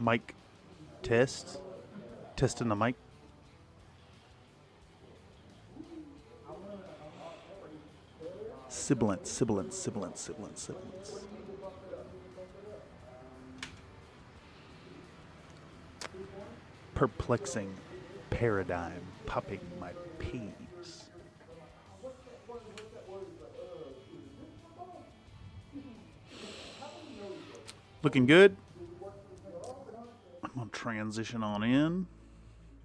Mic test. Testing the mic. Sibilance. Perplexing paradigm popping my peas. Looking good. I'm going to transition on in.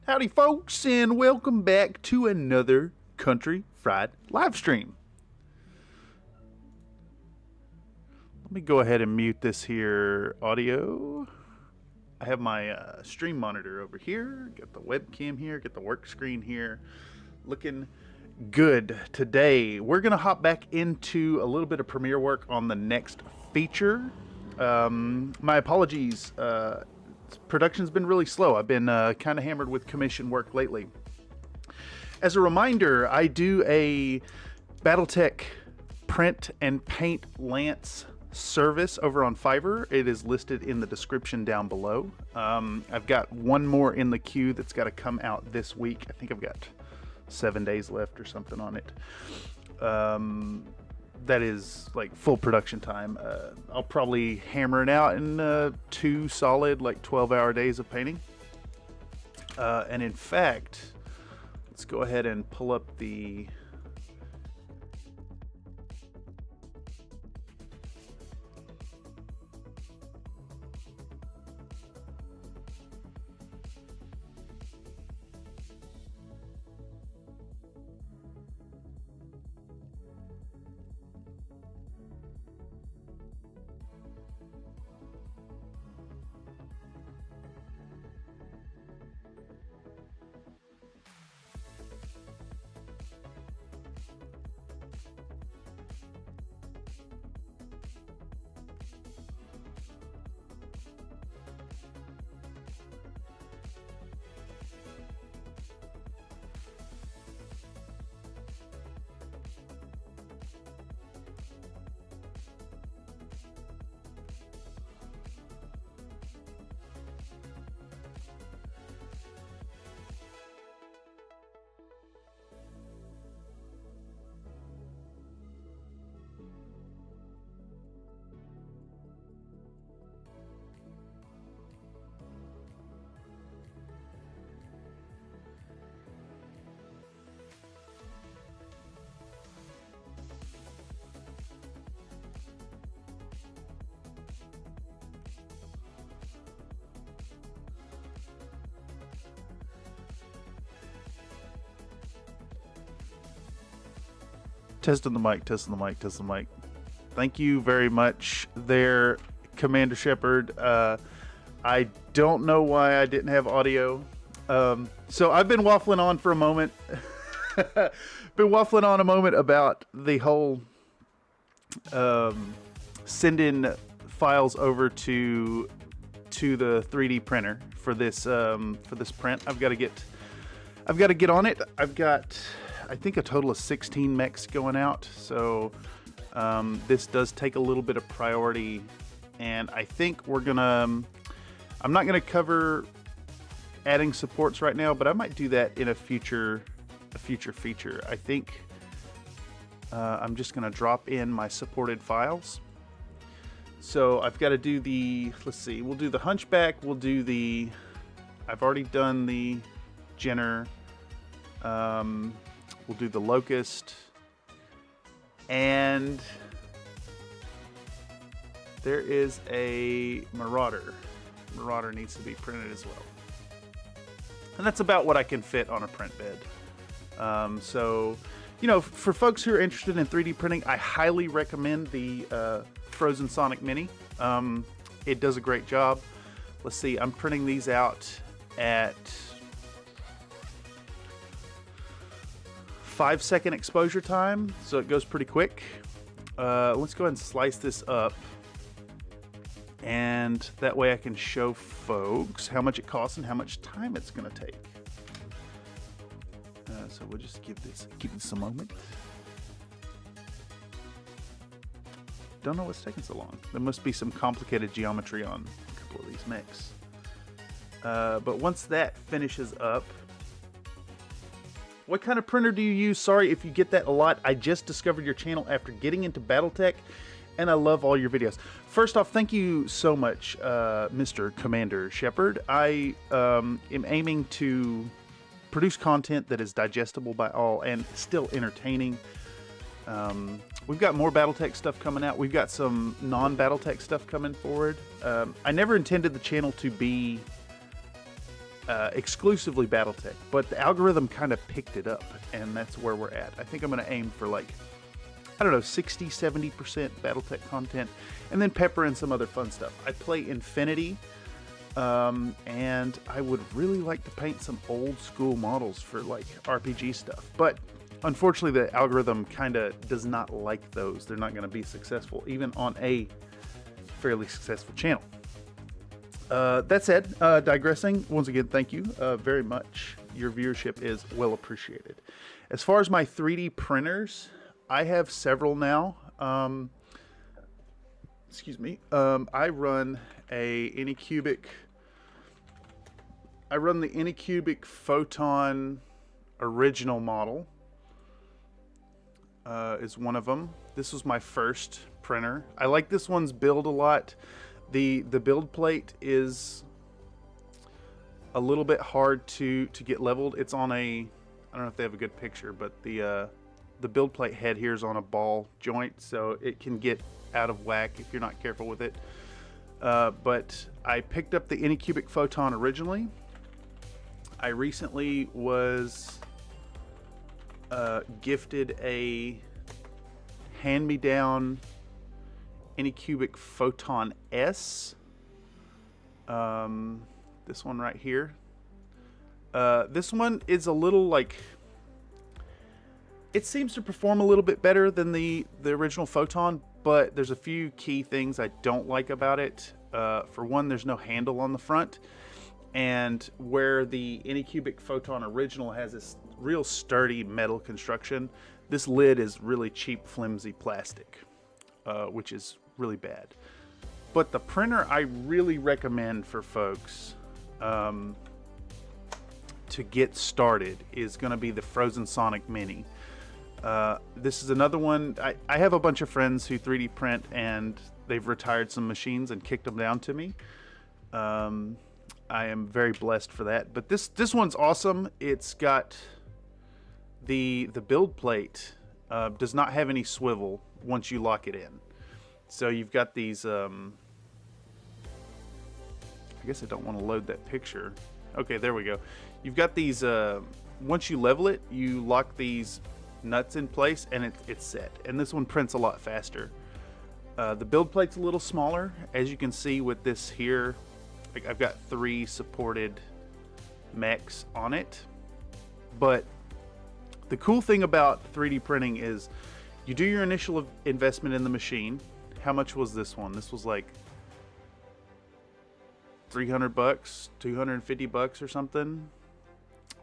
Howdy, folks, and welcome back to another Country Fried live stream. Let me go ahead and mute this here audio. I have my stream monitor over here, got the webcam here, got the work screen here, looking good. Today, we're going to hop back into a little bit of Premiere work on the next feature. My apologies, production's been really slow. I've been kind of hammered with commission work lately. As a reminder, I do a Battletech print and paint lance service over on Fiverr. It is listed in the description down below. I've got one more in the queue that's got to come out this week. I think I've got 7 days left or something on it. That is like full production time. I'll probably hammer it out in 2 solid like 12-hour days of painting. And in fact, let's go ahead and pull up the testing the mic. Thank you very much there, Commander Shepard. I don't know why I didn't have audio. So I've been waffling on for a moment. About the whole sending files over to the 3D printer for this print. I've got to get on it. I've got, I think, a total of 16 mechs going out, so this does take a little bit of priority, and I think I'm not gonna cover adding supports right now, but I might do that in a future feature. I think I'm just going to drop in my supported files. So I've got to do the, let's see, we'll do the Hunchback, we'll do the, I've already done the Jenner, we'll do the Locust, and there is a Marauder. Marauder needs to be printed as well. And that's about what I can fit on a print bed. So, you know, for folks who are interested in 3D printing, I highly recommend the Frozen Sonic Mini. It does a great job. Let's see, I'm printing these out at 5-second exposure time, so it goes pretty quick. Let's go ahead and slice this up, and that way I can show folks how much it costs and how much time it's going to take. So we'll just give this a moment. Don't know what's taking so long. There must be some complicated geometry on a couple of these mechs. But once that finishes up, what kind of printer do you use? Sorry if you get that a lot. I just discovered your channel after getting into Battletech, and I love all your videos. First off, thank you so much, Mr. Commander Shepard. I am aiming to produce content that is digestible by all and still entertaining. We've got more Battletech stuff coming out. We've got some non-Battletech stuff coming forward. I never intended the channel to be exclusively Battletech, but the algorithm kind of picked it up, and that's where we're at. I think I'm going to aim for, like, I don't know, 60-70% Battletech content, and then pepper in some other fun stuff. I play Infinity, and I would really like to paint some old school models for, like, RPG stuff, but unfortunately the algorithm kind of does not like those. They're not going to be successful even on a fairly successful channel. That said, digressing, once again, thank you very much. Your viewership is well appreciated. As far as my 3D printers, I have several now. Excuse me. I run the Anycubic Photon original model. Is one of them. This was my first printer. I like this one's build a lot. The build plate is a little bit hard to get leveled. It's on a, I don't know if they have a good picture, but the build plate head here is on a ball joint, so it can get out of whack if you're not careful with it. But I picked up the Anycubic Photon originally. I recently was gifted a hand-me-down Anycubic Photon S. This one right here. This one is a little, like, it seems to perform a little bit better than the original Photon, but there's a few key things I don't like about it. For one, there's no handle on the front, and where the Anycubic Photon original has this real sturdy metal construction, this lid is really cheap, flimsy plastic, which is really bad. But the printer I really recommend for folks to get started is going to be the Frozen Sonic Mini. This is another one. I have a bunch of friends who 3D print, and they've retired some machines and kicked them down to me. I am very blessed for that. But this one's awesome. It's got the build plate does not have any swivel once you lock it in. So you've got these, I guess I don't want to load that picture. Okay, there we go. You've got these, once you level it, you lock these nuts in place and it's set. And this one prints a lot faster. The build plate's a little smaller, as you can see with this here. Like, I've got 3 supported mechs on it. But the cool thing about 3D printing is you do your initial investment in the machine. How much was this one? This was like $300, $250 or something.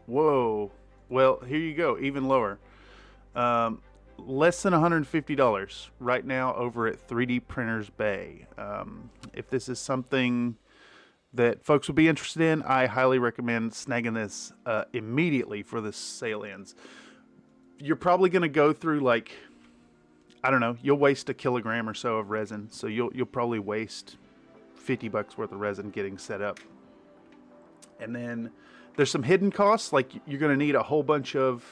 Whoa. Well, here you go, even lower. Less than $150 right now over at 3D Printers Bay. If this is something that folks would be interested in, I highly recommend snagging this immediately for this sale ends. You're probably going to go through like, I don't know, you'll waste a kilogram or so of resin. So you'll probably waste $50 worth of resin getting set up. And then there's some hidden costs, like you're going to need a whole bunch of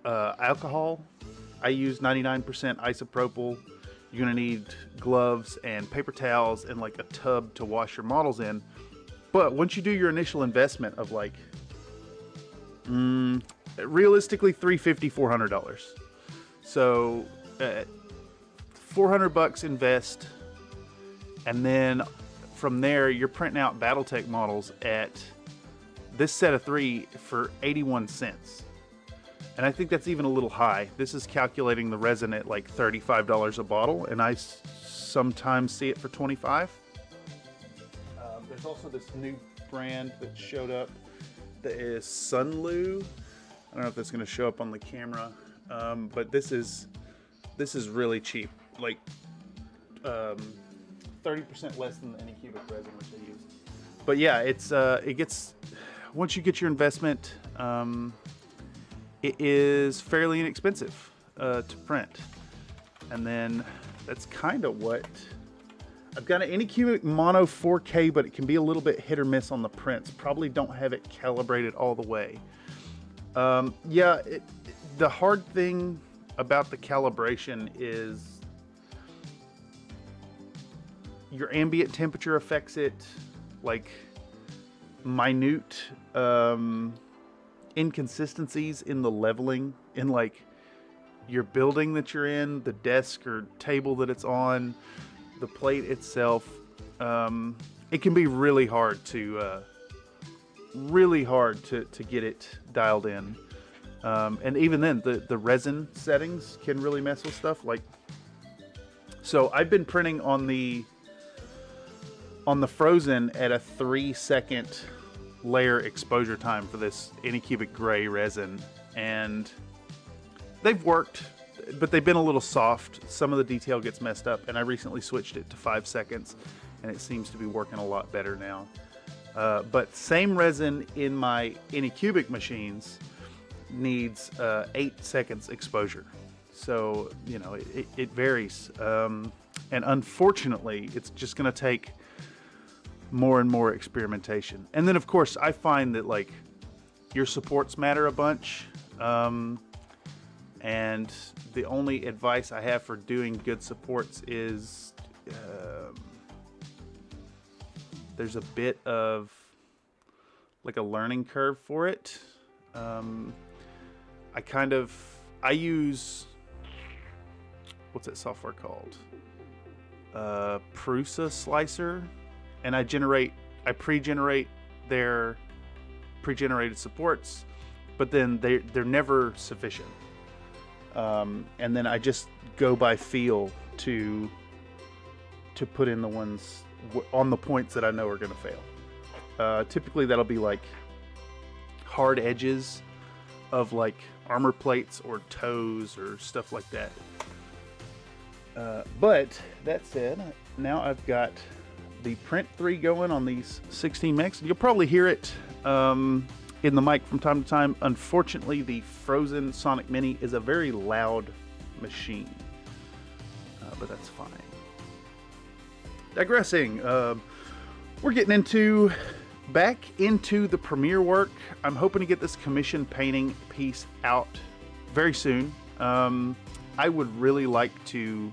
alcohol. I use 99% isopropyl. You're going to need gloves and paper towels and like a tub to wash your models in. But once you do your initial investment of like, realistically $350, $400. So $400 invest, and then from there you're printing out Battletech models at this set of 3 for 81 cents. And I think that's even a little high. This is calculating the resin at like $35 a bottle, and I sometimes see it for $25. There's also this new brand that showed up that is Sunlu. I don't know if that's going to show up on the camera, but this is really cheap, like 30% less than any cubic resin which I use. But yeah, it gets, once you get your investment, it is fairly inexpensive to print. And then that's kind of what I've got. An Anycubic Mono 4K, but it can be a little bit hit or miss on the prints. Probably don't have it calibrated all the way. Yeah, the hard thing about the calibration is your ambient temperature affects it, like minute inconsistencies in the leveling in like your building that you're in, the desk or table that it's on, the plate itself. It can be really hard to get it dialed in. And even then, the resin settings can really mess with stuff. Like, so I've been printing on the frozen at a 3-second layer exposure time for this Anycubic gray resin, and they've worked, but they've been a little soft. Some of the detail gets messed up, and I recently switched it to 5 seconds, and it seems to be working a lot better now. But same resin in my Anycubic machines needs 8 seconds exposure. So, you know, it varies. And unfortunately, it's just going to take more and more experimentation. And then, of course, I find that, like, your supports matter a bunch. And the only advice I have for doing good supports is there's a bit of like a learning curve for it. I use, what's that software called? Prusa Slicer, and I pre-generate their pre-generated supports, but then they're never sufficient. And then I just go by feel to put in the ones on the points that I know are going to fail. Typically that'll be like hard edges of like armor plates or toes or stuff like that. But that said, now I've got the Print 3 going on these 16 mechs. You'll probably hear it in the mic from time to time. Unfortunately, the Frozen Sonic Mini is a very loud machine, but that's fine. Digressing, we're getting back into the Premiere work. I'm hoping to get this commission painting piece out very soon. I would really like to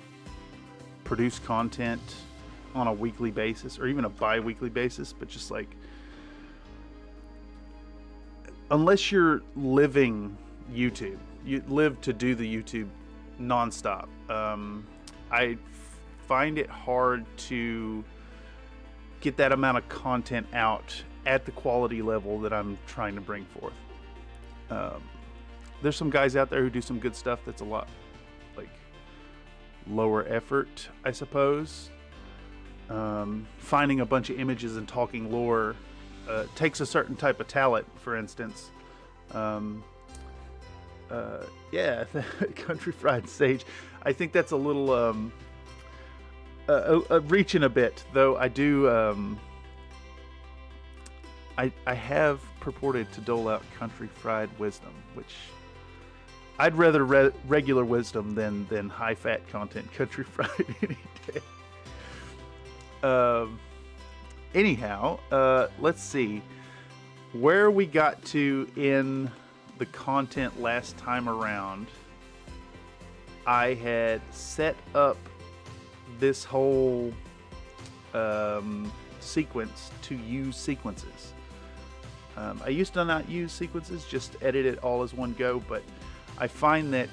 produce content on a weekly basis or even a bi-weekly basis, but just like, unless you're living YouTube, you live to do the YouTube nonstop. I find it hard to get that amount of content out at the quality level that I'm trying to bring forth. There's some guys out there who do some good stuff that's a lot like lower effort, I suppose. Finding a bunch of images and talking lore takes a certain type of talent, for instance. Yeah, Country Fried Sage. I think that's a little reaching a bit, though. I do. I have purported to dole out country fried wisdom, which I'd rather regular wisdom than high fat content country fried any day. Anyhow, let's see where we got to in the content last time around. I had set up this whole sequence to use sequences. I used to not use sequences, just edit it all as one go, but I find that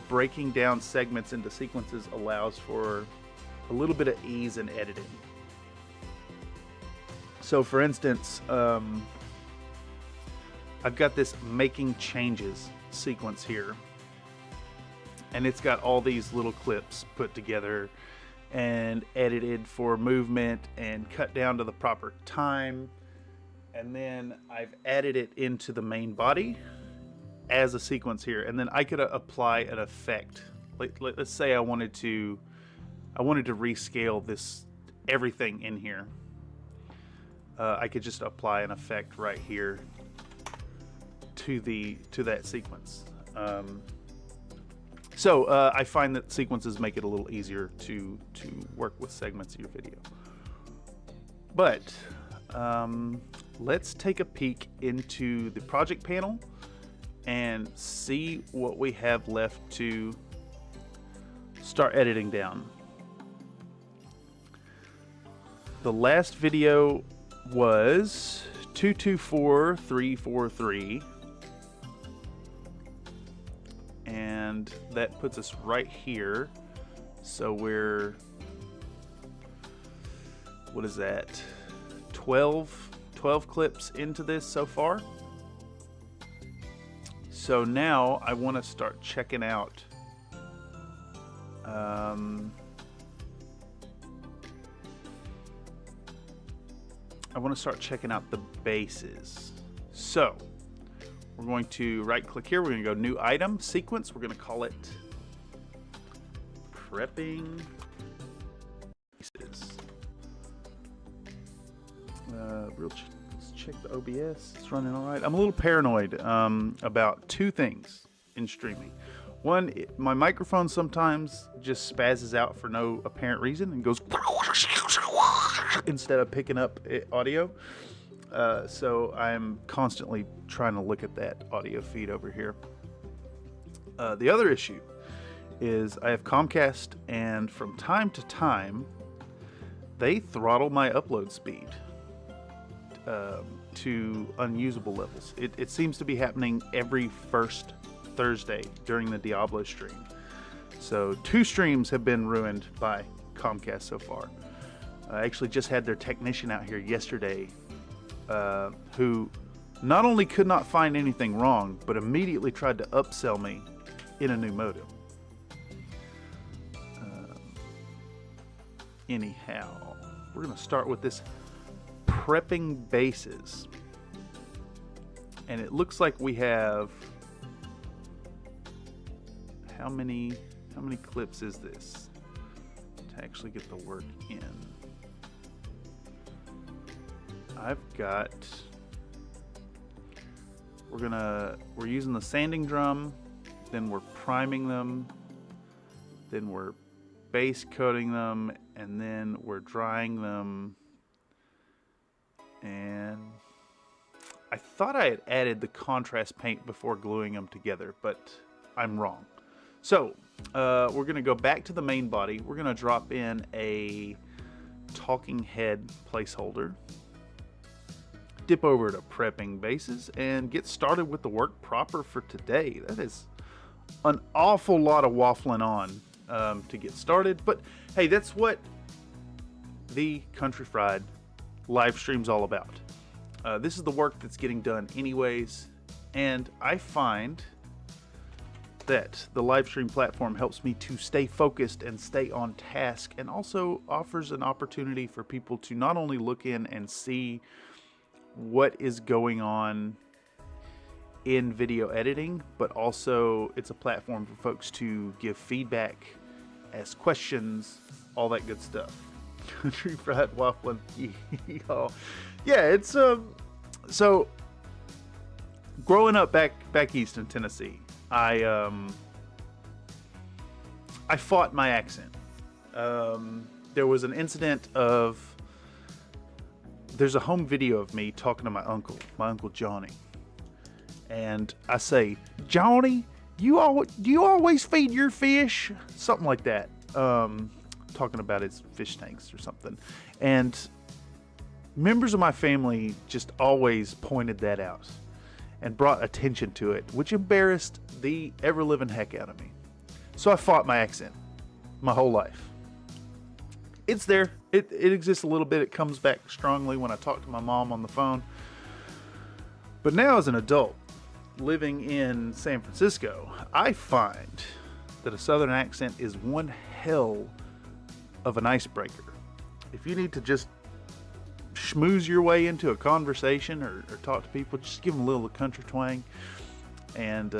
breaking down segments into sequences allows for a little bit of ease in editing. So for instance, I've got this making changes sequence here, and it's got all these little clips put together and edited for movement and cut down to the proper time. And then I've added it into the main body as a sequence here, and then I could apply an effect. Let's say I wanted to rescale this everything in here. I could just apply an effect right here to that sequence. So I find that sequences make it a little easier to work with segments of your video. But let's take a peek into the project panel and see what we have left to start editing down. The last video was 224343, and that puts us right here. So we're, what is that, 12 clips into this so far. So now I want to start checking out the bases. So we're going to right click here, we're going to go new item, sequence, we're going to call it prepping bases. Let's check the OBS. It's running all right. I'm a little paranoid about two things in streaming. One, my microphone sometimes just spazzes out for no apparent reason and goes instead of picking up audio. So I'm constantly trying to look at that audio feed over here. The other issue is I have Comcast, and from time to time they throttle my upload speed to unusable levels. It seems to be happening every first Thursday during the Diablo stream. So 2 streams have been ruined by Comcast so far. I actually just had their technician out here yesterday who not only could not find anything wrong, but immediately tried to upsell me in a new modem. Anyhow, we're going to start with this prepping bases, and it looks like we have, how many clips is this to actually get the work in? I've got, we're using the sanding drum, then we're priming them, then we're base coating them, and then we're drying them. And I thought I had added the contrast paint before gluing them together, but I'm wrong. So we're going to go back to the main body. We're going to drop in a talking head placeholder, dip over to prepping bases, and get started with the work proper for today. That is an awful lot of waffling on to get started, but hey, that's what the Country Fried live stream's all about. This is the work that's getting done anyways, and I find that the live stream platform helps me to stay focused and stay on task, and also offers an opportunity for people to not only look in and see what is going on in video editing, but also it's a platform for folks to give feedback ask questions, all that good stuff. Country fried waffle and y'all. Yeah, it's so growing up back east in Tennessee, I fought my accent. There was an incident of there's a home video of me talking to my uncle Johnny, and I say, Johnny, do you always feed your fish? Something like that. Talking about his fish tanks or something. And members of my family just always pointed that out and brought attention to it, which embarrassed the ever-living heck out of me. So I fought my accent my whole life. It's there. It exists a little bit. It comes back strongly when I talk to my mom on the phone. But now as an adult, living in San Francisco, I find that a southern accent is one hell of an icebreaker. If you need to just schmooze your way into a conversation or talk to people, just give them a little country twang, and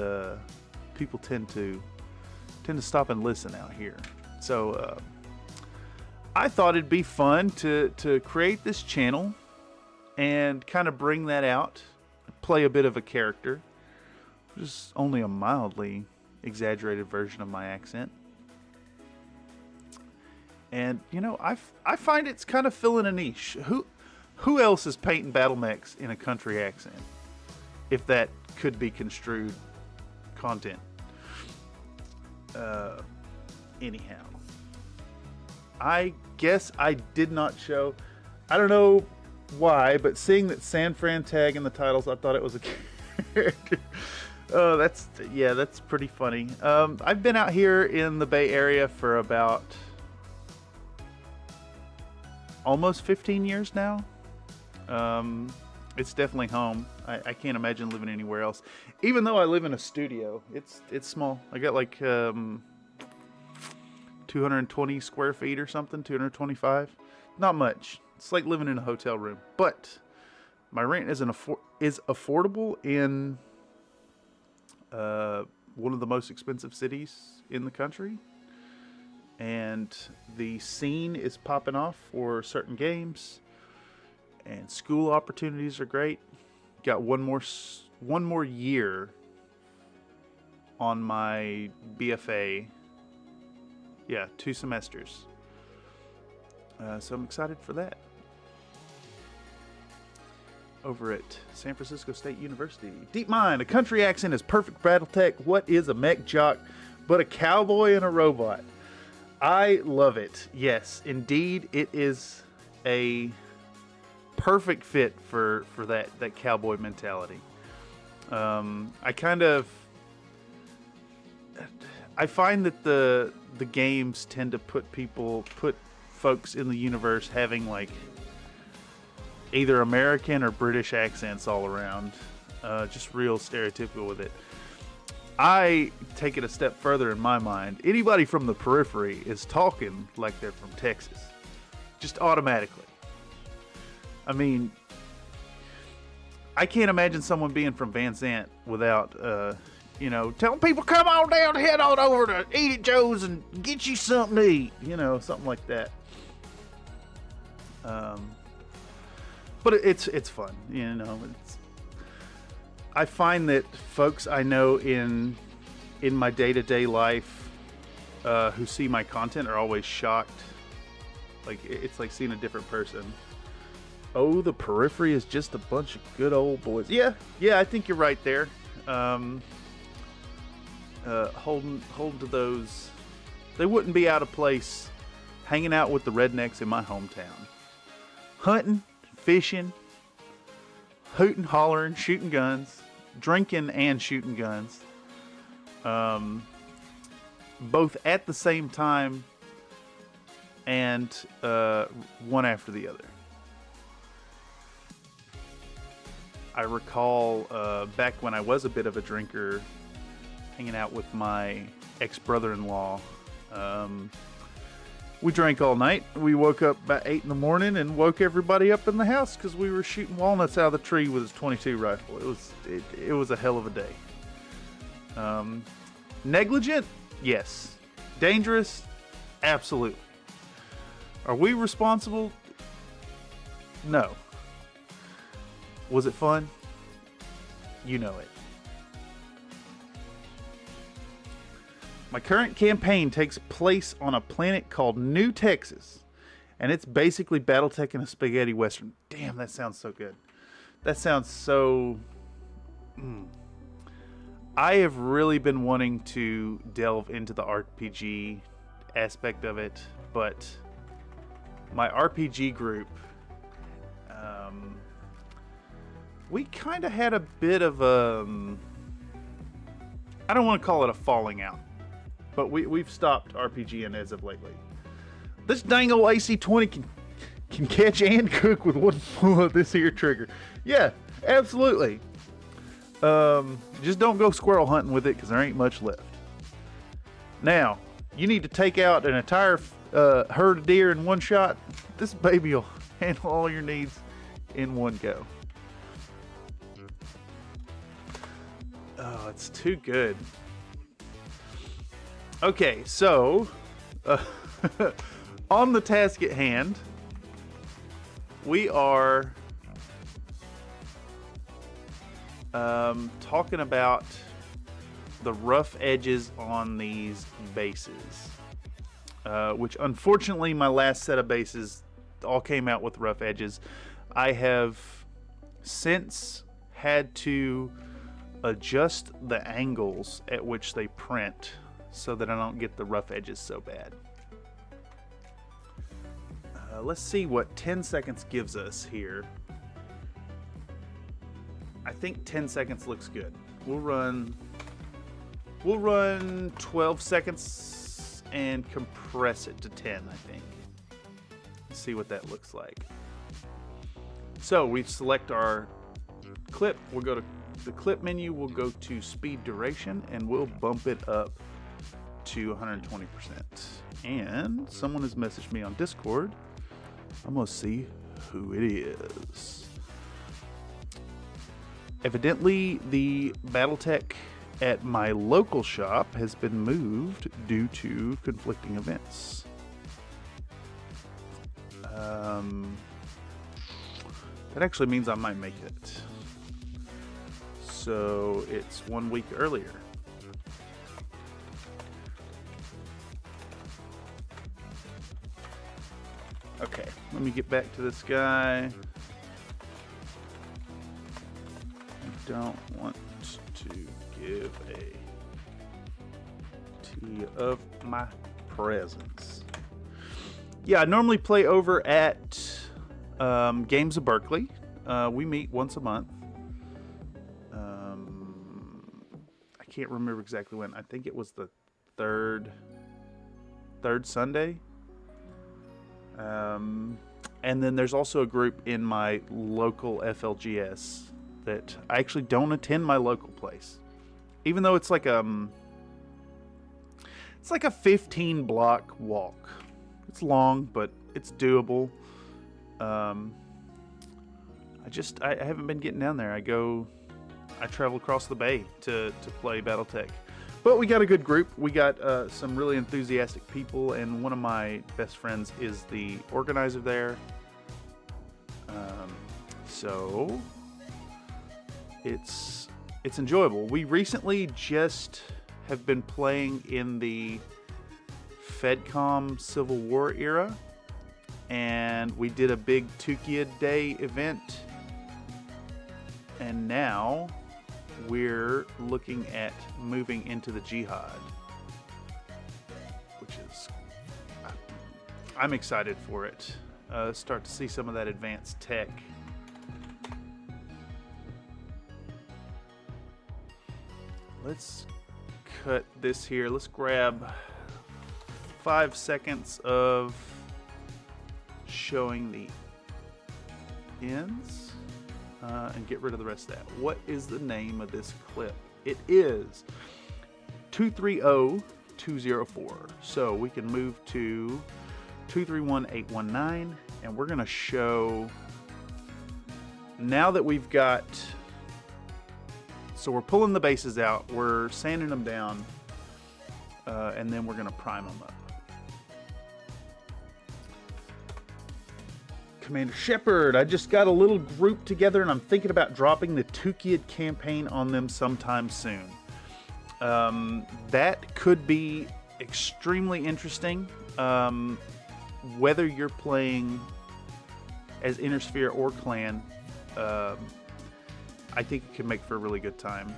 people tend to stop and listen out here. So I thought it'd be fun to create this channel and kind of bring that out, play a bit of a character, just only a mildly exaggerated version of my accent. And you know, I find it's kind of filling a niche. Who else is painting battle mechs in a country accent, if that could be construed content? Anyhow, I guess I did not show. I don't know why, but seeing that San Fran tag in the titles, I thought it was a character. Oh, that's pretty funny. I've been out here in the Bay Area for about almost 15 years now. It's definitely home. I can't imagine living anywhere else. Even though I live in a studio, it's small. I got like 220 square feet or something, 225. Not much. It's like living in a hotel room. But my rent is affordable in one of the most expensive cities in the country. And the scene is popping off for certain games, and school opportunities are great. Got one more year on my BFA. Yeah, 2 semesters. So I'm excited for that. Over at San Francisco State University. Deep Mind, a country accent is perfect Battletech. What is a mech jock but a cowboy and a robot? I love it. Yes, indeed, it is a perfect fit for that cowboy mentality. I find that the games tend to put folks in the universe having like either American or British accents all around, just real stereotypical with it. I take it a step further in my mind. Anybody from the periphery is talking like they're from Texas, just automatically. I mean, I can't imagine someone being from Van Zant without, telling people, come on down, head on over to Eat at Joe's and get you something to eat, something like that. But it's fun, I find that folks I know in my day-to-day life who see my content are always shocked. Like, it's like seeing a different person. Oh, the periphery is just a bunch of good old boys. Yeah, I think you're right there. Holding to those. They wouldn't be out of place hanging out with the rednecks in my hometown. Hunting, fishing, hooting, hollering, shooting guns, drinking and shooting guns, both at the same time and one after the other. I recall back when I was a bit of a drinker, hanging out with my ex-brother-in-law. We drank all night. We woke up about 8 in the morning and woke everybody up in the house because we were shooting walnuts out of the tree with his .22 rifle. It was a hell of a day. Negligent? Yes. Dangerous? Absolutely. Are we responsible? No. Was it fun? You know it. My current campaign takes place on a planet called New Texas, and it's basically Battletech and a spaghetti western. Damn, that sounds so good. That sounds so... I have really been wanting to delve into the RPG aspect of it, but my RPG group, we kind of had a bit of a... I don't want to call it a falling out, but we've stopped RPGing as of lately. This dang old AC-20 can catch and cook with one pull of this here trigger. Yeah, absolutely. Just don't go squirrel hunting with it because there ain't much left. Now, you need to take out an entire herd of deer in one shot. This baby will handle all your needs in one go. Oh, it's too good. Okay, so on the task at hand, we are talking about the rough edges on these bases, which unfortunately my last set of bases all came out with rough edges. I have since had to adjust the angles at which they print so that I don't get the rough edges so bad. Let's see what 10 seconds gives us here. I think 10 seconds looks good. We'll run 12 seconds and compress it to 10, I think. Let's see what that looks like. So we select our clip. We'll go to the clip menu. We'll go to speed duration and we'll bump it up to 120%. And someone has messaged me on Discord. I'm gonna see who it is. Evidently, the Battletech at my local shop has been moved due to conflicting events. That actually means I might make it. So it's 1 week earlier. Okay, let me get back to this guy. I don't want to give a tea of my presence. Yeah, I normally play over at Games of Berkeley. We meet once a month. I can't remember exactly when. I think it was the third Sunday. And then there's also a group in my local FLGS that I actually don't attend my local place, even though it's like a 15 block walk. It's long, but it's doable. I haven't been getting down there. I travel across the bay to play Battletech. But we got a good group. We got some really enthusiastic people, and one of my best friends is the organizer there. So it's enjoyable. We recently just have been playing in the FedCom Civil War era, and we did a big Tukia Day event, and now we're looking at moving into the Jihad, which is, I'm excited for it. Start to see some of that advanced tech. Let's cut this here. Let's grab 5 seconds of showing the ends. And get rid of the rest of that. What is the name of this clip? It is 230204. So we can move to 231819, and we're going to show, now that we've got, so we're pulling the bases out, we're sanding them down, and then we're going to prime them up. Commander Shepard. I just got a little group together, and I'm thinking about dropping the Tukid campaign on them sometime soon. That could be extremely interesting. Whether you're playing as Inner Sphere or Clan, I think it can make for a really good time.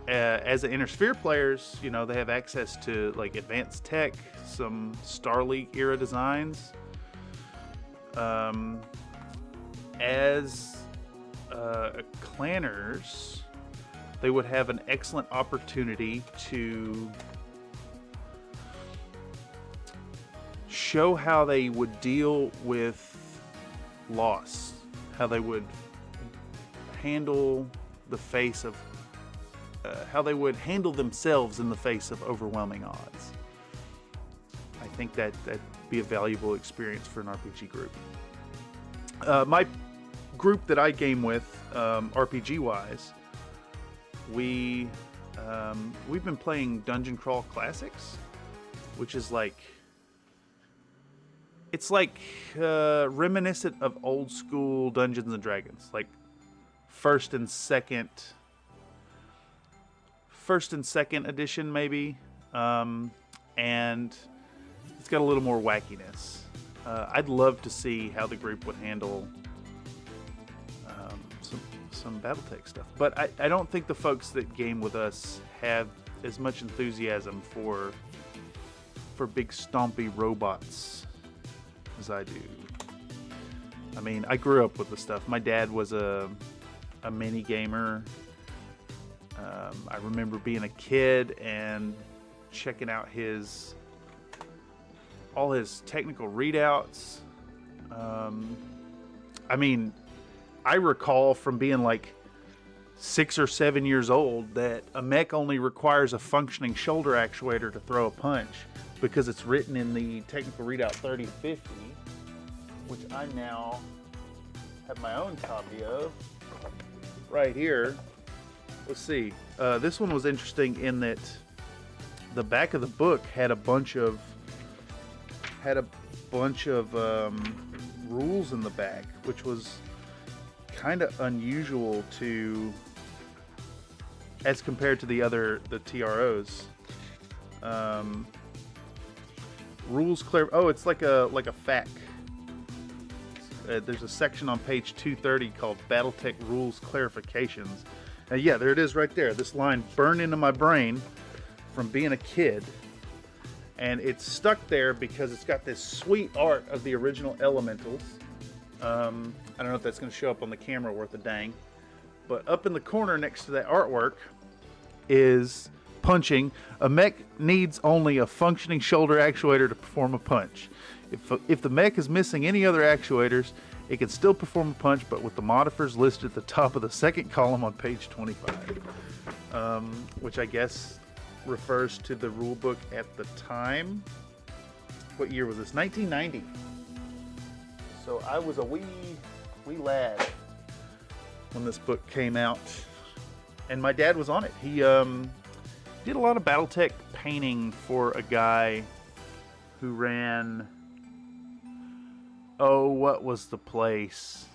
As the Inner Sphere players, you know, they have access to like advanced tech, some Star League era designs. As Clanners, they would have an excellent opportunity to show how they would deal with loss, how they would handle the face of how they would handle themselves in the face of overwhelming odds. I think that'd be a valuable experience for an RPG group. My group that I game with, RPG wise, we've been playing Dungeon Crawl Classics, which is like, it's like reminiscent of old school Dungeons and Dragons, like first and second edition maybe, and it's got a little more wackiness. I'd love to see how the group would handle some BattleTech stuff, but I don't think the folks that game with us have as much enthusiasm for big stompy robots as I do. I mean, I grew up with the stuff. My dad was a mini gamer. I remember being a kid and checking out all his technical readouts. I mean, I recall from being like 6 or 7 years old that a mech only requires a functioning shoulder actuator to throw a punch, because it's written in the technical readout 3050, which I now have my own copy of right here. Let's see. This one was interesting in that the back of the book had a bunch of rules in the back, which was kind of unusual as compared to the TROs. Rules clear. Oh, it's like a FAQ. There's a section on page 230 called BattleTech Rules Clarifications. Yeah, there it is right there. This line burned into my brain from being a kid. And it's stuck there because it's got this sweet art of the original Elementals. I don't know if that's going to show up on the camera worth a dang. But up in the corner next to that artwork is punching. A mech needs only a functioning shoulder actuator to perform a punch. If the mech is missing any other actuators, it can still perform a punch, but with the modifiers listed at the top of the second column on page 25. Which I guess refers to the rule book at the time. What year was this? 1990. So I was a wee lad when this book came out, and my dad was on it. He did a lot of BattleTech painting for a guy who ran, oh, what was the place?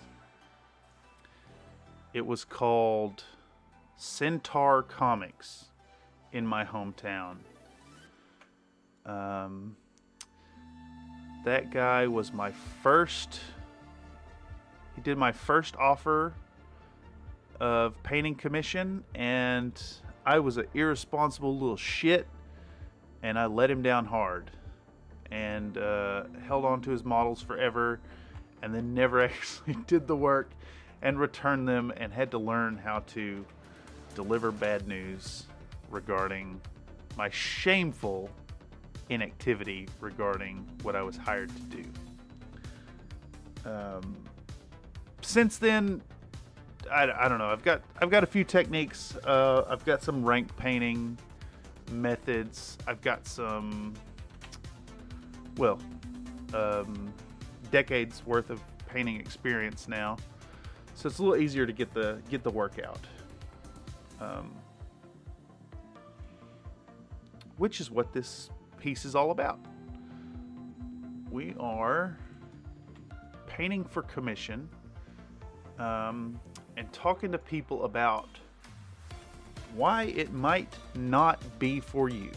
It was called Centaur Comics in my hometown. That guy was my first, he did my first offer of painting commission, and I was an irresponsible little shit, and I let him down hard, and held on to his models forever, and then never actually did the work and returned them, and had to learn how to deliver bad news regarding my shameful inactivity regarding what I was hired to do. Since then, I don't know. I've got a few techniques. I've got some rank painting methods. I've got some, decades worth of painting experience now, so it's a little easier to get the work out. Which is what this piece is all about. We are painting for commission, and talking to people about why it might not be for you,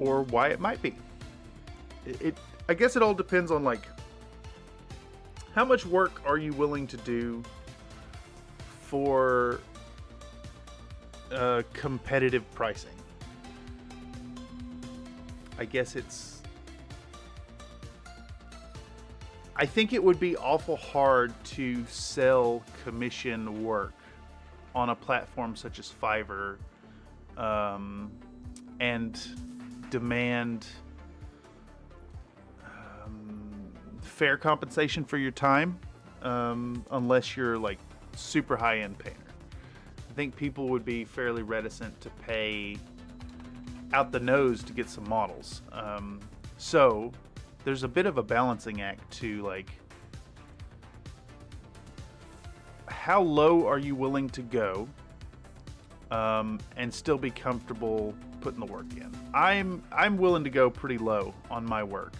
or why it might be. I guess it all depends on like how much work are you willing to do for competitive pricing. I guess I think it would be awful hard to sell commission work on a platform such as Fiverr, and demand fair compensation for your time, unless you're like super high-end painter. I think people would be fairly reticent to pay out the nose to get some models. So there's a bit of a balancing act to like, how low are you willing to go, and still be comfortable putting the work in. I'm willing to go pretty low on my work,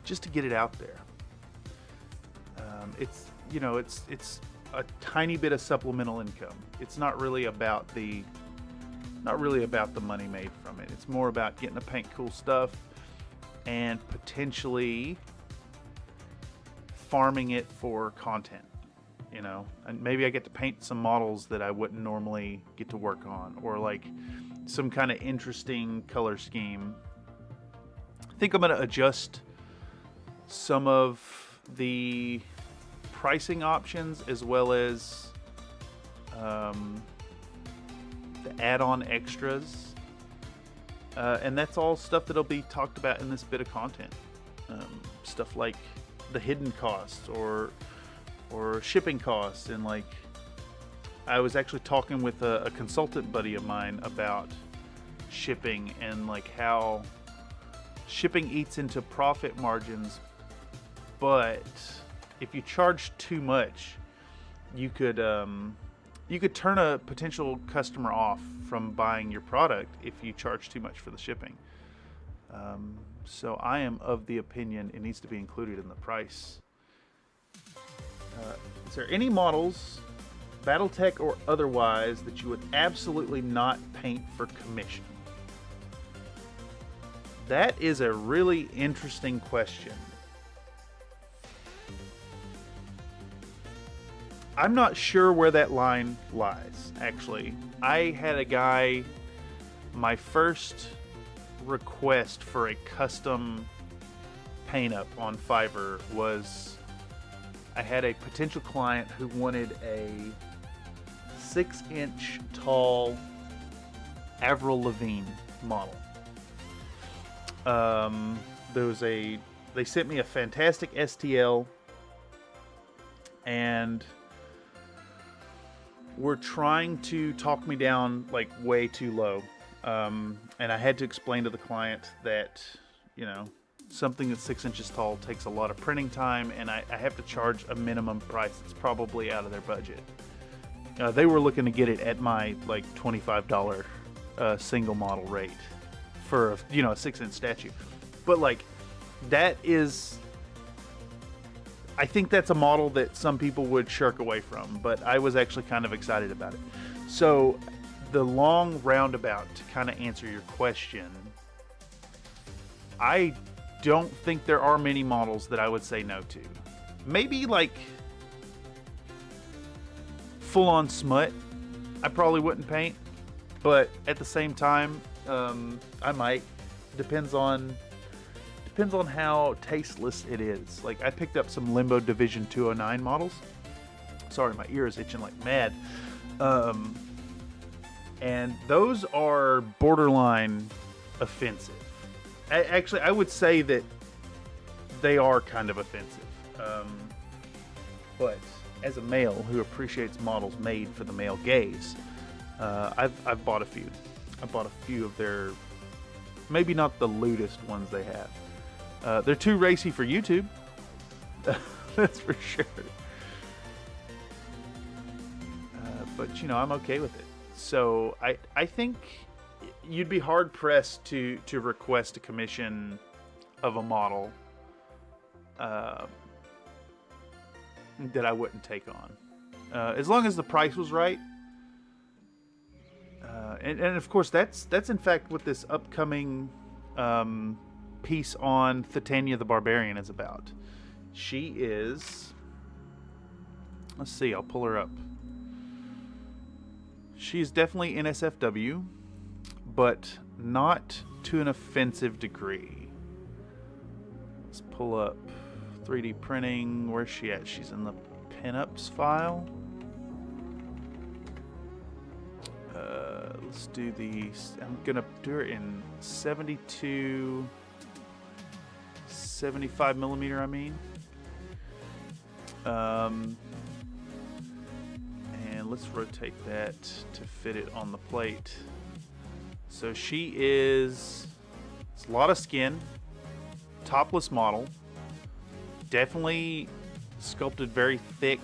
just to get it out there. It's a tiny bit of supplemental income. It's not really about the money made from it. It's more about getting to paint cool stuff and potentially farming it for content, and maybe I get to paint some models that I wouldn't normally get to work on, or like some kind of interesting color scheme. I think I'm going to adjust some of the pricing options, as well as the add-on extras, and that's all stuff that'll be talked about in this bit of content. Stuff like the hidden costs, or shipping costs, and like I was actually talking with a consultant buddy of mine about shipping, and like how shipping eats into profit margins, but if you charge too much, you could turn a potential customer off from buying your product if you charge too much for the shipping. So I am of the opinion it needs to be included in the price. Is there any models, Battletech or otherwise, that you would absolutely not paint for commission? That is a really interesting question. I'm not sure where that line lies, actually. I had a guy, my first request for a custom paint up on Fiverr was, I had a potential client who wanted a 6-inch tall Avril Lavigne model. They sent me a fantastic STL, and were trying to talk me down like way too low. And I had to explain to the client that, something that's 6 inches tall takes a lot of printing time, and I have to charge a minimum price that's probably out of their budget. They were looking to get it at my like $25 single model rate for a 6-inch statue. But like, that is, I think that's a model that some people would shirk away from, but I was actually kind of excited about it. So the long roundabout to kind of answer your question, I don't think there are many models that I would say no to. Maybe like full-on smut, I probably wouldn't paint, but at the same time, I might. Depends on how tasteless it is. Like, I picked up some Limbo Division 209 models. Sorry, my ear is itching like mad. And those are borderline offensive. Actually, I would say that they are kind of offensive. But as a male who appreciates models made for the male gaze, I've bought a few. I bought a few of their, maybe not the lewdest ones they have. They're too racy for YouTube. That's for sure. But I'm okay with it. So I think you'd be hard pressed to request a commission of a model that I wouldn't take on. As long as the price was right. And of course, that's in fact what this upcoming piece on Titania the Barbarian is about. She is... Let's see, I'll pull her up. She's definitely NSFW, but not to an offensive degree. Let's pull up 3D printing. Where's she at? She's in the pinups file. Let's do the... I'm gonna do her in 72... 75 millimeter, I mean. And let's rotate that to fit it on the plate. So she is... It's a lot of skin. Topless model. Definitely sculpted very thick.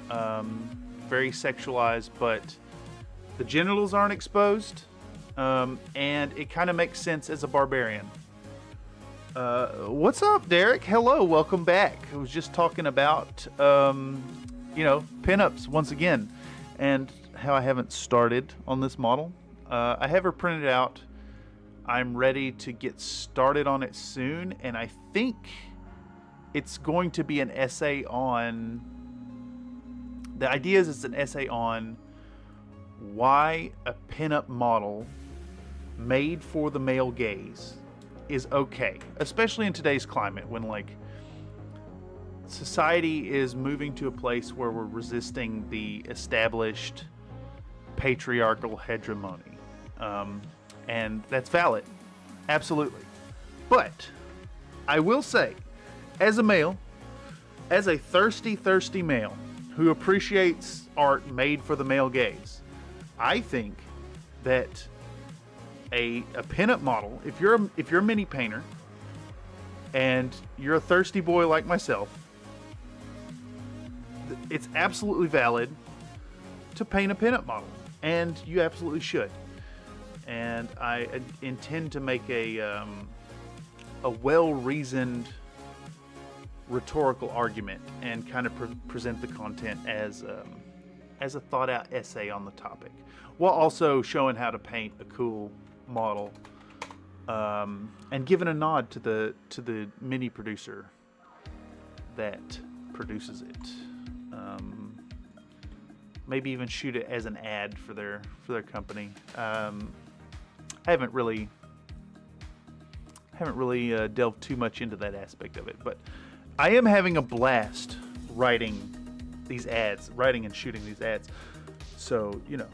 Very sexualized, but the genitals aren't exposed. And it kind of makes sense as a barbarian. What's up, Derek? Hello, welcome back. I was just talking about, you know, pinups once again, and how I haven't started on this model. I have her printed out. I'm ready to get started on it soon, and I think it's going to be an essay on... The idea is it's an essay on why a pinup model made for the male gaze is okay, especially in today's climate when like society is moving to a place where we're resisting the established patriarchal hegemony, and that's valid, absolutely. But I will say, as a male, as a thirsty male who appreciates art made for the male gaze, I think that a pinup model, if you're a mini painter and you're a thirsty boy like myself, it's absolutely valid to paint a pinup model, and you absolutely should. And I intend to make a well-reasoned rhetorical argument and kind of present the content as a thought-out essay on the topic, while also showing how to paint a cool model, and giving a nod to the mini producer that produces it. Maybe even shoot it as an ad for their company. I haven't really delved too much into that aspect of it, but I am having a blast writing and shooting these ads. So, you know,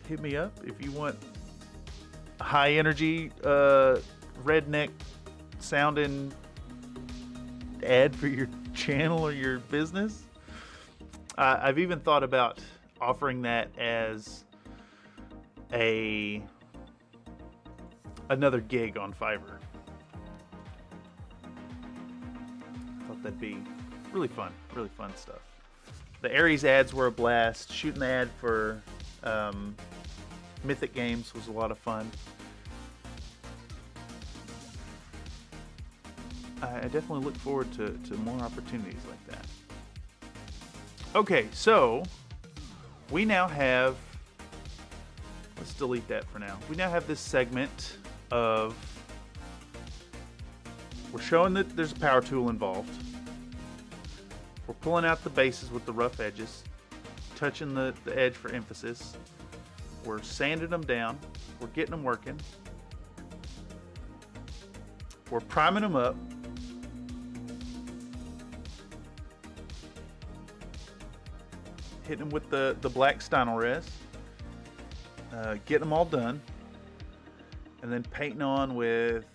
hit me up if you want a high energy, redneck sounding ad for your channel or your business. I've even thought about offering that as another gig on Fiverr. Thought that'd be really fun stuff. The Ares ads were a blast. Shooting the ad for Mythic Games was a lot of fun. I definitely look forward to more opportunities like that. Okay, so we now have... Let's delete that for now. We now have this segment of... We're showing that there's a power tool involved. We're pulling out the bases with the rough edges, touching the edge for emphasis. We're sanding them down. We're getting them working. We're priming them up. Hitting them with the black Stynylrez. Getting them all done. And then painting on with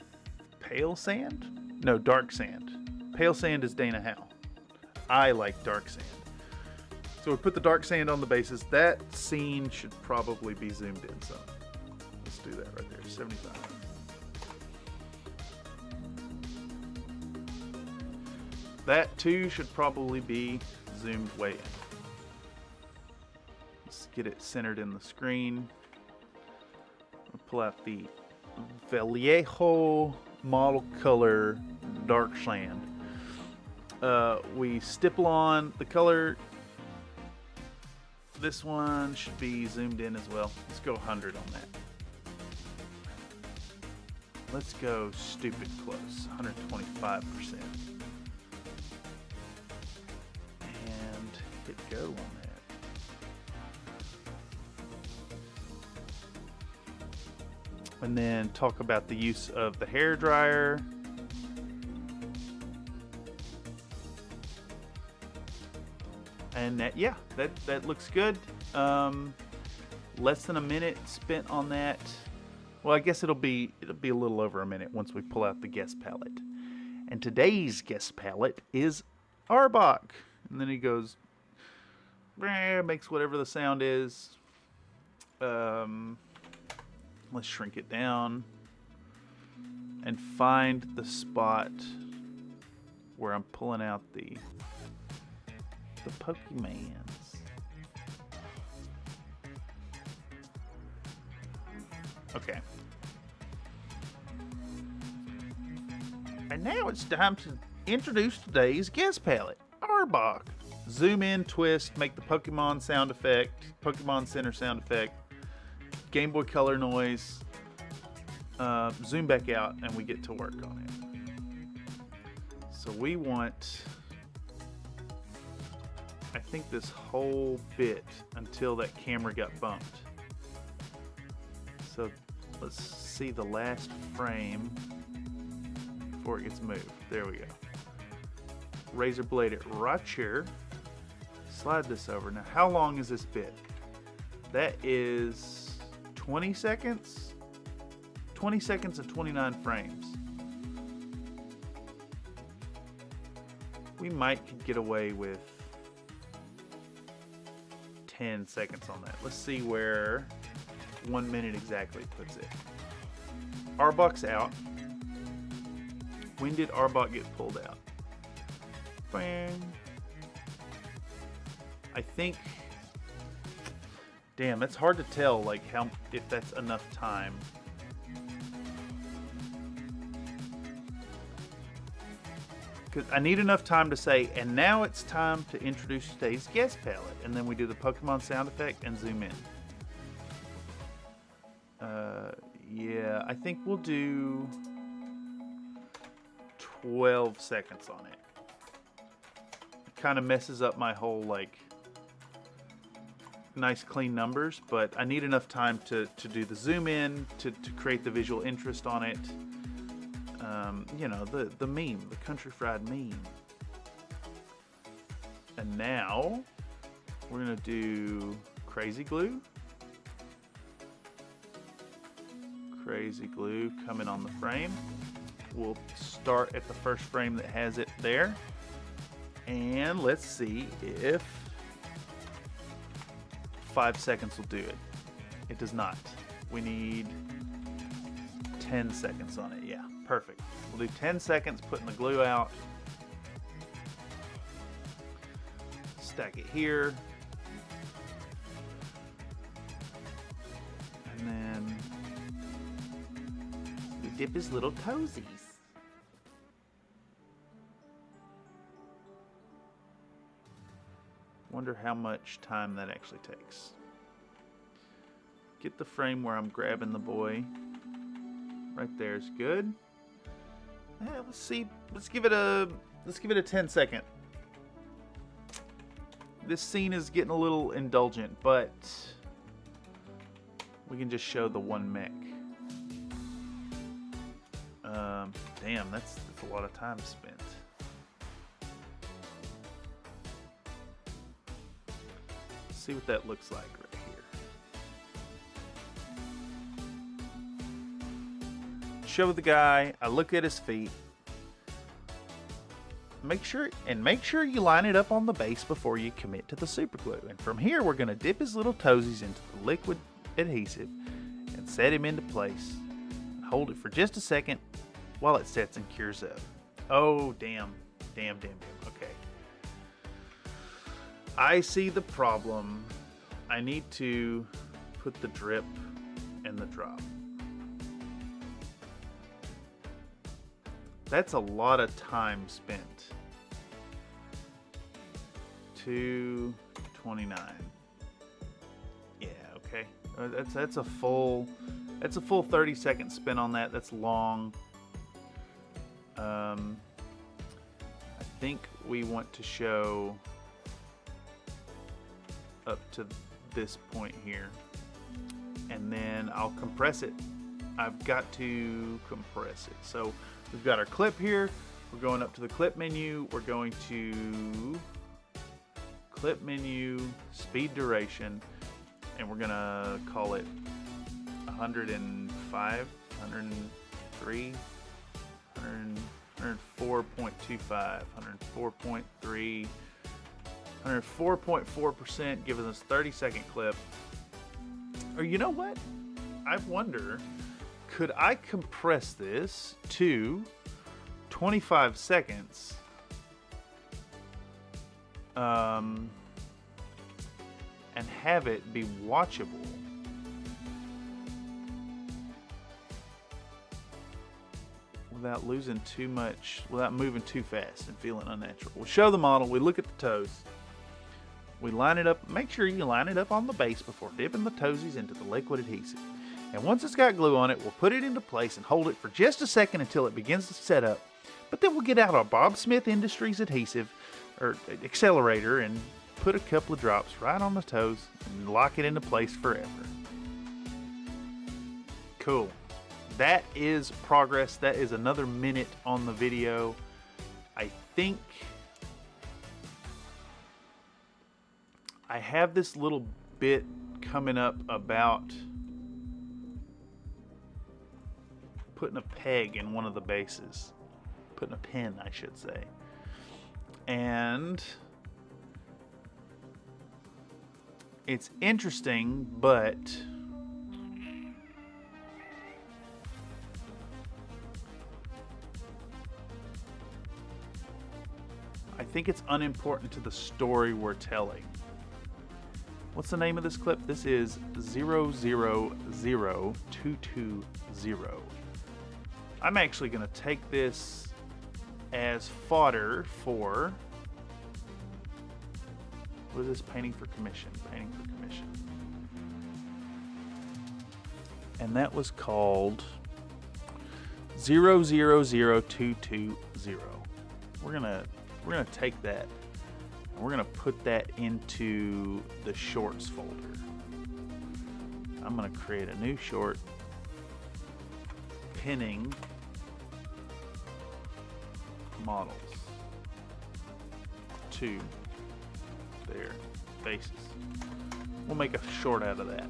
pale sand? No, dark sand. Pale sand is Dana Howe. I like dark sand. So we put the dark sand on the bases. That scene should probably be zoomed in some. Let's do that right there, 75. That too should probably be zoomed way in. Let's get it centered in the screen. I'll pull out the Vallejo model color dark sand. We stipple on the color. This one should be zoomed in as well. Let's go 100 on that. Let's go stupid close, 125%. And hit go on that. And then talk about the use of the hair dryer. And that, yeah, that looks good. Less than a minute spent on that. Well, I guess it'll be a little over a minute once we pull out the guest palette. And today's guest palette is Arbok. And then he goes, makes whatever the sound is. Let's shrink it down and find the spot where I'm pulling out the Pokemans. Okay. And now it's time to introduce today's guest palette, Arbok. Zoom in, twist, make the Pokemon sound effect, Pokemon Center sound effect, Game Boy Color noise, zoom back out, and we get to work on it. So we want, I think, this whole bit until that camera got bumped. So let's see the last frame before it gets moved. There we go. Razor blade it right here. Slide this over. Now, how long is this bit? That is 20 seconds. 20 seconds and 29 frames. We might could get away with 10 seconds on that. Let's see where 1 minute exactly puts it. Arbok's out. When did Arbok get pulled out? Bang. I think, damn, it's hard to tell like how, if that's enough time. Because I need enough time to say, and now it's time to introduce today's guest palette. And then we do the Pokemon sound effect and zoom in. Yeah, I think we'll do 12 seconds on it. It kind of messes up my whole, like, nice clean numbers, but I need enough time to do the zoom in, to create the visual interest on it. You know, the meme, the country fried meme. And now we're gonna do crazy glue. Crazy glue coming on the frame. We'll start at the first frame that has it there. And let's see if 5 seconds will do it. It does not. We need 10 seconds on it. Yeah, perfect. We'll do 10 seconds putting the glue out. Stack it here. And then we dip his little toesies. Wonder how much time that actually takes. Get the frame where I'm grabbing the boy. Right there is good. Yeah, let's see. Let's give it a 10 second. This scene is getting a little indulgent, but we can just show the one mech. Damn, that's a lot of time spent. Let's see what that looks like right here. Show the guy. I look at his feet. Make sure you line it up on the base before you commit to the super glue. And from here, we're going to dip his little toesies into the liquid adhesive and set him into place. And hold it for just a second while it sets and cures up. Oh, damn. Okay. I see the problem. I need to put the drip and the drop. That's a lot of time spent. 2:29. Yeah, okay. That's a full 30-second spin on that. That's long. I think we want to show up to this point here, and then I'll compress it. I've got to compress it. So we've got our clip here. We're going up to the clip menu. We're going to clip menu, speed duration, and we're gonna call it 105, 103, 104.25, 104.3, 104.4%, giving us 30-second clip. Or you know what? I wonder, could I compress this to 25 seconds? And have it be watchable without losing too much, without moving too fast and feeling unnatural. We'll show the model, we look at the toes, we line it up. Make sure you line it up on the base before dipping the toesies into the liquid adhesive. And once it's got glue on it, we'll put it into place and hold it for just a second until it begins to set up. But then we'll get out our Bob Smith Industries adhesive or accelerator and put a couple of drops right on the toes and lock it into place forever. Cool. That is progress. That is another minute on the video. I think I have this little bit coming up about putting a peg in one of the bases. Putting a pin, I should say. And it's interesting, but I think it's unimportant to the story we're telling. What's the name of this clip? This is 000220. I'm actually going to take this as fodder for, what is this? Painting for commission. Painting for commission. And that was called 000220. We're gonna take that and we're gonna put that into the shorts folder. I'm gonna create a new short, pinning models to their faces. We'll make a short out of that.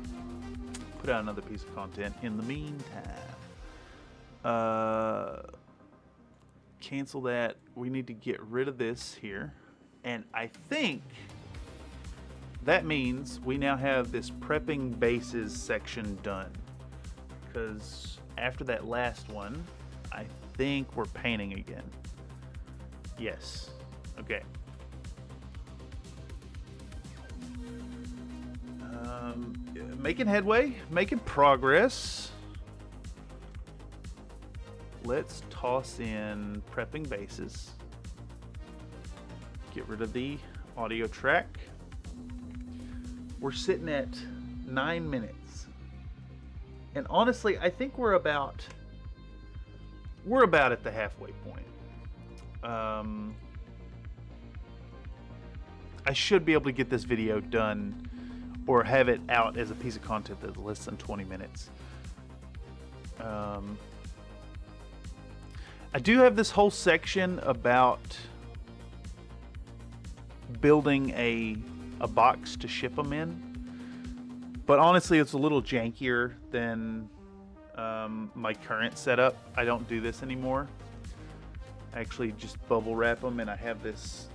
Put out another piece of content in the meantime. Cancel that. We need to get rid of this here. And I think that means we now have this prepping bases section done. Because after that last one, I think we're painting again. Yes. Okay. Making headway, making progress. Let's toss in prepping bases. Get rid of the audio track. We're sitting at 9 minutes. And honestly, I think we're about at the halfway point. I should be able to get this video done or have it out as a piece of content that's less than 20 minutes. I do have this whole section about building a box to ship them in, but honestly it's a little jankier than my current setup. I don't do this anymore. I actually just bubble wrap them, and I have these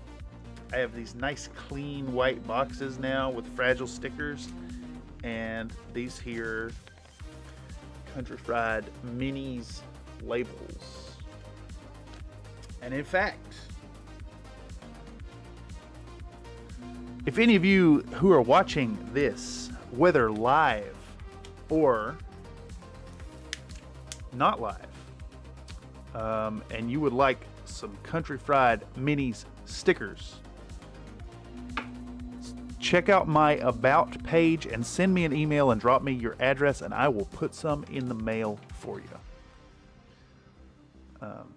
nice clean white boxes now with fragile stickers, and these here Country Fried Minis labels. And in fact, if any of you who are watching this, whether live or not live, and you would like some Country Fried Minis stickers, check out my About page and send me an email and drop me your address, and I will put some in the mail for you.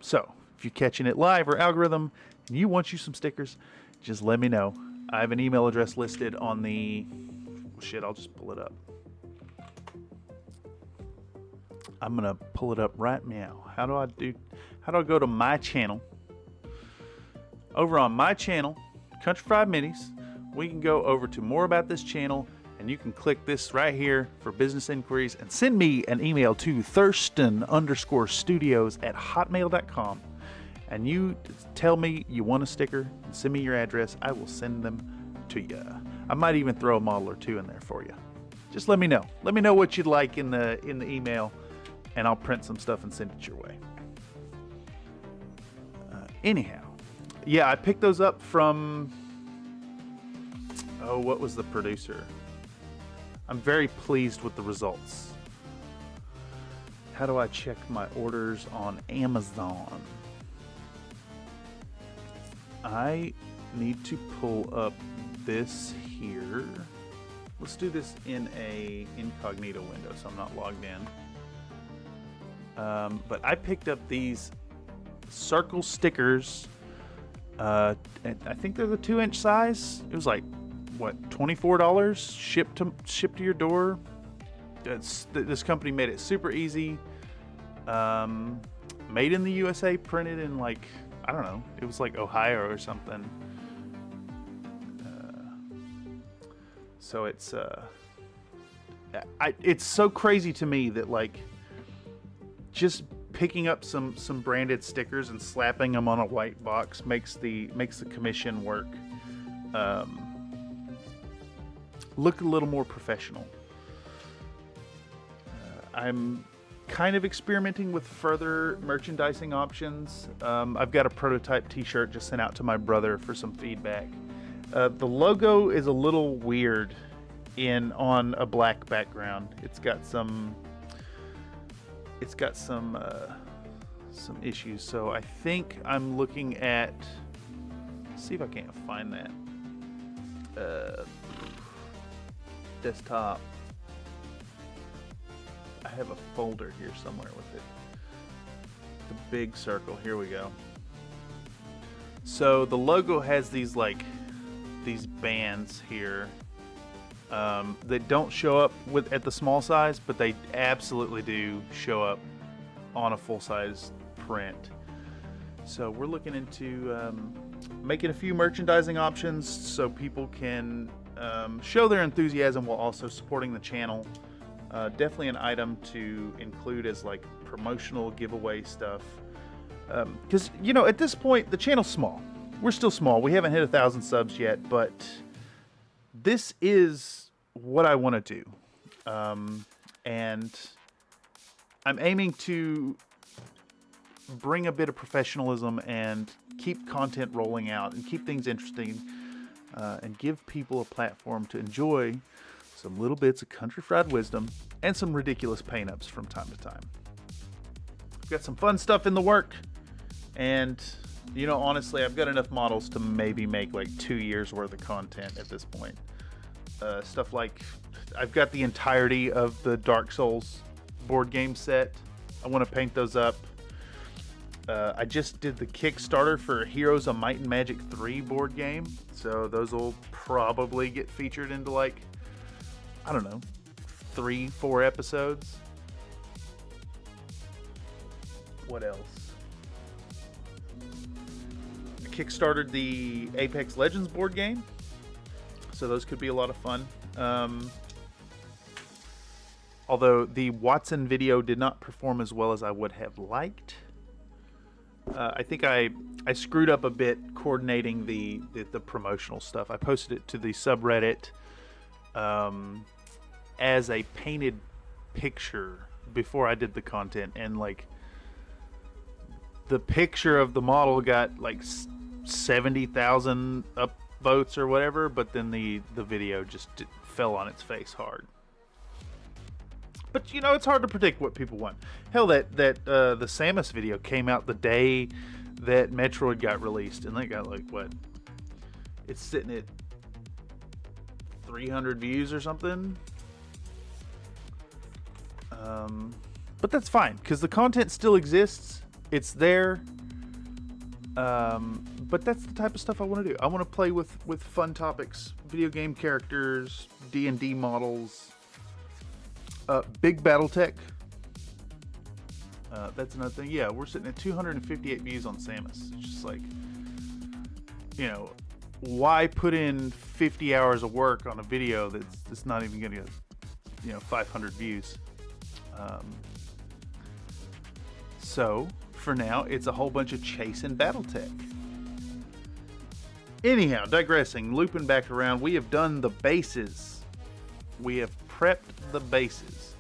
So, if you're catching it live or algorithm and you want you some stickers, just let me know. I have an email address listed on the... Shit, I'll just pull it up. I'm going to pull it up right now. How do I go to my channel? Over on my channel, Country Fried Minis, we can go over to more about this channel, and you can click this right here for business inquiries and send me an email to thurston_studios@hotmail.com, and you tell me you want a sticker and send me your address. I will send them to you. I might even throw a model or two in there for you. Just let me know. Let me know what you'd like in the email, and I'll print some stuff and send it your way. Anyhow, yeah, I picked those up from... Oh, what was the producer? I'm very pleased with the results. How do I check my orders on Amazon? I need to pull up this here. Let's do this in a incognito window so I'm not logged in. But I picked up these circle stickers. And I think they're the 2-inch size. It was like, what, $24 shipped to your door. This company made it super easy. Made in the USA, printed in, like, I don't know, it was like Ohio or something. So it's it's so crazy to me that, like, just picking up some branded stickers and slapping them on a white box makes the commission work look a little more professional. I'm kind of experimenting with further merchandising options. I've got a prototype t-shirt just sent out to my brother for some feedback. The logo is a little weird on a black background. It's got some issues, so I think I'm looking at, see if I can't find that. Desktop. I have a folder here somewhere with it. The big circle. Here we go. So the logo has these bands here that don't show up at the small size, but they absolutely do show up on a full-size print. So we're looking into making a few merchandising options so people can show their enthusiasm while also supporting the channel. Definitely an item to include as like promotional giveaway stuff. Because, you know, at this point, the channel's small. We're still small. We haven't hit 1,000 subs yet, but this is what I want to do. And I'm aiming to bring a bit of professionalism and keep content rolling out and keep things interesting, and give people a platform to enjoy some little bits of country fried wisdom and some ridiculous paint-ups from time to time. We've got some fun stuff in the work, and, you know, honestly, I've got enough models to maybe make like 2 years worth of content at this point. Stuff like, I've got the entirety of the Dark Souls board game set. I want to paint those up. I just did the Kickstarter for Heroes of Might and Magic 3 board game, so those will probably get featured into, like, I don't know, 3-4 episodes. What else? I kickstarted the Apex Legends board game, so those could be a lot of fun. Although the Watson video did not perform as well as I would have liked. I think I screwed up a bit coordinating the promotional stuff. I posted it to the subreddit as a painted picture before I did the content, and like the picture of the model got like 70,000 upvotes or whatever, but then the video just fell on its face hard. But you know, it's hard to predict what people want. Hell, the Samus video came out the day that Metroid got released, and they got like what? It's sitting at 300 views or something. But that's fine because the content still exists. It's there. But that's the type of stuff I want to do. I want to play with fun topics, video game characters, D&D models, big BattleTech. That's another thing. Yeah, we're sitting at 258 views on Samus. It's just like, you know, why put in 50 hours of work on a video that's not even going to get, you know, 500 views? So for now, it's a whole bunch of chasing BattleTech. Anyhow, digressing, looping back around, we have done the bases. We have prepped the bases.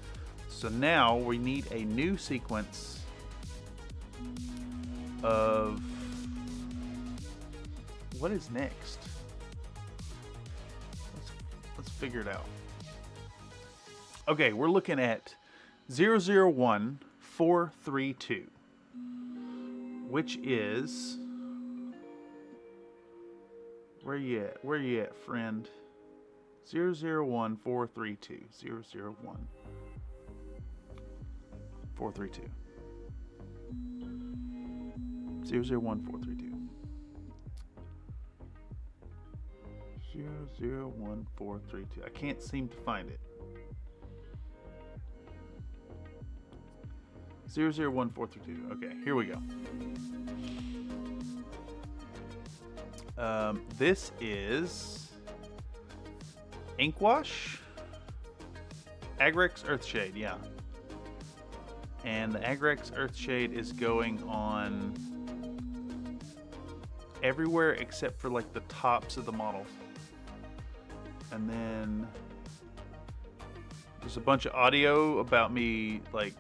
So now we need a new sequence of what is next. Let's figure it out. Okay, we're looking at 001432, which is, where you at? Where you at, friend? 001432. 001-432. 001-432. 001-432. I can't seem to find it. 001-432. Okay, here we go. This is Inkwash, Agrex Earthshade, yeah. And the Agrex Earthshade is going on everywhere except for like the tops of the models. And then there's a bunch of audio about me like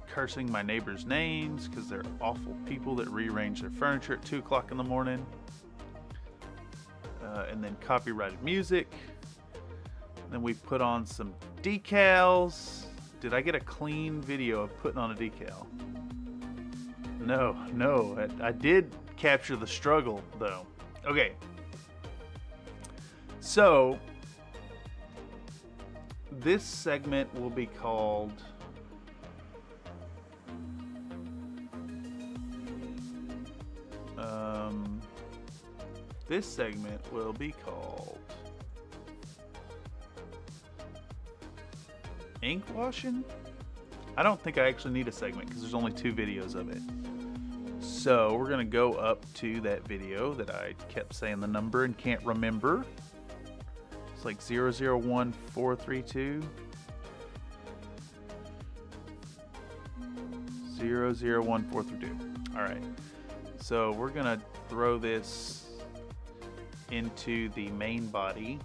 cursing my neighbors' names because they're awful people that rearrange their furniture at 2 o'clock in the morning. And then copyrighted music. Then we put on some decals. Did I get a clean video of putting on a decal? No. I did capture the struggle though. Okay. So this segment will be called ink washing. I don't think I actually need a segment because there's only 2 videos of it. So we're gonna go up to that video that I kept saying the number and can't remember. It's like 001432. 001432. All right. So we're gonna throw this into the main body.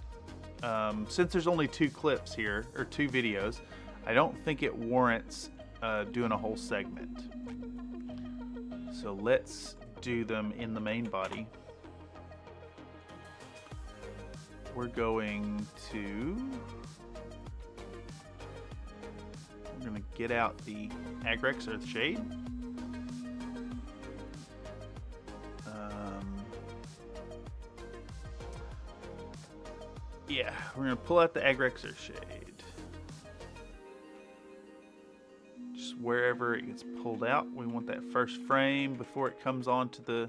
Since there's only 2 clips here, or 2 videos, I don't think it warrants doing a whole segment. So let's do them in the main body. We're going to get out the Agrex Earthshade. Yeah, we're going to pull out the Agrex Earthshade. Just wherever it gets pulled out, we want that first frame before it comes onto the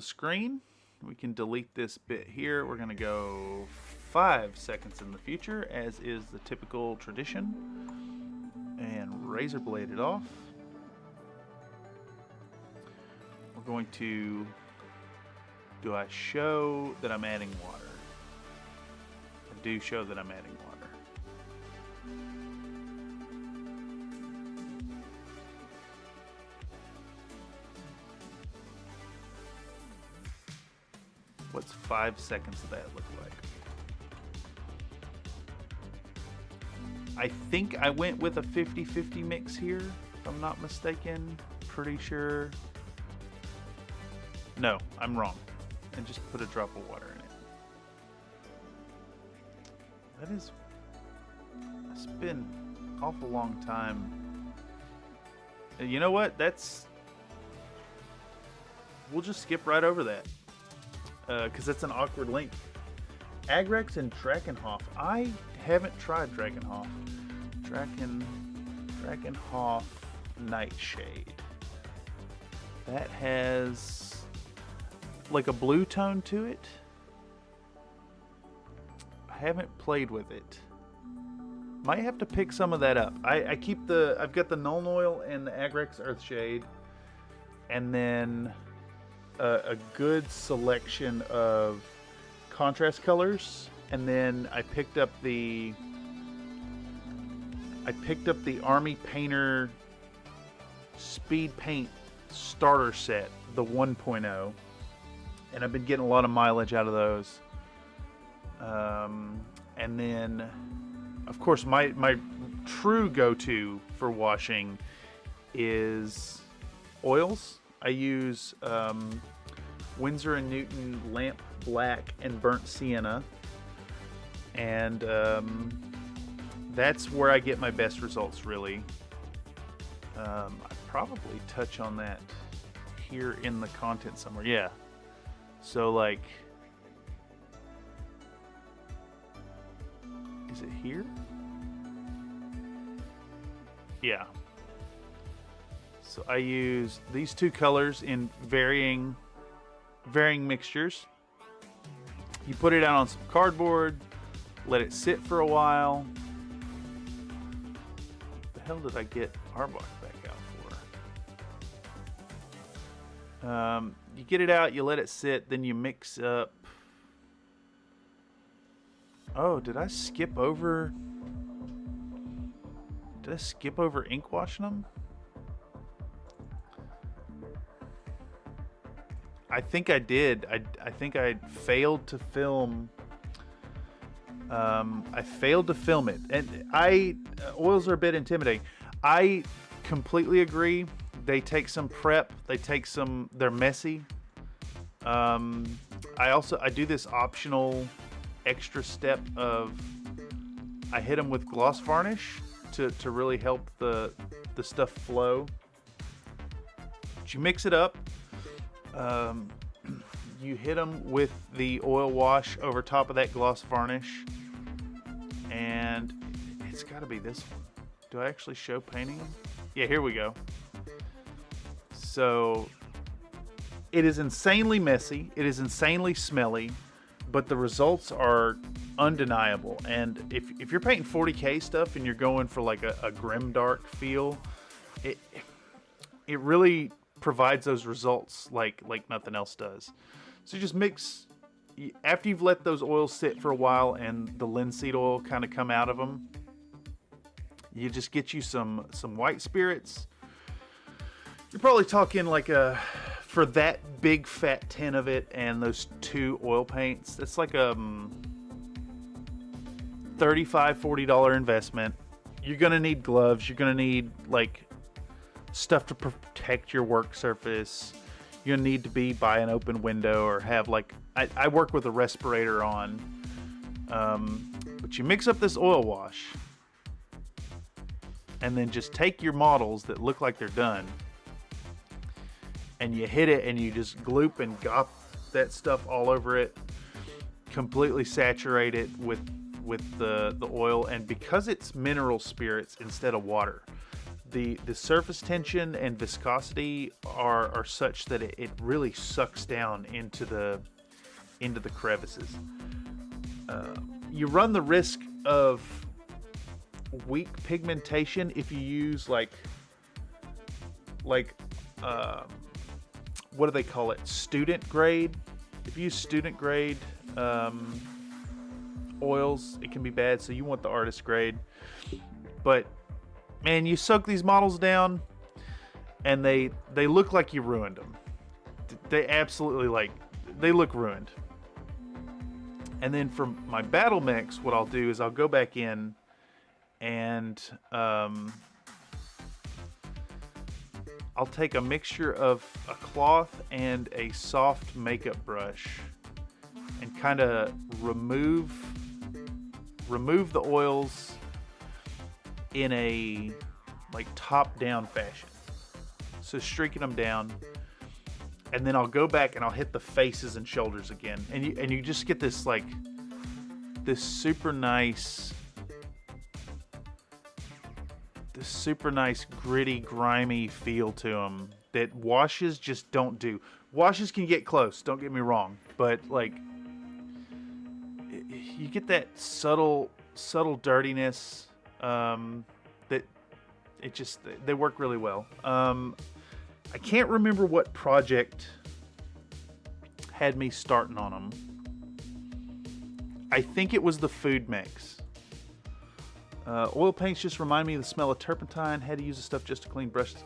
screen. We can delete this bit here. We're going to go 5 seconds in the future, as is the typical tradition, and razor blade it off. We're going to, do I show that I'm adding water? I do show that I'm adding water. What's 5 seconds of that look like? I think I went with a 50-50 mix here, if I'm not mistaken. Pretty sure. No, I'm wrong. And just put a drop of water in it. That is It's been an awful long time. And you know what? We'll just skip right over that. Because that's an awkward link. Agrex and Drakenhof. I haven't tried Drakenhof. Drakenhof Nightshade. That has like a blue tone to it. I haven't played with it. Might have to pick some of that up. I've got the Nuln Oil and the Agrex Earthshade, and then a good selection of contrast colors, and then I picked up the Army Painter Speed Paint starter set, the 1.0, and I've been getting a lot of mileage out of those. And then, of course, my true go-to for washing is oils. I use Winsor & Newton Lamp Black and Burnt Sienna, and that's where I get my best results, really. I probably touch on that here in the content somewhere. Yeah. So, like, is it here? Yeah. So I use these two colors in varying mixtures. You put it out on some cardboard, let it sit for a while. What the hell did I get Arbok back out for? You get it out, you let it sit, then you mix up. Oh, did I skip over ink washing them? I think I did. I think I failed to film. I failed to film it, and oils are a bit intimidating. I completely agree. They take some prep. They're messy. I do this optional extra step of I hit them with gloss varnish to really help the stuff flow. But you mix it up. You hit them with the oil wash over top of that gloss varnish, and it's got to be this one. Do I actually show painting them? Yeah, here we go. So it is insanely messy. It is insanely smelly, but the results are undeniable. And if you're painting 40K stuff and you're going for like a grimdark feel, it really provides those results like nothing else does. So you just mix, after you've let those oils sit for a while and the linseed oil kind of come out of them, you just get you some white spirits. You're probably talking like for that big fat tin of it and those two oil paints, that's like a $35-$40 investment. You're gonna need gloves. You're gonna need like stuff to protect your work surface. You're gonna need to be by an open window or have like I work with a respirator on. But you mix up this oil wash and then just take your models that look like they're done and you hit it and you just gloop and gop that stuff all over it, completely saturate it with the oil. And because it's mineral spirits instead of water, the surface tension and viscosity are such that it really sucks down into the crevices. You run the risk of weak pigmentation if you use like what do they call it? Student grade. If you use student grade oils, it can be bad. So you want the artist grade. But man, you soak these models down and they look like you ruined them. They absolutely they look ruined. And then for my battle mix, what I'll do is I'll go back in and I'll take a mixture of a cloth and a soft makeup brush and kind of remove the oils in a like top-down fashion. So streaking them down, and then I'll go back and I'll hit the faces and shoulders again, and you just get this like this super nice gritty, grimy feel to them that washes just don't do. Washes can get close, don't get me wrong, but like you get that subtle dirtiness that it just, they work really well. I can't remember what project had me starting on them. I think it was the food mix. Oil paints just remind me of the smell of turpentine. Had to use the stuff just to clean brushes.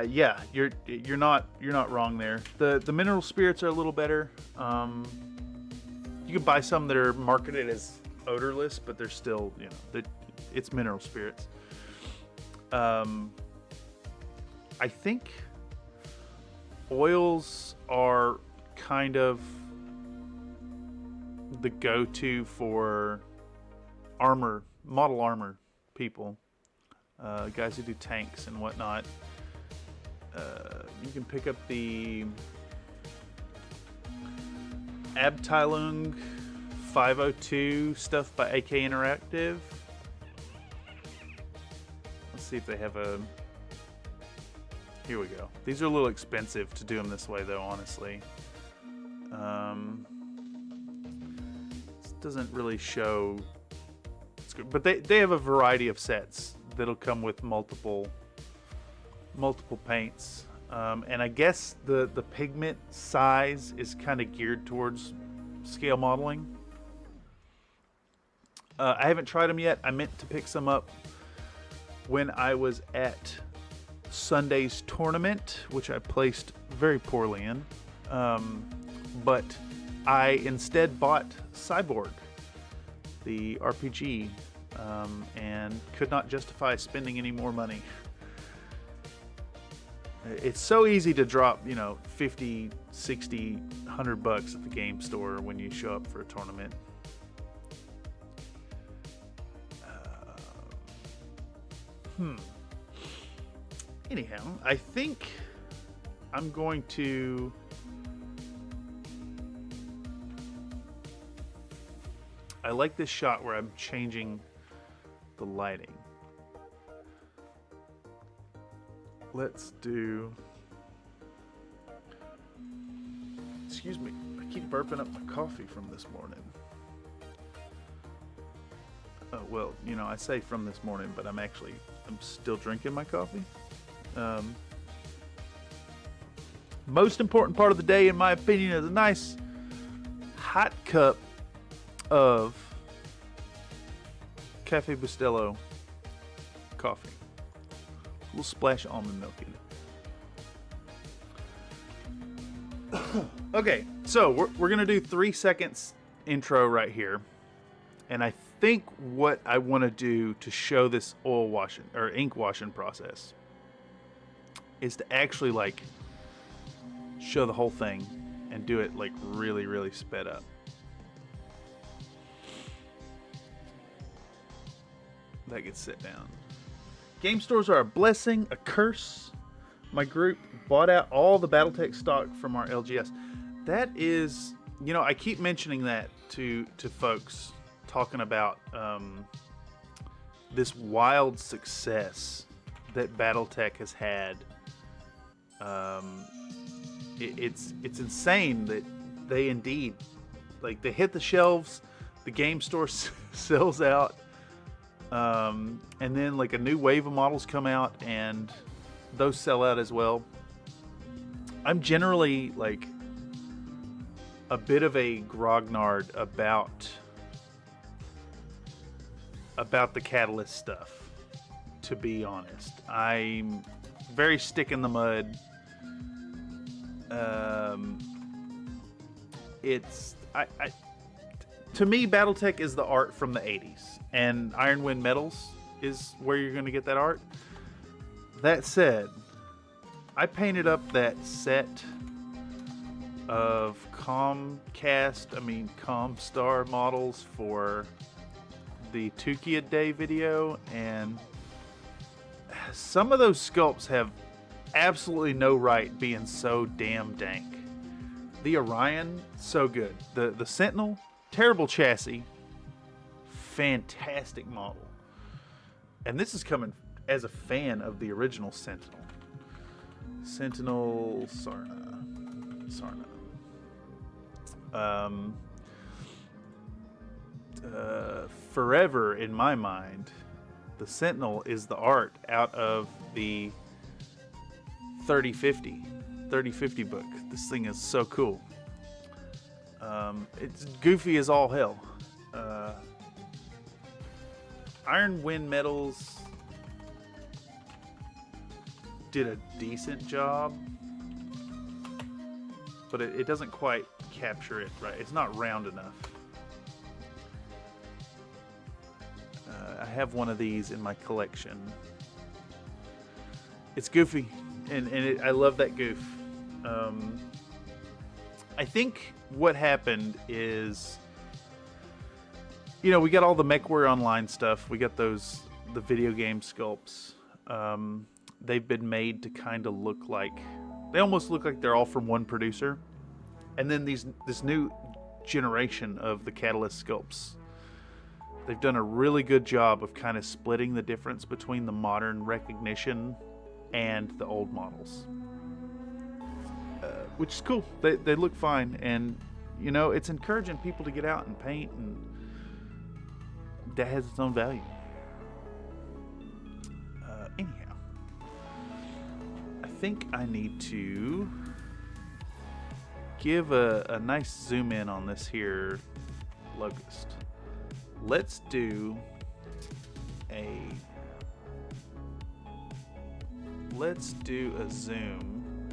Yeah, you're not wrong there. The mineral spirits are a little better. You can buy some that are marketed as odorless, but they're still, you know, it's mineral spirits. I think oils are kind of the go-to for model armor people, guys who do tanks and whatnot. You can pick up the Abteilung 502 stuff by AK Interactive. Let's see if they have a... Here we go. These are a little expensive to do them this way, though, honestly. This doesn't really show... It's good, but they have a variety of sets that'll come with multiple paints. And I guess the pigment size is kind of geared towards scale modeling. I haven't tried them yet. I meant to pick some up when I was at Sunday's tournament, which I placed very poorly in. But I instead bought Cyborg, the RPG, and could not justify spending any more money. It's so easy to drop, you know, 50, 60, 100 bucks at the game store when you show up for a tournament. Anyhow, I think I'm going to... I like this shot where I'm changing the lighting. Let's do... Excuse me, I keep burping up my coffee from this morning. Well, you know, I say from this morning, but I'm still drinking my coffee. Most important part of the day, in my opinion, is a nice hot cup of Cafe Bustelo coffee. A little splash of almond milk in it. Okay, so we're gonna do 3 seconds intro right here, and I think what I want to do to show this oil washing or ink washing process is to actually like show the whole thing and do it like really sped up. That gets set down. Game stores are a blessing, a curse. My group bought out all the Battletech stock from our LGS. That is, you know, I keep mentioning that to folks, talking about this wild success that Battletech has had. It's insane that they indeed, like, they hit the shelves, the game store sells out, and then like a new wave of models come out and those sell out as well. I'm generally like a bit of a grognard about the Catalyst stuff, to be honest. I'm very stick in the mud. To me, Battletech is the art from the 80s, and Iron Wind Metals is where you're going to get that art. That said, I painted up that set of Comstar models for the Tukia Day video, and some of those sculpts have absolutely no right being so damn dank. The Orion, so good. The Sentinel, terrible chassis, fantastic model. And this is coming as a fan of the original Sentinel. Sentinel Sarna. Forever in my mind, the Sentinel is the art out of the 3050 book. This thing is so cool. It's goofy as all hell. Iron Wind Metals did a decent job, but it doesn't quite capture it right. It's not round enough. I have one of these in my collection. It's goofy, and I love that goof. I think what happened is, you know, we got all the MechWarrior Online stuff. We got the video game sculpts. They've been made to kind of look like, they almost look like they're all from one producer. And then this new generation of the Catalyst sculpts, they've done a really good job of kind of splitting the difference between the modern recognition and the old models, which is cool. They look fine, and you know, it's encouraging people to get out and paint, and that has its own value. Anyhow, I think I need to give a nice zoom in on this here locust. Let's do a zoom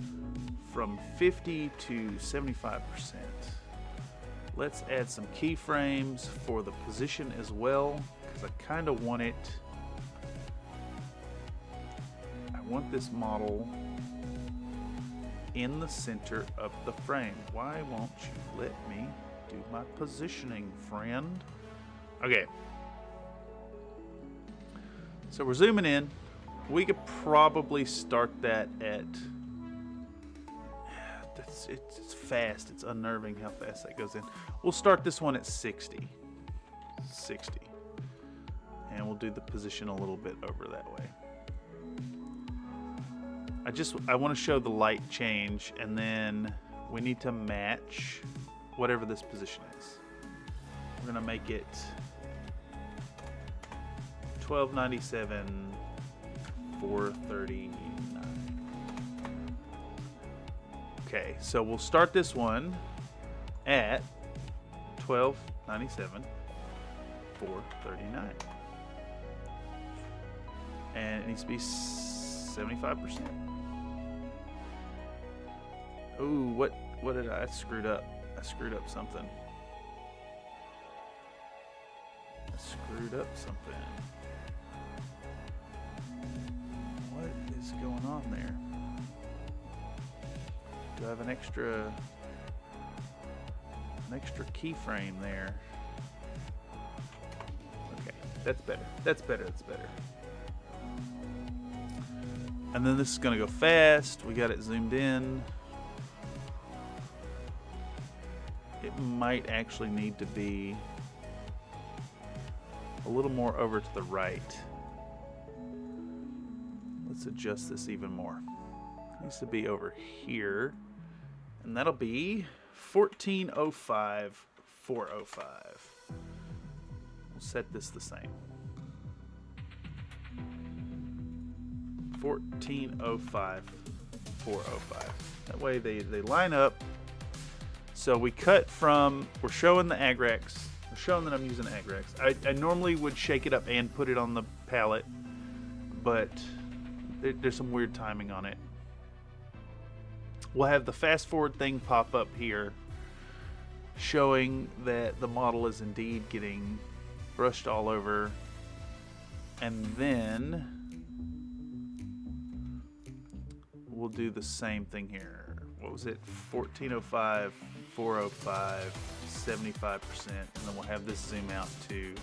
from 50 to 75%. Let's add some keyframes for the position as well, because I kind of want it. I want this model in the center of the frame. Why won't you let me do my positioning, friend? Okay. So we're zooming in. We could probably start that at... It's fast. It's unnerving how fast that goes in. We'll start this one at 60. 60. And we'll do the position a little bit over that way. I want to show the light change, and then we need to match whatever this position is. We're going to make it 1297, 439. Okay, so we'll start this one at 1297, 439. And it needs to be 75%. Ooh, what did I screwed up? I screwed up something. What is going on there? Do I have an extra keyframe there? Okay, that's better. And then this is gonna go fast. We got it zoomed in. It might actually need to be a little more over to the right. Let's adjust this even more. It needs to be over here. And that'll be 1405, 405. We'll set this the same. 1405, 405. That way they line up. So we cut from, we're showing the Agrax. We're showing that I'm using Agrax. I normally would shake it up and put it on the palette, but there's some weird timing on it. We'll have the fast forward thing pop up here, showing that the model is indeed getting brushed all over. And then we'll do the same thing here. What was it? 1405, 405, 75%, and then we'll have this zoom out to,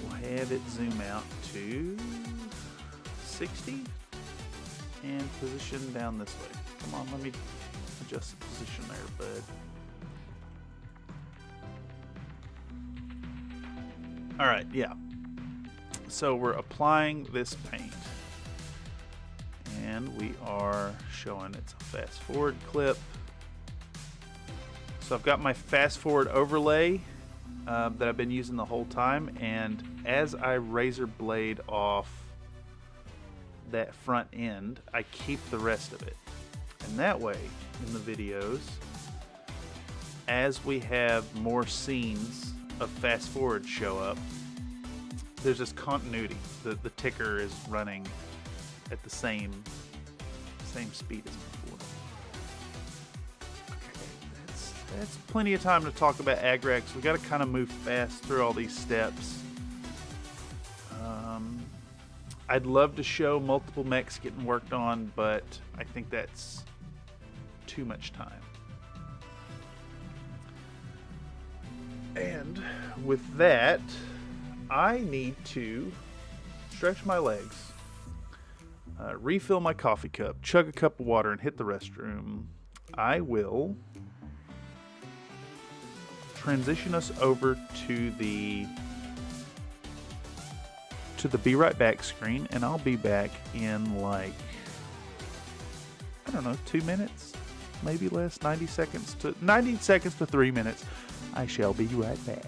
we'll have it zoom out to 60 and position down this way. Come on, let me adjust the position there, bud. All right, yeah. So we're applying this paint, and we are showing it's a fast forward clip. So I've got my fast forward overlay that I've been using the whole time, and as I razor blade off that front end, I keep the rest of it. And that way, in the videos, as we have more scenes of fast forward show up, there's this continuity. The ticker is running at the same speed as before. Okay, that's plenty of time to talk about Agrax. We got to kind of move fast through all these steps. I'd love to show multiple mechs getting worked on, but I think that's too much time. And with that, I need to stretch my legs, refill my coffee cup, chug a cup of water, and hit the restroom. I will transition us over to the Be Right Back screen, and I'll be back in like, I don't know, 2 minutes, maybe less, 90 seconds to 3 minutes. I shall be right back.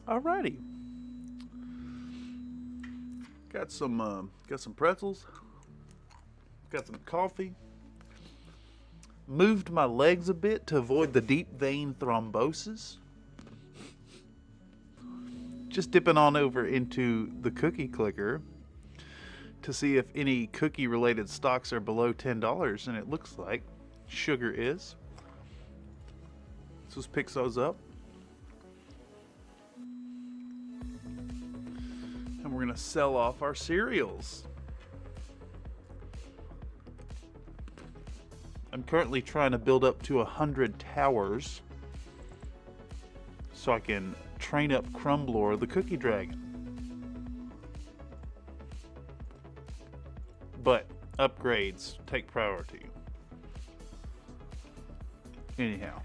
Alrighty. Got some pretzels. Got some coffee. Moved my legs a bit to avoid the deep vein thrombosis. Just dipping on over into the cookie clicker to see if any cookie related stocks are below $10, and it looks like sugar is. So let's pick those up. And we're gonna sell off our cereals. I'm currently trying to build up to 100 towers so I can train up Crumblor, the cookie dragon. But upgrades take priority. Anyhow.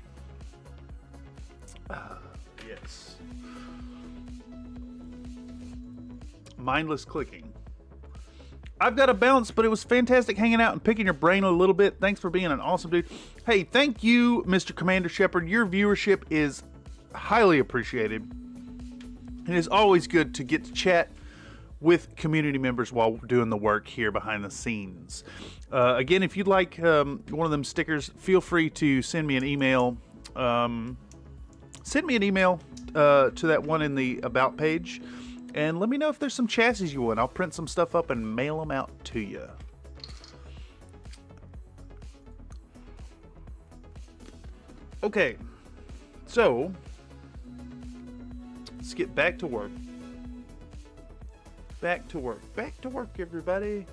Yes. Mindless clicking. I've got to bounce, but it was fantastic hanging out and picking your brain a little bit. Thanks for being an awesome dude. Hey, thank you, Mr. Commander Shepard. Your viewership is highly appreciated. It is always good to get to chat with community members while doing the work here behind the scenes. Again, if you'd like one of them stickers, feel free to send me an email. Send me an email to that one in the About page. And let me know if there's some chassis you want. I'll print some stuff up and mail them out to you. Okay, so let's get back to work. Back to work. Back to work, everybody.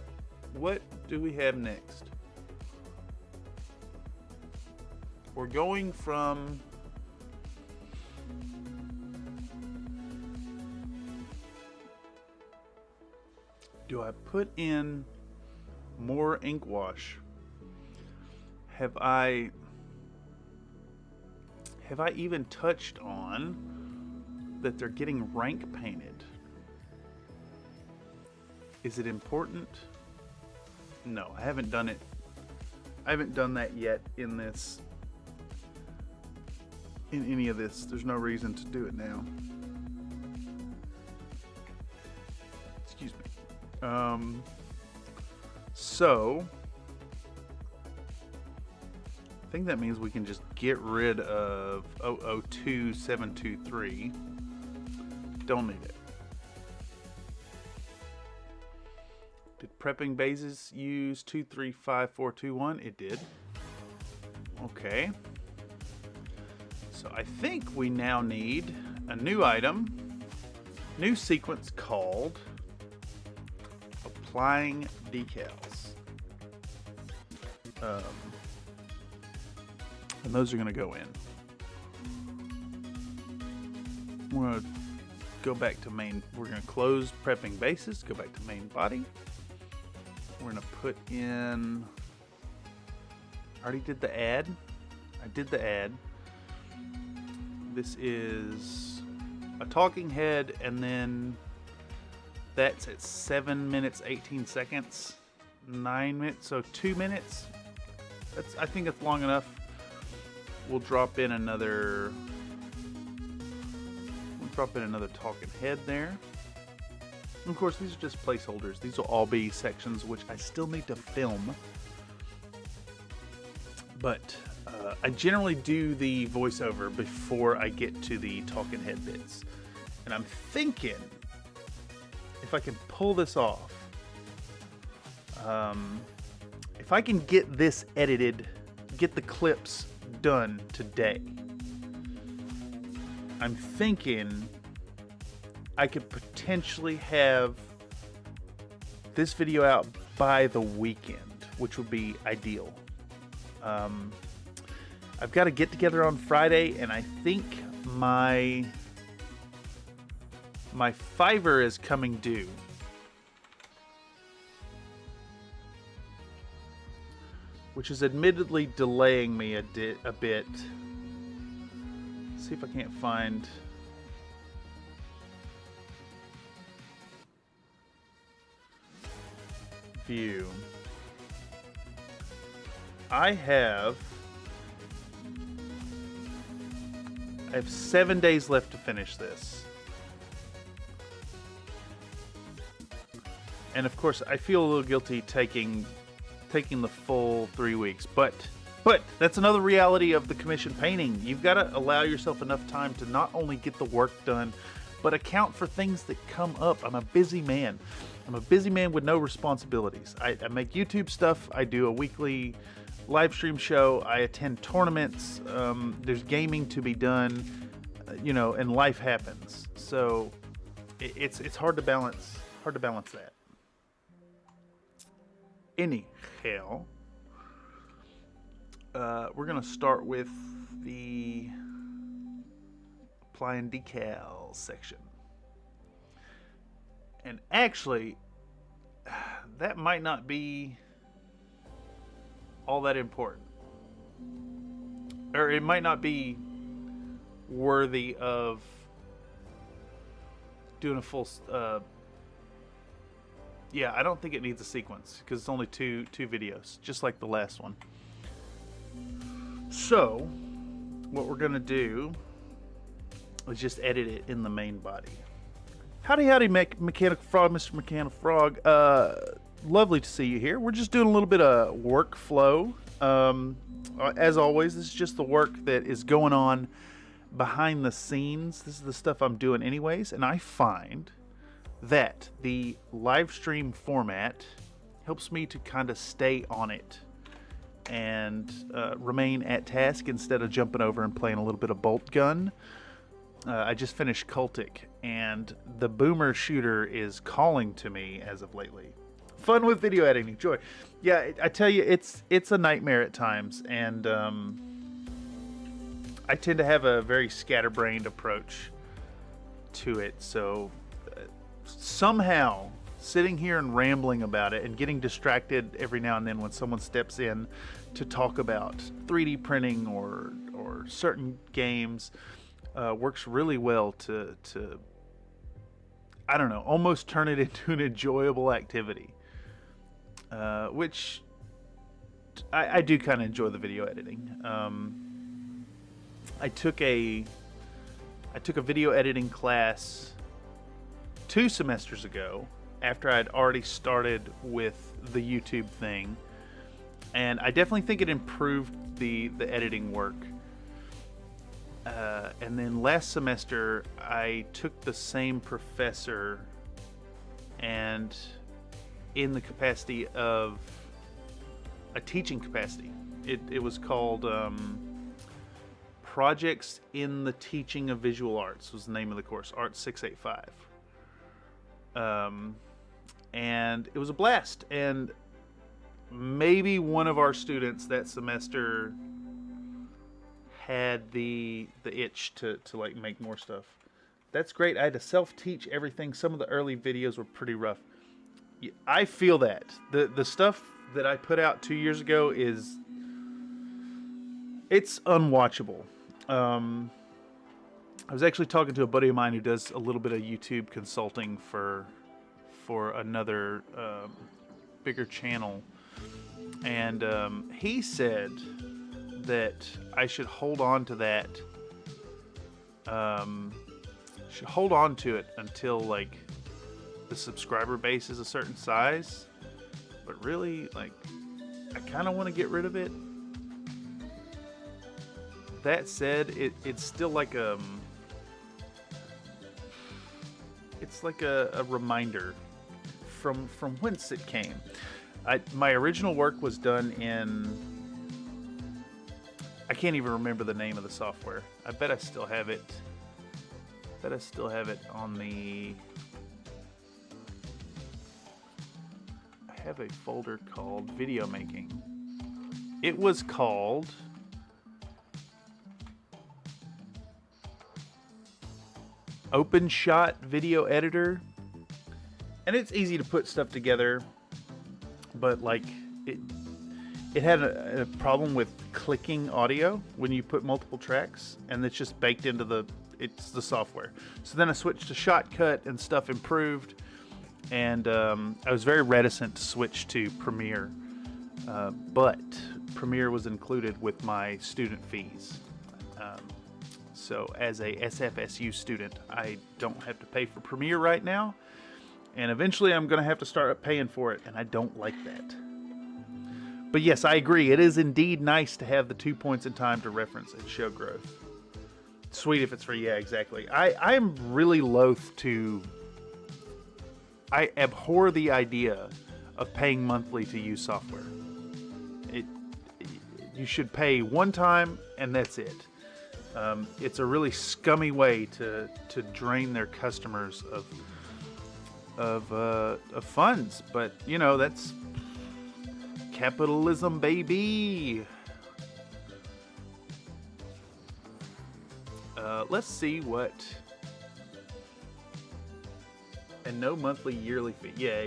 What do we have next? We're going from... Do I put in more ink wash? Have I even touched on that they're getting rank painted? Is it important? No, I haven't done it. I haven't done that yet in this, in any of this. There's no reason to do it now. Excuse me. So I think that means we can just get rid of 002723. Don't need it. Did prepping bases use 235421? It did. Okay. So I think we now need a new item, new sequence called applying decals. And those are going to go in. We're going to go back to main. We're going to close prepping bases, go back to main body. We're going to put in, I already did the ad. I did the ad. This is a talking head, and then that's at 7 minutes 18 seconds, 9 minutes, so 2 minutes. That's, I think it's long enough. We'll drop in another talking head there. And of course, these are just placeholders. These will all be sections which I still need to film. But I generally do the voiceover before I get to the talking head bits. And I'm thinking, if I can pull this off, if I can get this edited, get the clips done today, I'm thinking I could potentially have this video out by the weekend, which would be ideal. I've got to get together on Friday, and I think my Fiverr is coming due. Which is admittedly delaying me a bit. Let's see if I can't find... View. I have 7 days left to finish this. And of course, I feel a little guilty taking taking the full 3 weeks. But that's another reality of the commission painting. You've got to allow yourself enough time to not only get the work done, but account for things that come up. I'm a busy man. I'm a busy man with no responsibilities. I make YouTube stuff. I do a weekly live stream show. I attend tournaments. There's gaming to be done, you know, and life happens. So it's hard to balance. Hard to balance that. Anyhow, we're gonna start with the applying decals section. And actually, that might not be all that important. Or it might not be worthy of doing a full... yeah, I don't think it needs a sequence, because it's only two videos, just like the last one. So, what we're going to do is just edit it in the main body. Howdy, Mechanical Frog, Mr. Mechanical Frog. Lovely to see you here. We're just doing a little bit of workflow. As always, this is just the work that is going on behind the scenes. This is the stuff I'm doing anyways, and I find that the live stream format helps me to kind of stay on it and remain at task instead of jumping over and playing a little bit of bolt gun. I just finished Cultic, and the boomer shooter is calling to me as of lately. Fun with video editing, joy. Yeah, I tell you, it's a nightmare at times, and I tend to have a very scatterbrained approach to it. So somehow, sitting here and rambling about it and getting distracted every now and then when someone steps in to talk about 3D printing or certain games, works really well to I don't know, almost turn it into an enjoyable activity, which I do kind of enjoy the video editing. I took a video editing class 2 semesters ago after I'd already started with the YouTube thing, and I definitely think it improved the editing work. And then last semester I took the same professor, and in the capacity of a teaching capacity. It was called Projects in the Teaching of Visual Arts was the name of the course, Art 685. And it was a blast, and maybe one of our students that semester had the itch to like make more stuff. That's great. I had to self-teach everything. Some of the early videos were pretty rough. I feel that the stuff that I put out 2 years ago it's unwatchable. I was actually talking to a buddy of mine who does a little bit of YouTube consulting for another bigger channel, and he said that I should hold on to that. Should hold on to it until like the subscriber base is a certain size, but really, like, I kind of want to get rid of it. That said, it's still like it's like a reminder from whence it came. My original work was done in, I can't even remember the name of the software. I bet I still have it. On the, I have a folder called video making. It was called OpenShot Video Editor, and it's easy to put stuff together, but like it had a problem with clicking audio when you put multiple tracks, and it's just baked into the software. So then I switched to Shotcut, and stuff improved, and I was very reticent to switch to Premiere, but Premiere was included with my student fees. So as a SFSU student, I don't have to pay for Premiere right now, and eventually I'm going to have to start paying for it, and I don't like that. But yes, I agree. It is indeed nice to have the 2 points in time to reference and show growth. Sweet if it's free. Yeah, exactly. I am really loath to... I abhor the idea of paying monthly to use software. You should pay one time and that's it. It's a really scummy way to drain their customers of funds, but you know, that's capitalism, baby. Let's see what. And no monthly, yearly fee. Yeah,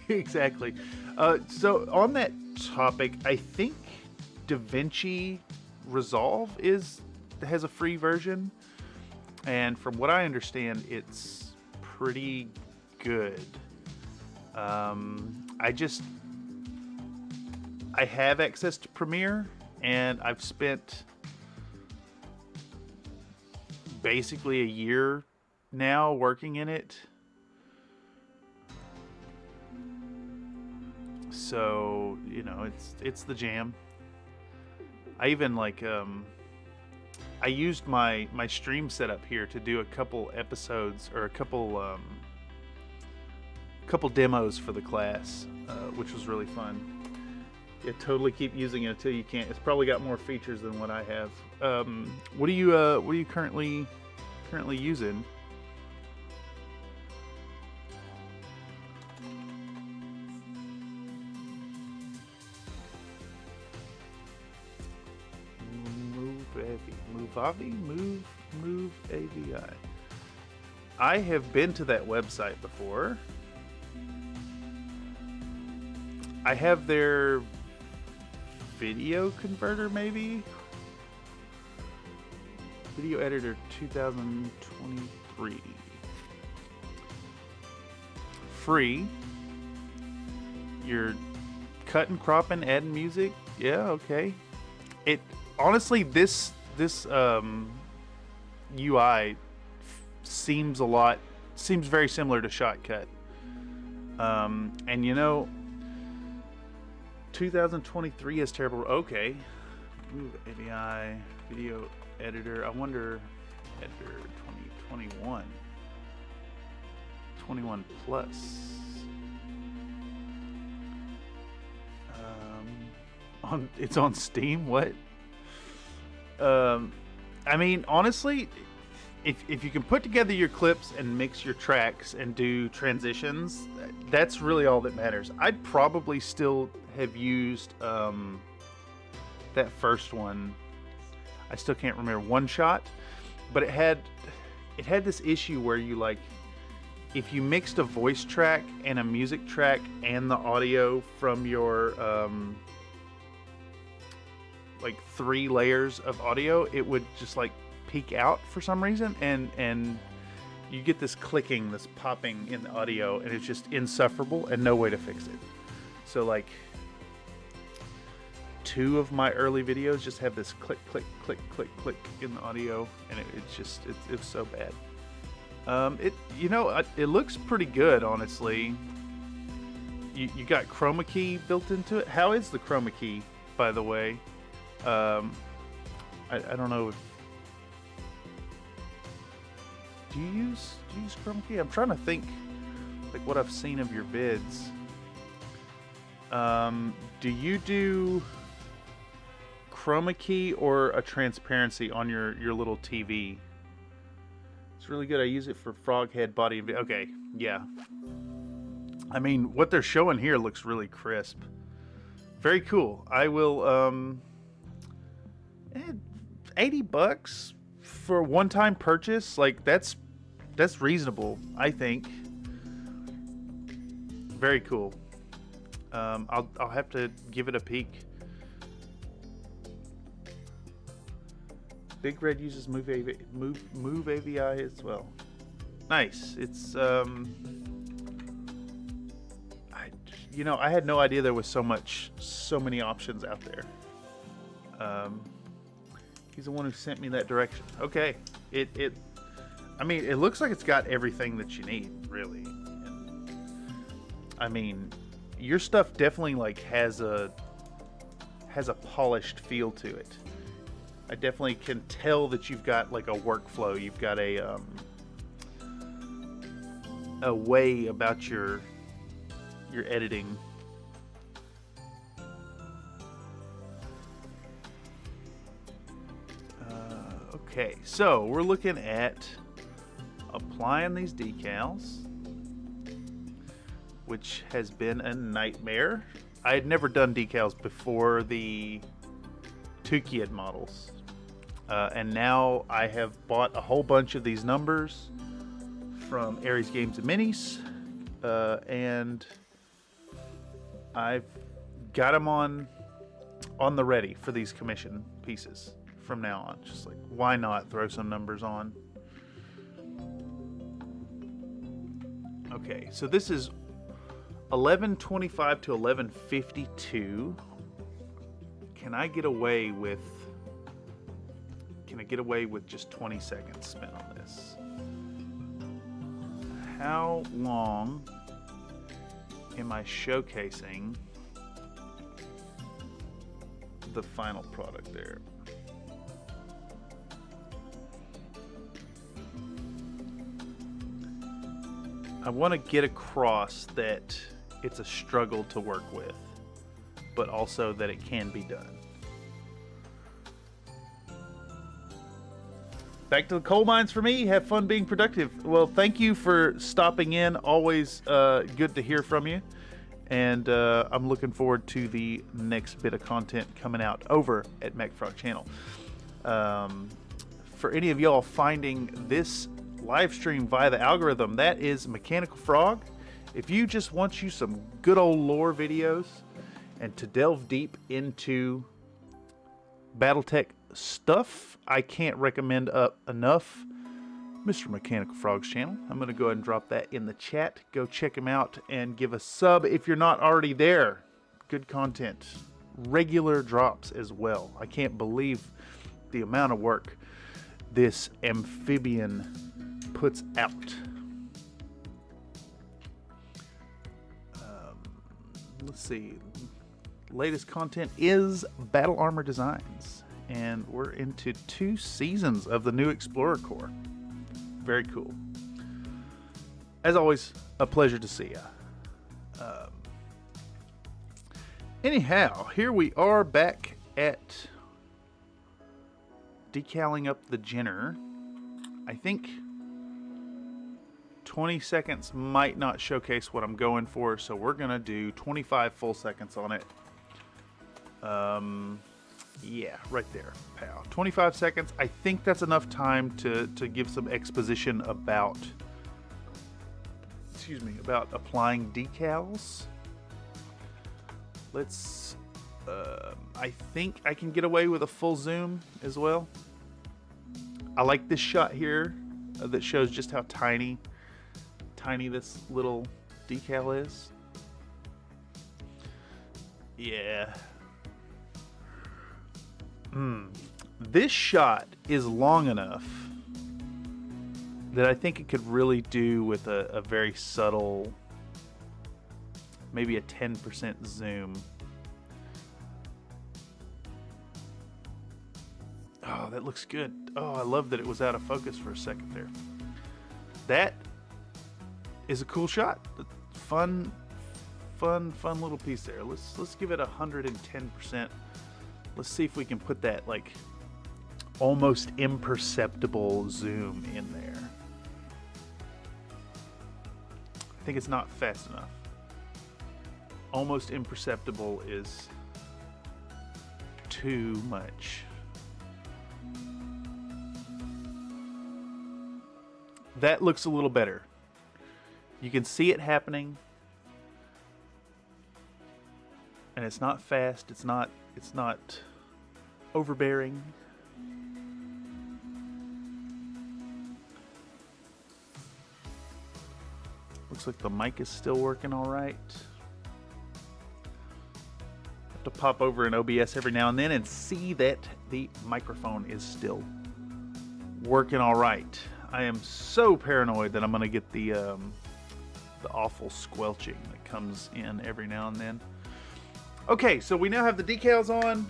exactly. So on that topic, I think DaVinci Resolve has a free version, and from what I understand, it's pretty good. I have access to Premiere, and I've spent basically a year now working in it. So, you know, it's the jam. I even I used my stream setup here to do a couple episodes or a couple demos for the class, which was really fun. Yeah, totally keep using it until you can't. It's probably got more features than what I have. What are you currently using? Move AVI. I have been to that website before. I have their video converter, maybe? Video editor 2023. Free. You're cutting, cropping, adding music. Yeah, okay. It honestly, this UI seems very similar to Shotcut. And you know, 2023 is terrible. Okay. Move AVI video editor. I wonder, editor 2021. 21 plus. It's on Steam. What? I mean, honestly, if you can put together your clips and mix your tracks and do transitions, that's really all that matters. I'd probably still have used that first one. I still can't remember, One Shot, but it had this issue where you, like, if you mixed a voice track and a music track and the audio from your like 3 layers of audio, it would just like peak out for some reason, and you get this clicking, this popping in the audio, and it's just insufferable and no way to fix it. So like 2 of my early videos just have this click click click click click in the audio, and it's so bad. It looks pretty good, honestly. You got chroma key built into it. How is the chroma key, by the way? I don't know if... Do you use chroma key? I'm trying to think like what I've seen of your vids. Do you do chroma key or a transparency on your little TV? It's really good. I use it for frog head, body, and okay, yeah. I mean, what they're showing here looks really crisp. Very cool. I will, $80 for a one-time purchase, like that's reasonable, I think. Very cool. I'll have to give it a peek. Big Red uses Move AVI as well. Nice. It's I had no idea there was so many options out there. He's the one who sent me that direction. Okay. I mean, it looks like it's got everything that you need, really. And, I mean, your stuff definitely like has a has a polished feel to it. I definitely can tell that you've got like a workflow. You've got a way about your editing. Okay, so we're looking at applying these decals, which has been a nightmare. I had never done decals before the Tukiad models, and now I have bought a whole bunch of these numbers from Aries Games and Minis, and I've got them on the ready for these commission pieces from now on. Just like, why not throw some numbers on? Okay, so this is 1125 to 1152. Can I get away with just 20 seconds spent on this? How long am I showcasing the final product there? I want to get across that it's a struggle to work with, but also that it can be done. Back to the coal mines for me. Have fun being productive. Well, thank you for stopping in. Always good to hear from you. And I'm looking forward to the next bit of content coming out over at MechFrog Channel. For any of y'all finding this live stream via the algorithm, that is Mechanical Frog. If you just want you some good old lore videos and to delve deep into Battletech stuff, I can't recommend enough Mr. Mechanical Frog's channel. I'm going to go ahead and drop that in the chat. Go check him out and give a sub if you're not already there. Good content. Regular drops as well. I can't believe the amount of work this amphibian puts out. Let's see. Latest content is Battle Armor Designs, and we're into 2 seasons of the new Explorer Corps. Very cool. As always, a pleasure to see ya. Anyhow, here we are back at decaling up the Jenner. I think 20 seconds might not showcase what I'm going for, so we're gonna do 25 full seconds on it. Yeah, right there, pow. 25 seconds. I think that's enough time to give some exposition about, about applying decals. Let's, I think I can get away with a full zoom as well. I like this shot here that shows just how tiny this little decal is. Yeah. This shot is long enough that I think it could really do with a very subtle, maybe a 10% zoom. Oh, that looks good. Oh, I love that it was out of focus for a second there. That is a cool shot. Fun little piece there. Let's give it 110%. Let's see if we can put that like almost imperceptible zoom in there. I think it's not fast enough. Almost imperceptible is too much. That looks a little better. You can see it happening. And it's not fast, it's not overbearing. Looks like the mic is still working all right. Have to pop over in OBS every now and then and see that the microphone is still working all right. I am so paranoid that I'm gonna get the awful squelching that comes in every now and then. Okay, so we now have the decals on.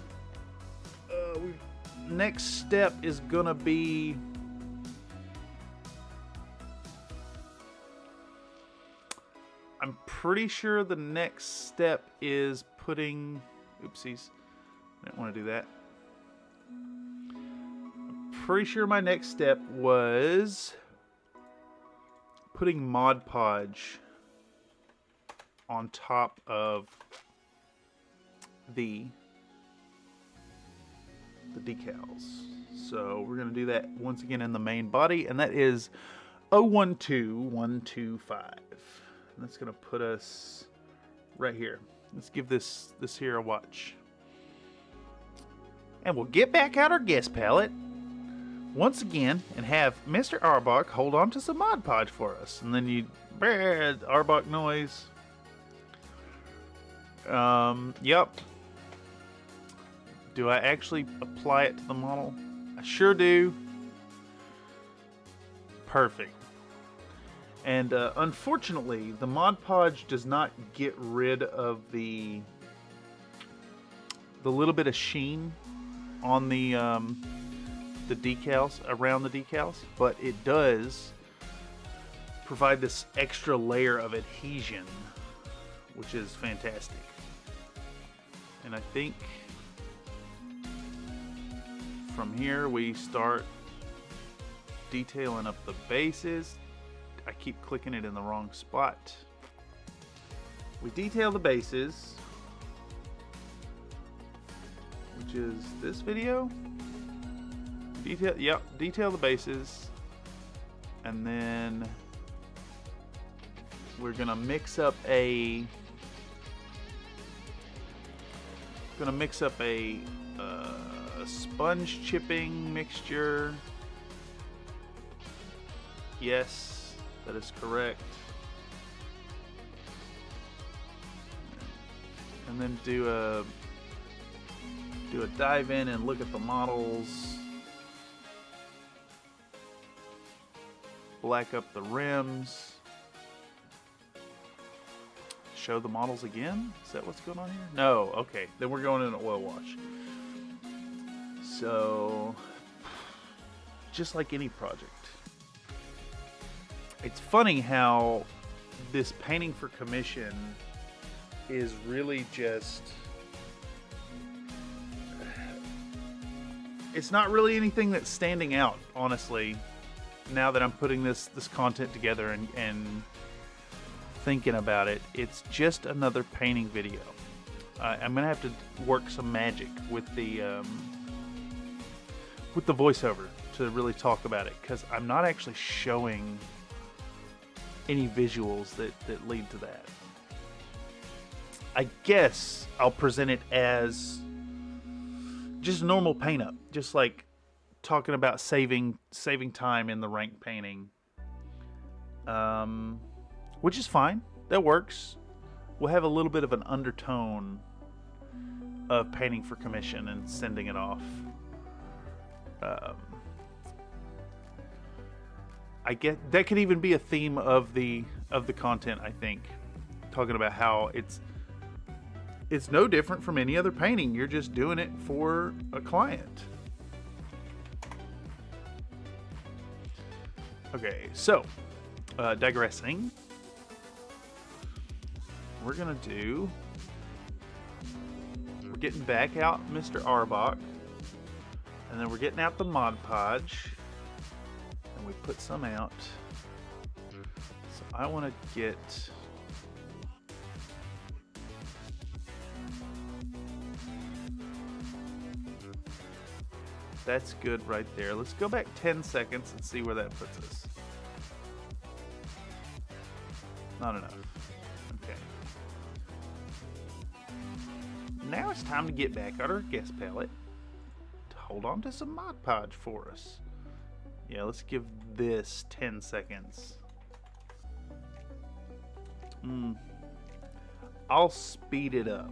Next step is gonna be I'm pretty sure the next step is putting, oopsies, I didn't want to do that. I'm pretty sure my next step was putting Mod Podge on top of the decals. So we're going to do that once again in the main body, and that is 012125. And that's going to put us right here. Let's give this here a watch. And we'll get back out our guest palette once again and have Mr. Arbok hold on to some Mod Podge for us. And then you, Arbok noise. Yep. Do I actually apply it to the model? I sure do. Perfect. And unfortunately, the Mod Podge does not get rid of the little bit of sheen on the decals, around the decals, but it does provide this extra layer of adhesion, which is fantastic. And I think from here we start detailing up the bases. I keep clicking it in the wrong spot. We detail the bases, which is this video. Detail the bases, and then we're gonna mix up a sponge chipping mixture. Yes, that is correct. And then do a dive in and look at the models. Black up the rims. Show the models again? Is that what's going on here? No, okay. Then we're going in an oil wash. So, just like any project. It's funny how this painting for commission is really just... It's not really anything that's standing out, honestly, now that I'm putting this content together and thinking about it. It's just another painting video. I'm gonna have to work some magic with the voiceover to really talk about it, because I'm not actually showing any visuals that lead to that. I guess I'll present it as just normal paint up, just like talking about saving time in the rank painting, which is fine. That works. We'll have a little bit of an undertone of painting for commission and sending it off. I get that could even be a theme of the content. I think talking about how it's no different from any other painting. You're just doing it for a client. Okay, so digressing, we're getting back out Mr. Arbok, and then we're getting out the Mod Podge, and we put some out. So I want to get that's good right there. Let's go back 10 seconds and see where that puts us. Not enough. Okay. Now it's time to get back out our guest palette to hold on to some Mod Podge for us. Yeah, let's give this 10 seconds. I'll speed it up.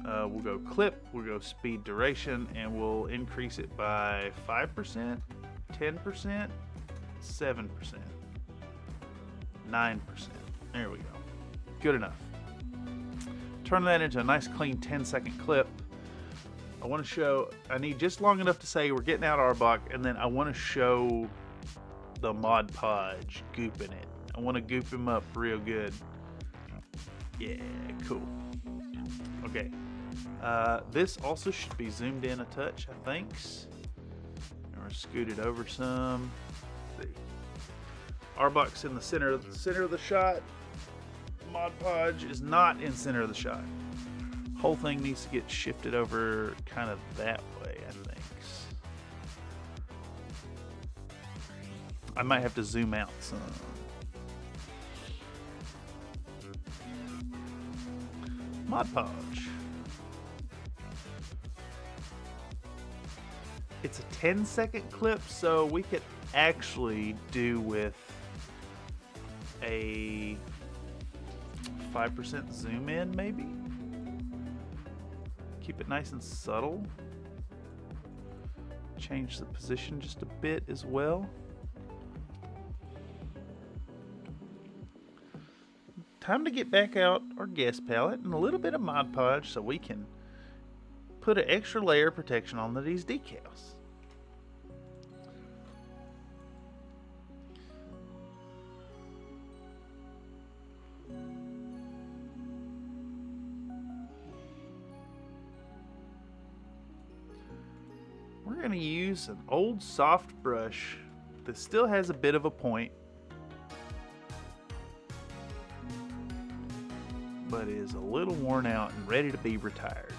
We'll go clip, we'll go speed duration, and we'll increase it by 5%, 10%, 7%, 9%. There we go. Good enough. turn that into a nice clean 10-second clip. I want to show, I need just long enough to say we're getting out Arbok, and then I want to show the Mod Podge gooping it. I want to goop him up real good. Yeah, cool. Okay. This also should be zoomed in a touch, I think. And we're scooted over some. Arbok's in the center of the shot. Mod Podge is not in center of the shot. Whole thing needs to get shifted over kind of that way, I think. I might have to zoom out some. Mod Podge. It's a 10-second clip, so we could actually do with a 5% zoom in, maybe. Keep it nice and subtle. Change the position just a bit as well. Time to get back out our guest palette and a little bit of Mod Podge so we can put an extra layer of protection on these decals. We're going to use an old soft brush that still has a bit of a point, but is a little worn out and ready to be retired.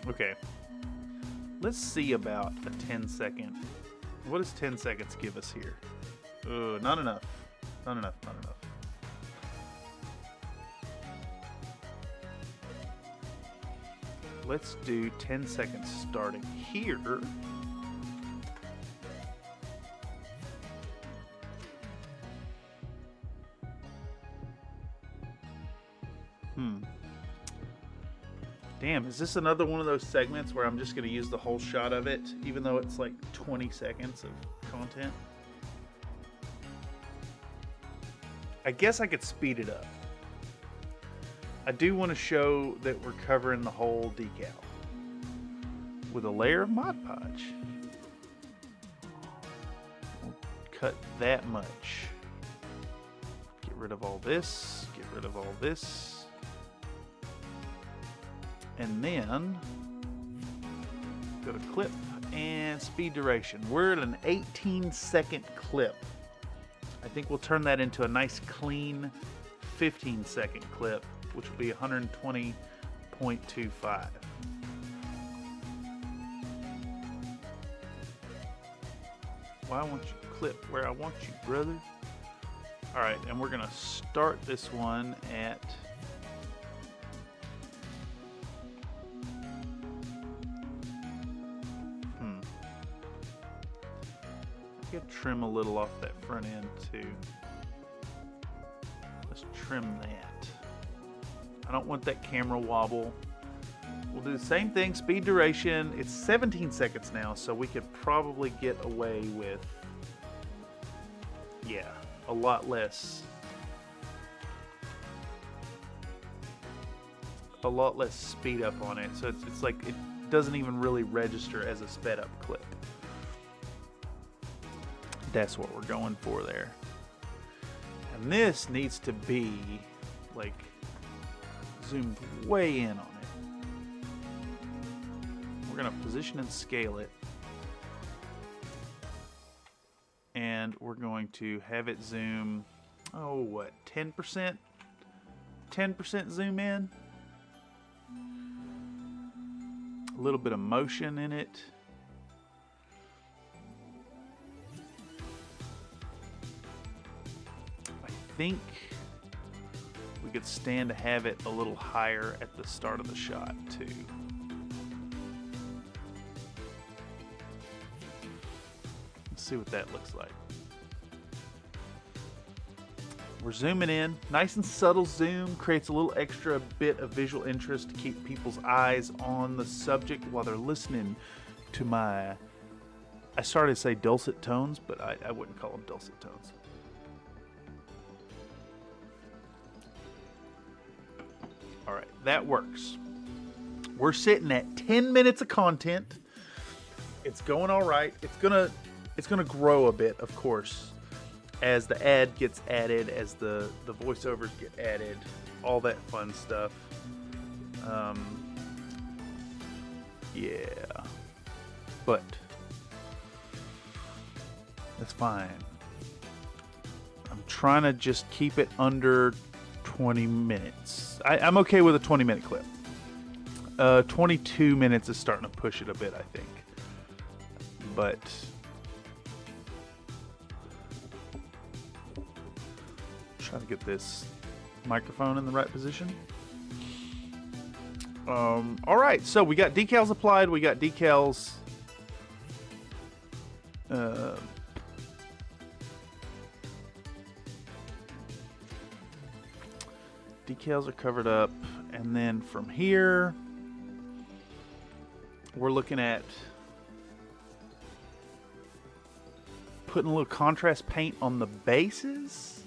Okay. Let's see about a 10-second. What does 10 seconds give us here? Not enough. Not enough. Let's do 10 seconds starting here. Damn, is this another one of those segments where I'm just going to use the whole shot of it, even though it's like 20 seconds of content? I guess I could speed it up. I do want to show that we're covering the whole decal with a layer of Mod Podge. We'll cut that much. Get rid of all this. Get rid of all this. And then go to clip and speed duration. We're at an 18-second clip. I think we'll turn that into a nice clean 15-second clip, which will be 120.25. Well, I want you to clip where I want you, brother. All right, and we're gonna start this one at I could trim a little off that front end too. Let's trim that. I don't want that camera wobble. We'll do the same thing, speed duration. It's 17 seconds now, so we could probably get away with, yeah, a lot less. A lot less speed up on it. So it's like it doesn't even really register as a sped up clip. That's what we're going for there. And this needs to be like zoomed way in on it. We're going to position and scale it. And we're going to have it zoom, oh, what, 10%? 10% zoom in. A little bit of motion in it. I think we could stand to have it a little higher at the start of the shot too. Let's see what that looks like. We're zooming in, nice and subtle zoom, creates a little extra bit of visual interest to keep people's eyes on the subject while they're listening to my I started to say dulcet tones, but I wouldn't call them dulcet tones. All right, that works. We're sitting at 10 minutes of content. It's going all right. It's gonna grow a bit, of course, as the ad gets added, as the voiceovers get added, all that fun stuff. Yeah, but that's fine. I'm trying to just keep it under 20 minutes. I'm okay with a 20-minute clip. 22 minutes is starting to push it a bit, I think. But try to get this microphone in the right position. All right, so we got decals applied. We got decals. Decals are covered up, and then from here we're looking at putting a little contrast paint on the bases.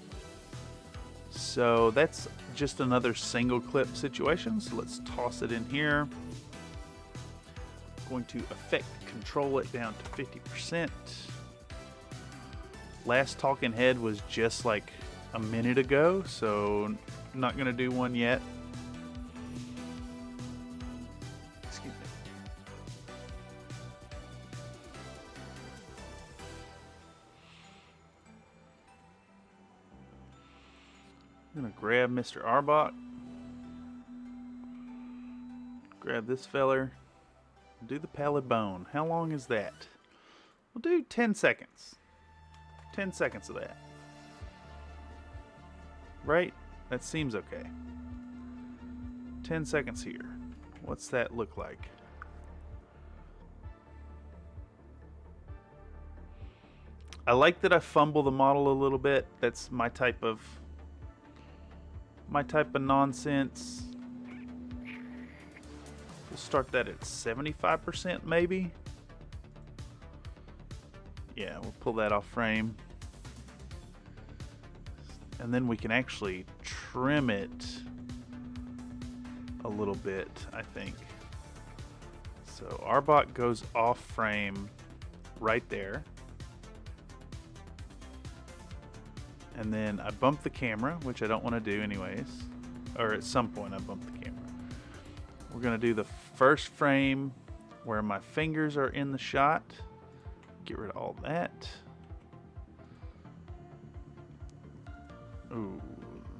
So that's just another single clip situation. So let's toss it in here. Going to effect control it down to 50%. Last talking head was just like a minute ago, so I'm not going to do one yet. Excuse me. I'm going to grab Mr. Arbok. Grab this feller. Do the pallid bone. How long is that? We'll do 10 seconds. 10 seconds of that. Right? That seems okay. 10 seconds here. What's that look like? I like that I fumble the model a little bit. That's my type of nonsense. We'll start that at 75% maybe. Yeah, we'll pull that off frame. And then we can actually trim it a little bit, I think. So Arbok goes off frame right there. And then I bump the camera, which I don't want to do anyways. Or at some point I bump the camera. We're going to do the first frame where my fingers are in the shot. Get rid of all that. Ooh,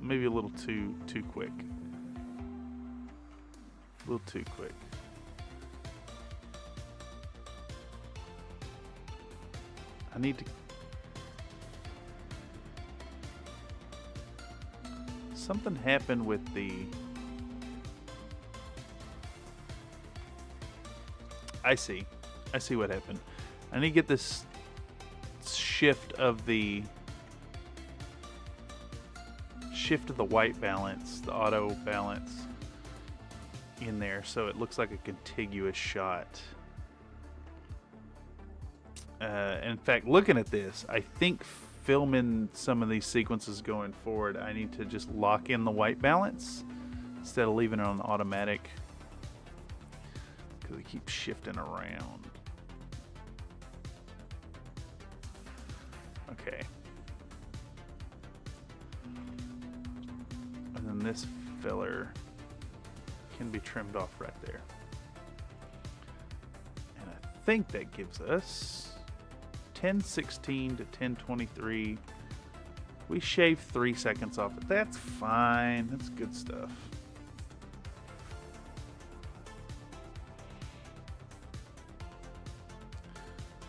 maybe a little too quick. A little too quick. I need to... Something happened with the... I see what happened. I need to get this shift of the white balance, the auto balance in there, so it looks like a contiguous shot. In fact, looking at this, I think filming some of these sequences going forward, I need to just lock in the white balance instead of leaving it on automatic, because it keeps shifting around. Okay. And then this filler can be trimmed off right there. And I think that gives us 1016 to 1023. We shave 3 seconds off it. That's fine. That's good stuff.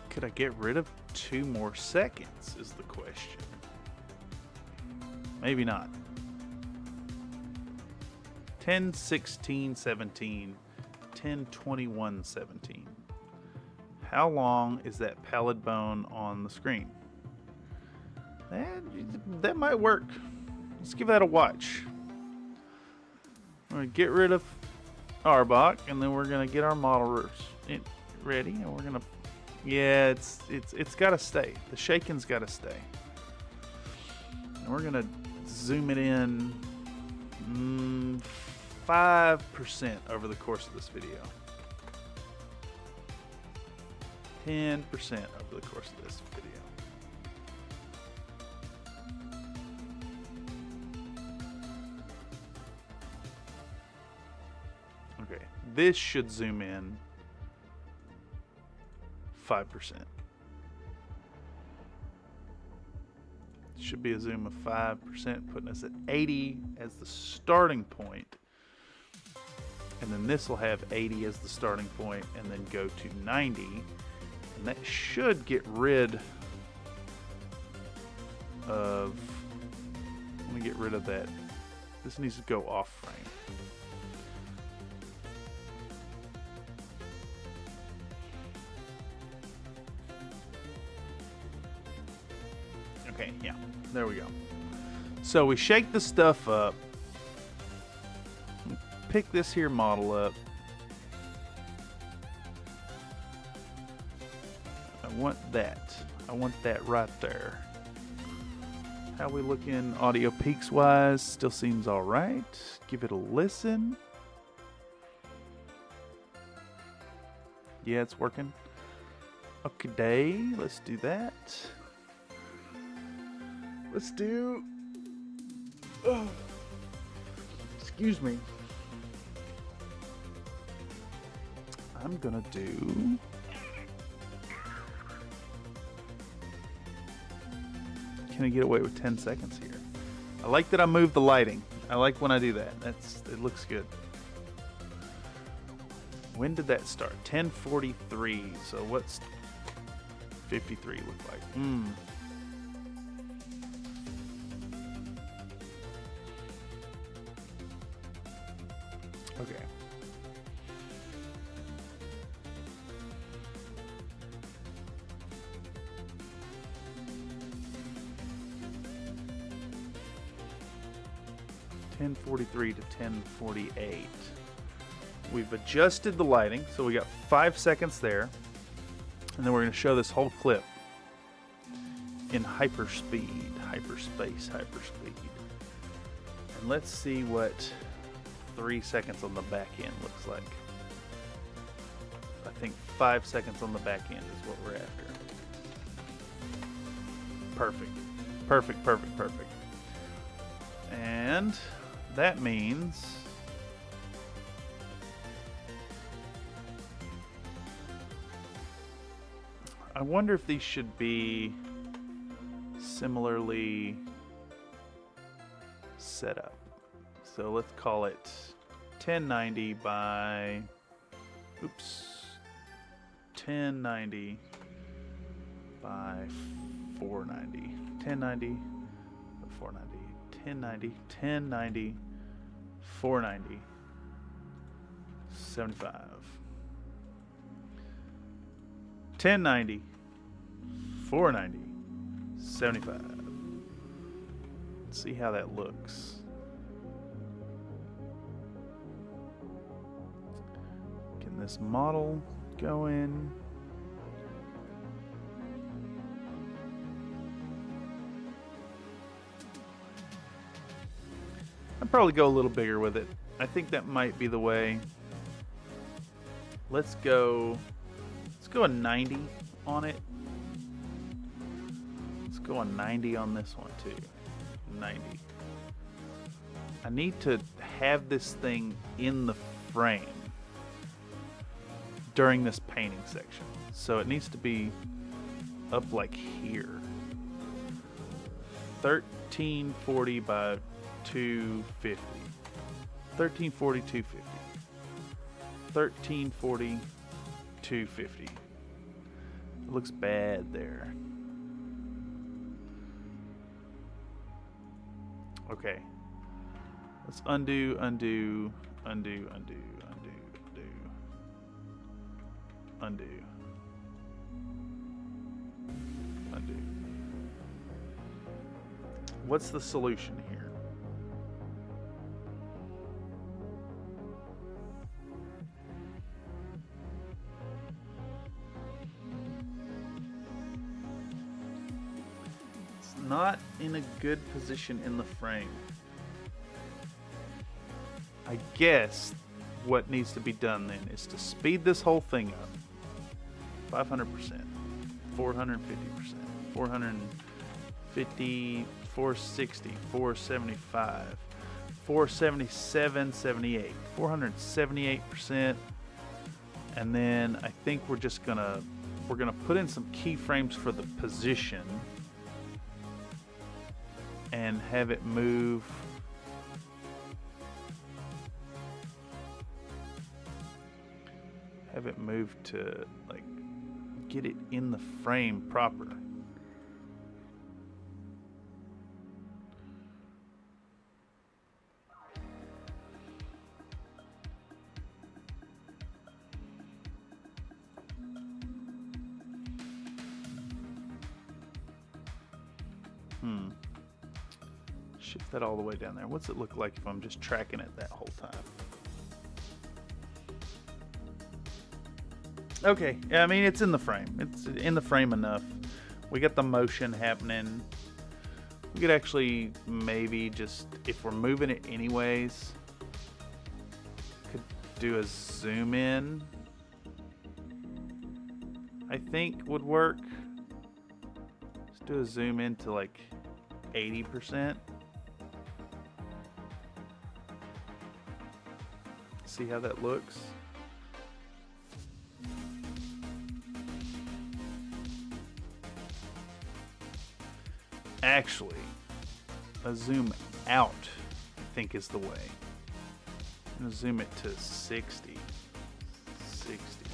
Could I get rid of 2 more seconds is the question. Maybe not. 10, 16, 17, 10, 21, 17. How long is that pallid bone on the screen? That might work. Let's give that a watch. We're going to get rid of Arbok, and then we're going to get our model ready, and we're going to Yeah, it's got to stay. The shaking's got to stay. And we're gonna zoom it in 5% over the course of this video. 10% over the course of this video. Okay, this should zoom in 5%. Should be a zoom of 5%, putting us at 80 as the starting point. And then this will have 80 as the starting point, and then go to 90. And that should get rid of, let me get rid of that. This needs to go off frame. Okay, yeah, there we go. So we shake the stuff up. Pick this here model up. I want that. I want that right there. How we looking audio peaks wise? Still seems all right. Give it a listen. Yeah, it's working. Okay, let's do that. Let's do, excuse me. I'm gonna do, can I get away with 10 seconds here? I like that I moved the lighting. I like when I do that. It looks good. When did that start? 10:43. So what's 53 look like? Okay. (10:43 to 10:48). We've adjusted the lighting, so we got 5 seconds there, and then we're going to show this whole clip in hyperspeed, hyperspace, hyperspeed, and let's see what 3 seconds on the back end looks like. I think 5 seconds on the back end is what we're after. Perfect. Perfect, perfect, perfect. And that means I wonder if these should be similarly set up. So let's call it 1090 by, 1090 by 490. 1090 by 490. 1090, 1090, 490, 75. 1090, 490, 75. Let's see how that looks. Can this model go in? I'd probably go a little bigger with it. I think that might be the way. Let's go a 90 on it. Let's go a 90 on this one too. 90. I need to have this thing in the frame during this painting section. So it needs to be up like here. 1340 by 250. 1340, 250. 1340, 250. It looks bad there. Okay. Let's undo, undo, undo, undo, undo, undo, undo, undo. What's the solution here? not in a good position in the frame. I guess what needs to be done then is to speed this whole thing up. 500%, 450%, 450, 460, 475, 477, 78, 478%. And then I think we're gonna put in some keyframes for the position and have it move. Have it move to like get it in the frame proper. Shift that all the way down there. What's it look like if I'm just tracking it that whole time? Okay, yeah, I mean, it's in the frame. It's in the frame enough. We got the motion happening. We could actually maybe just, if we're moving it anyways, could do a zoom in. I think would work. Let's do a zoom in to like 80%. See how that looks. Actually, a zoom out, I think, is the way. I'm gonna zoom it to 60. 60.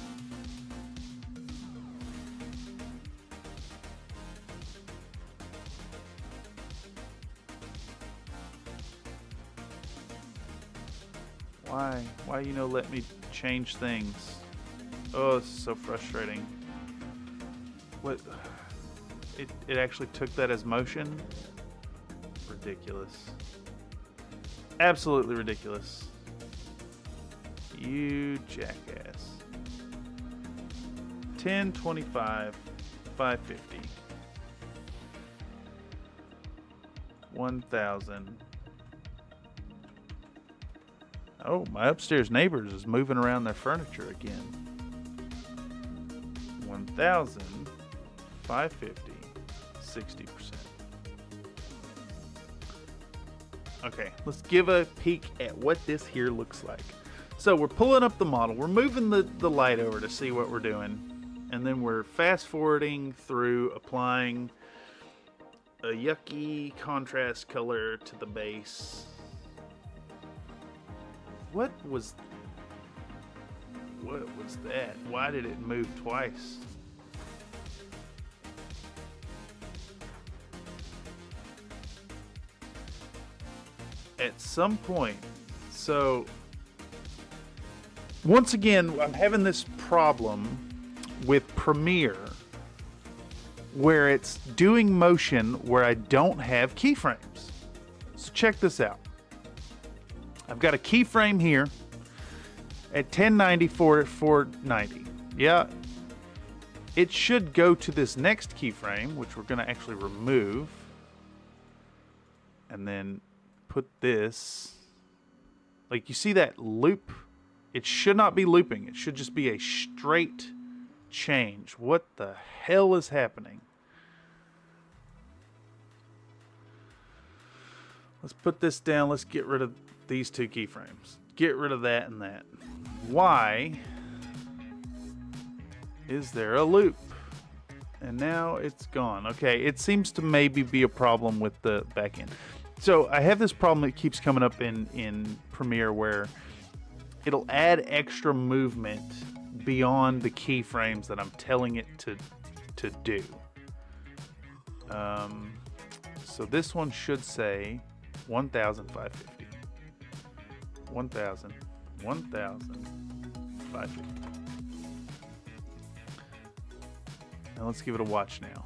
Why let me change things? Oh, this is so frustrating. What? It actually took that as motion? Ridiculous. Absolutely ridiculous. You jackass. 10, 25, 550. 1,000. Oh, my upstairs neighbors is moving around their furniture again. 1,000, 550, 60%. Okay, let's give a peek at what this here looks like. So we're pulling up the model. We're moving the light over to see what we're doing. And then we're fast forwarding through applying a yucky contrast color to the base. What was that? Why did it move twice? At some point, so once again, I'm having this problem with Premiere where it's doing motion where I don't have keyframes. So check this out. I've got a keyframe here at 1090 for 490. Yeah, it should go to this next keyframe, which we're going to actually remove, and then put this. Like, you see that loop? It should not be looping. It should just be a straight change. What the hell is happening? Let's put this down. Let's get rid of these two keyframes. Get rid of that and that. Why is there a loop? And now it's gone. Okay, it seems to maybe be a problem with the back end. So I have this problem that keeps coming up in Premiere where it'll add extra movement beyond the keyframes that I'm telling it to do. So this one should say 1,550. 1,000, 1,550. Now let's give it a watch now.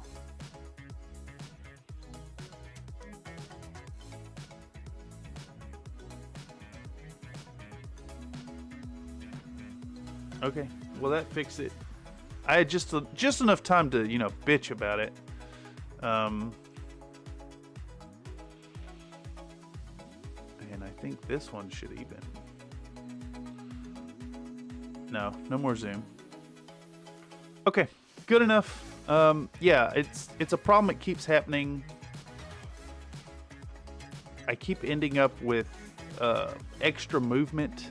Okay, well that fixed it. I had just enough time to, bitch about it. think this one should even. No more zoom. Okay, good enough. Yeah, it's a problem. It keeps happening. I keep ending up with extra movement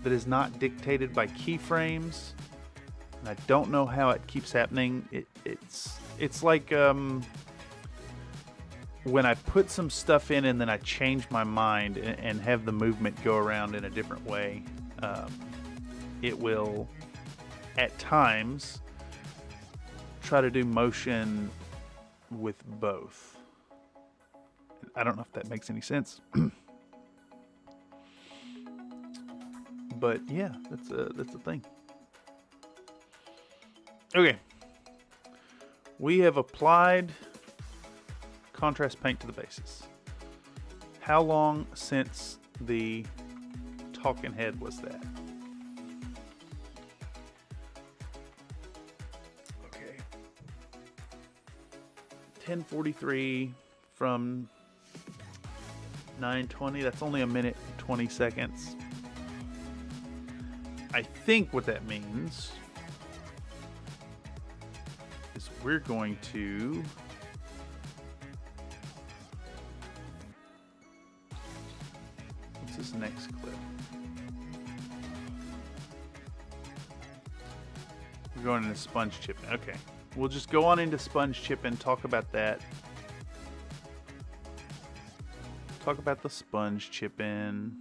that is not dictated by keyframes, and I don't know how it keeps happening. It's like when I put some stuff in and then I change my mind and have the movement go around in a different way. It will, at times, try to do motion with both. I don't know if that makes any sense. But yeah, that's a thing. Okay. We have applied contrast paint to the bases. How long since the talking head was that? Okay. 10:43 from 9:20. That's only a minute and 20 seconds. I think what that means is we're going to what's this next clip? We're going into sponge chipping. Okay. We'll just go on into sponge chipping, talk about that. Talk about the sponge chipping.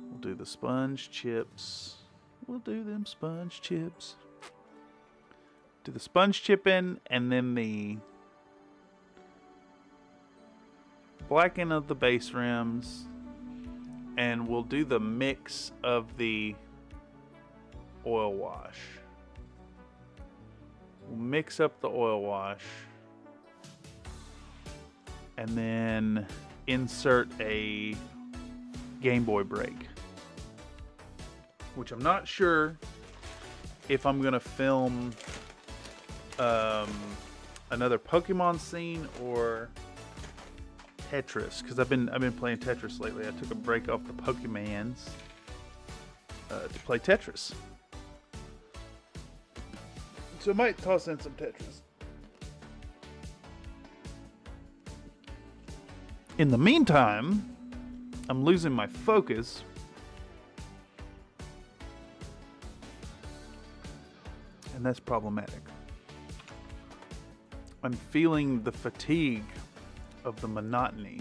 We'll do the sponge chips. We'll do them sponge chips. Do the sponge chipping and then the blacken of the base rims, and we'll do the mix of the oil wash. We'll mix up the oil wash and then insert a Game Boy break, which I'm not sure if I'm gonna film another Pokemon scene or Tetris, because I've been playing Tetris lately. I took a break off the Pokemans to play Tetris, so I might toss in some Tetris. In the meantime, I'm losing my focus. And that's problematic. I'm feeling the fatigue of the monotony.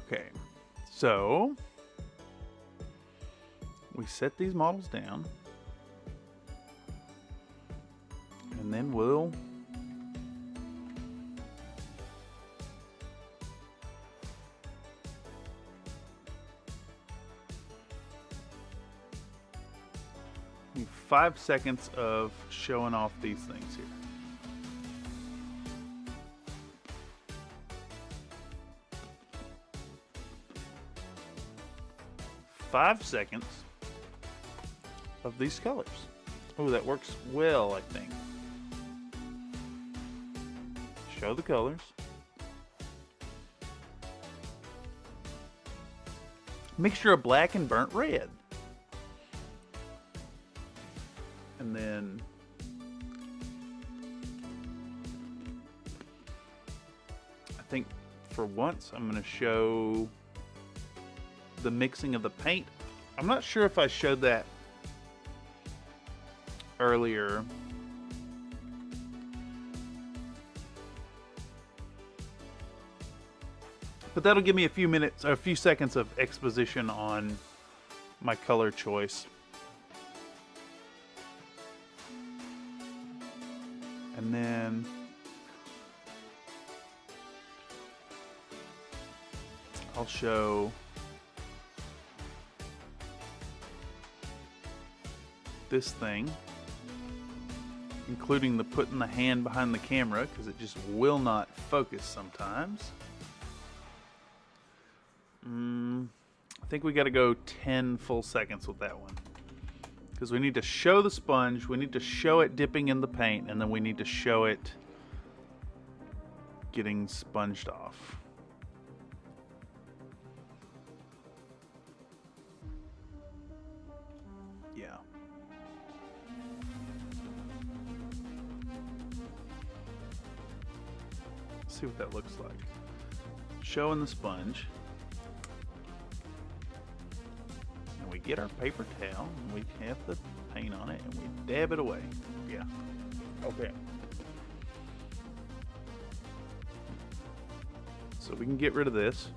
Okay, so we set these models down, and then we'll need 5 seconds of showing off these things here. Five seconds of these colors. Oh, that works well, I think. Show the colors. Mixture of black and burnt red. And then I think for once I'm going to show the mixing of the paint. I'm not sure if I showed that earlier. But that'll give me a few minutes or a few seconds of exposition on my color choice. And then I'll show this thing, including the putting the hand behind the camera, because it just will not focus sometimes. I think we got to go 10 full seconds with that one, because we need to show the sponge, we need to show it dipping in the paint, and then we need to show it getting sponged off. Yeah. Let's see what that looks like. Showing the sponge. And we get our paper towel, and we have the paint on it, and we dab it away. Yeah. Okay. So we can get rid of this.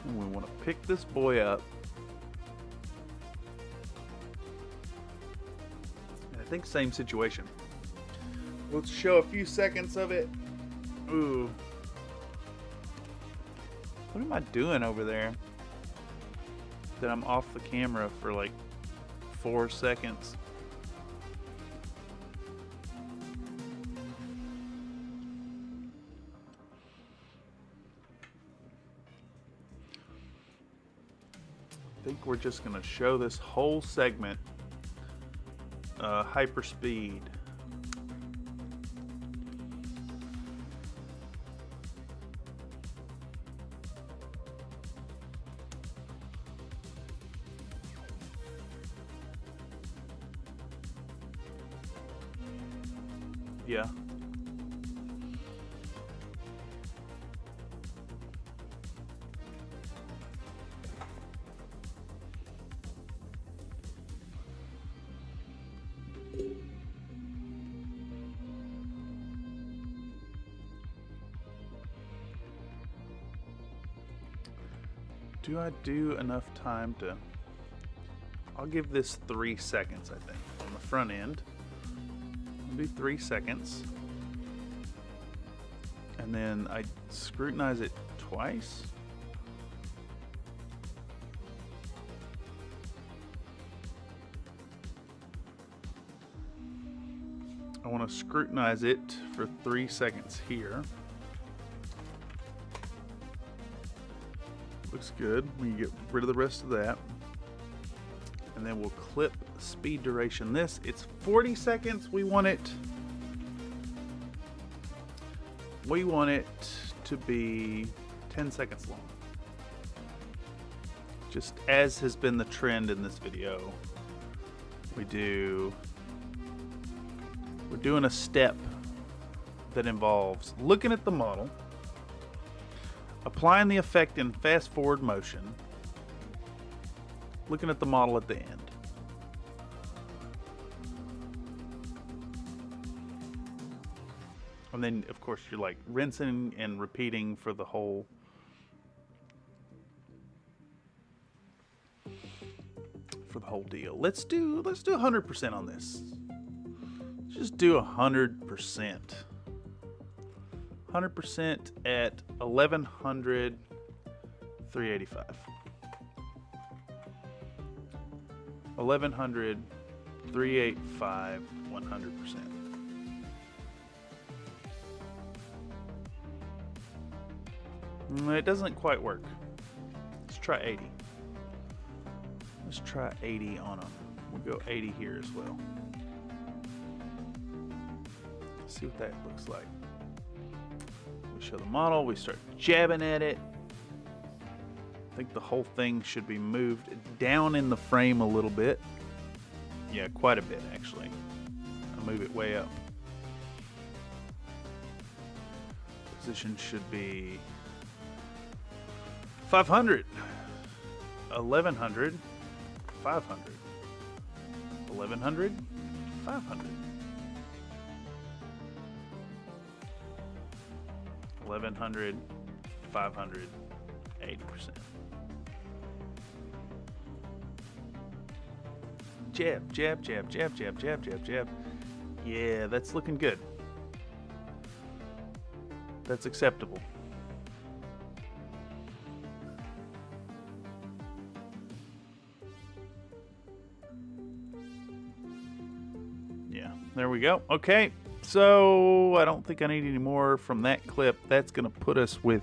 And we want to pick this boy up. And I think same situation. Let's show a few seconds of it. Ooh. What am I doing over there? That I'm off the camera for like 4 seconds. I think we're just gonna show this whole segment hyperspeed. Yeah. Do I do enough time to... I'll give this 3 seconds, I think, on the front end. I'll do 3 seconds. And then I scrutinize it twice. I want to scrutinize it for 3 seconds here. Looks good. We can get rid of the rest of that. And then we'll clip speed duration. This, it's 40 seconds. We want it to be 10 seconds long. Just as has been the trend in this video. We're doing a step that involves looking at the model, applying the effect in fast forward motion, looking at the model at the end. And then, of course, you're like rinsing and repeating for the whole deal. Let's do 100% on this. Let's just do 100%. 100% at 1100 385. 1100 385 100%. It doesn't quite work. Let's try 80. Let's try 80 on them. We'll go 80 here as well. Let's see what that looks like. We show the model, we start jabbing at it. I think the whole thing should be moved down in the frame a little bit. Yeah, quite a bit actually. I'll move it way up. Position should be 500, 1100, 500, 1100, 500, 1100, 500, 80%. Jab, jab, jab, jab, jab, jab, jab, jab. Yeah, that's looking good. That's acceptable. Yeah, there we go. Okay, so I don't think I need any more from that clip. That's going to put us with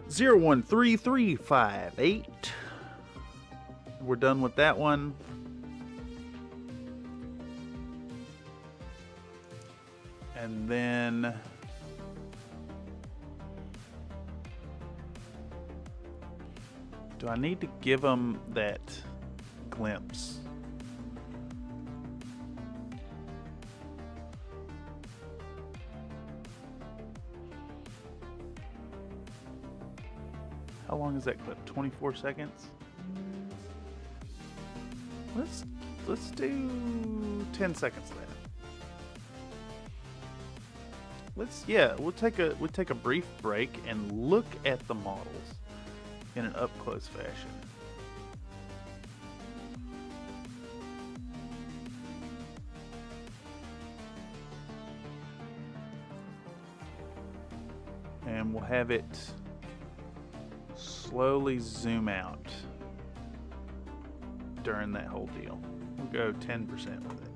013358. We're done with that one. And then do I need to give them that glimpse? How long is that clip? 24 seconds? Let's do 10 seconds later. We'll take a brief break and look at the models in an up close fashion. And we'll have it slowly zoom out during that whole deal. We'll go 10% with it.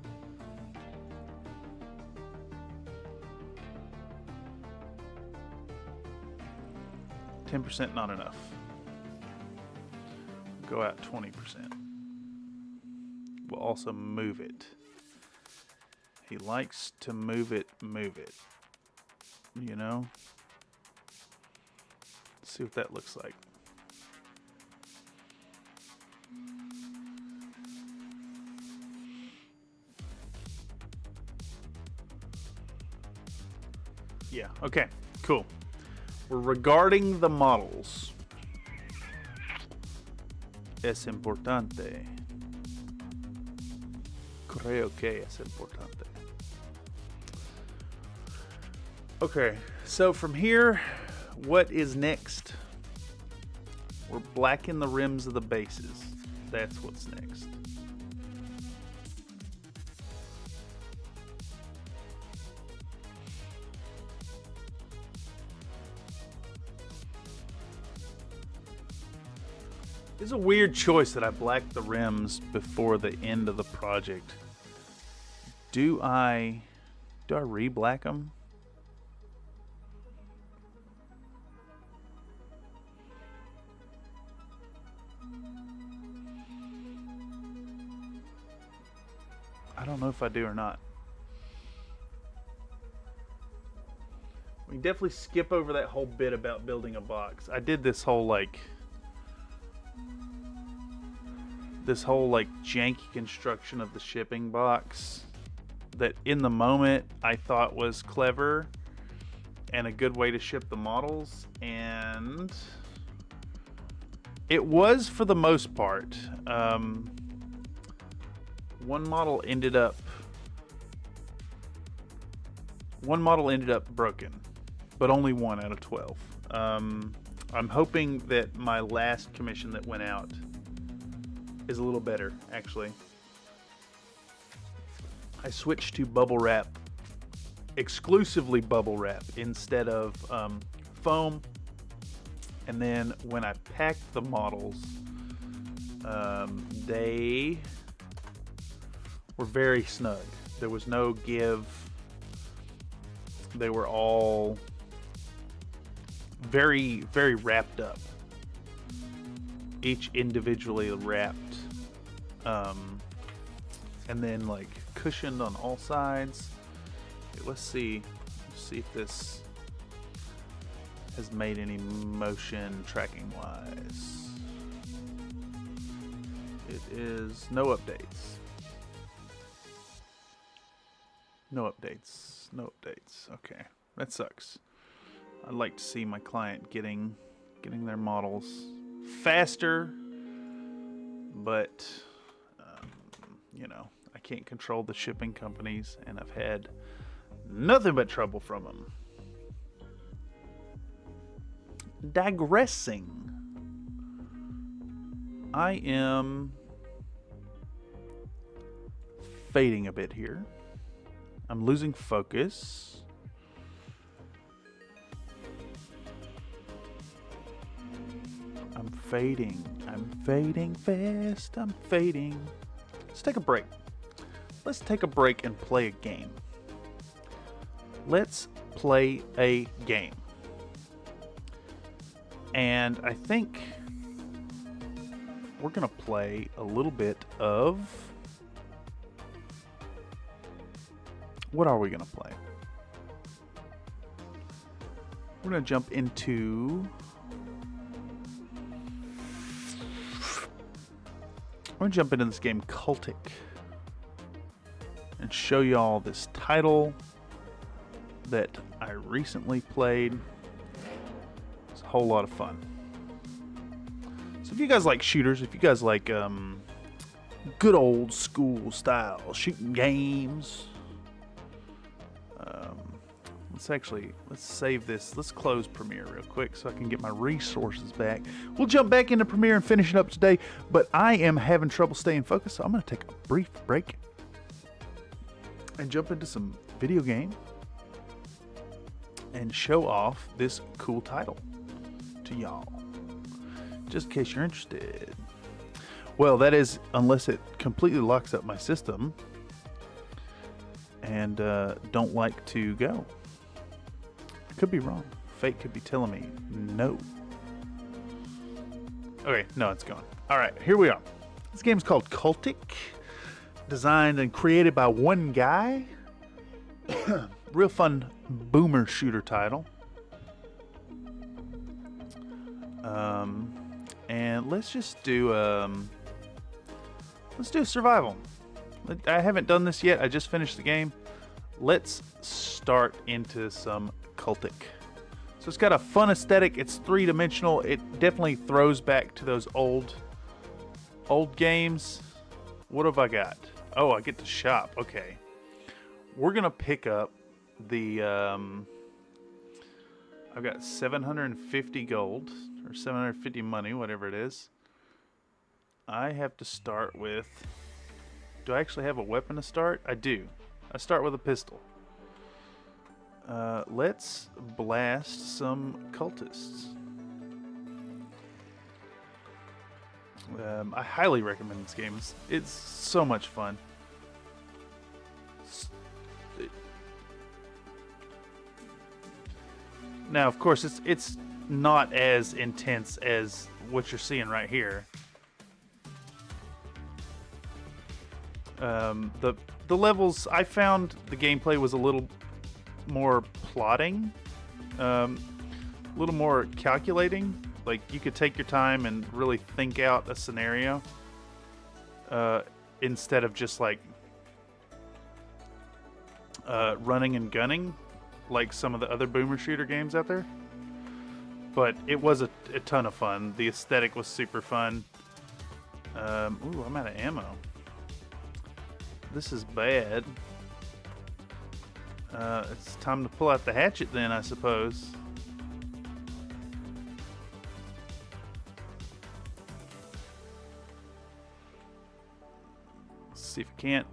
.10% not enough. Go out 20%. We'll also move it. He likes to move it. You know? Let's see what that looks like. Yeah, okay, cool. We're regarding the models. Es importante. Creo que es importante. Okay, so from here, what is next? We're blacking the rims of the bases. That's what's next. It's a weird choice that I black the rims before the end of the project. Do I re-black them? I don't know if I do or not. We can definitely skip over that whole bit about building a box. I did this whole like janky construction of the shipping box that in the moment I thought was clever and a good way to ship the models, and it was for the most part. One model ended up broken, but only 1 out of 12. I'm hoping that my last commission that went out is a little better, actually. I switched to bubble wrap, exclusively bubble wrap instead of foam. And then when I packed the models, they were very snug. There was no give. They were all very, very wrapped up. Each individually wrapped, and then like cushioned on all sides. Okay, let's see if this has made any motion tracking wise. It is no updates. No updates. Okay, that sucks. I'd like to see my client getting their models faster, but you know, I can't control the shipping companies, and I've had nothing but trouble from them. Digressing, I am fading a bit here. I'm losing focus. I'm fading fast. I'm fading. Let's take a break. Let's take a break and play a game. Let's play a game. And I think we're going to play a little bit of... What are we going to play? We're going to jump into... We're going to jump into this game, Cultic, and show y'all this title that I recently played. It's a whole lot of fun. So if you guys like shooters, if you guys like good old school style shooting games, let's save this. Let's close Premiere real quick so I can get my resources back. We'll jump back into Premiere and finish it up today, but I am having trouble staying focused, so I'm going to take a brief break and jump into some video game and show off this cool title to y'all, just in case you're interested. Well, that is, unless it completely locks up my system and don't like to go. I could be wrong. Fate could be telling me no. Okay, no, it's gone. All right, here we are. This game's called Cultic, designed and created by one guy. Real fun boomer shooter title. And let's just do survival. I haven't done this yet. I just finished the game. Let's start into some Cultic. So it's got a fun aesthetic. It's three-dimensional. It definitely throws back to those old games. What have I got? Oh, I get to shop. Okay. We're going to pick up the... I've got 750 gold, or 750 money, whatever it is. I have to start with... Do I actually have a weapon to start? I do. I start with a pistol. Let's blast some cultists. I highly recommend this game. It's so much fun. Now, of course, it's not as intense as what you're seeing right here. The levels, I found the gameplay was a little more plotting, a little more calculating. Like, you could take your time and really think out a scenario instead of just like running and gunning like some of the other boomer shooter games out there. But it was a ton of fun. The aesthetic was super fun. Ooh, I'm out of ammo. This is bad. It's time to pull out the hatchet then, I suppose. Let's see if I can't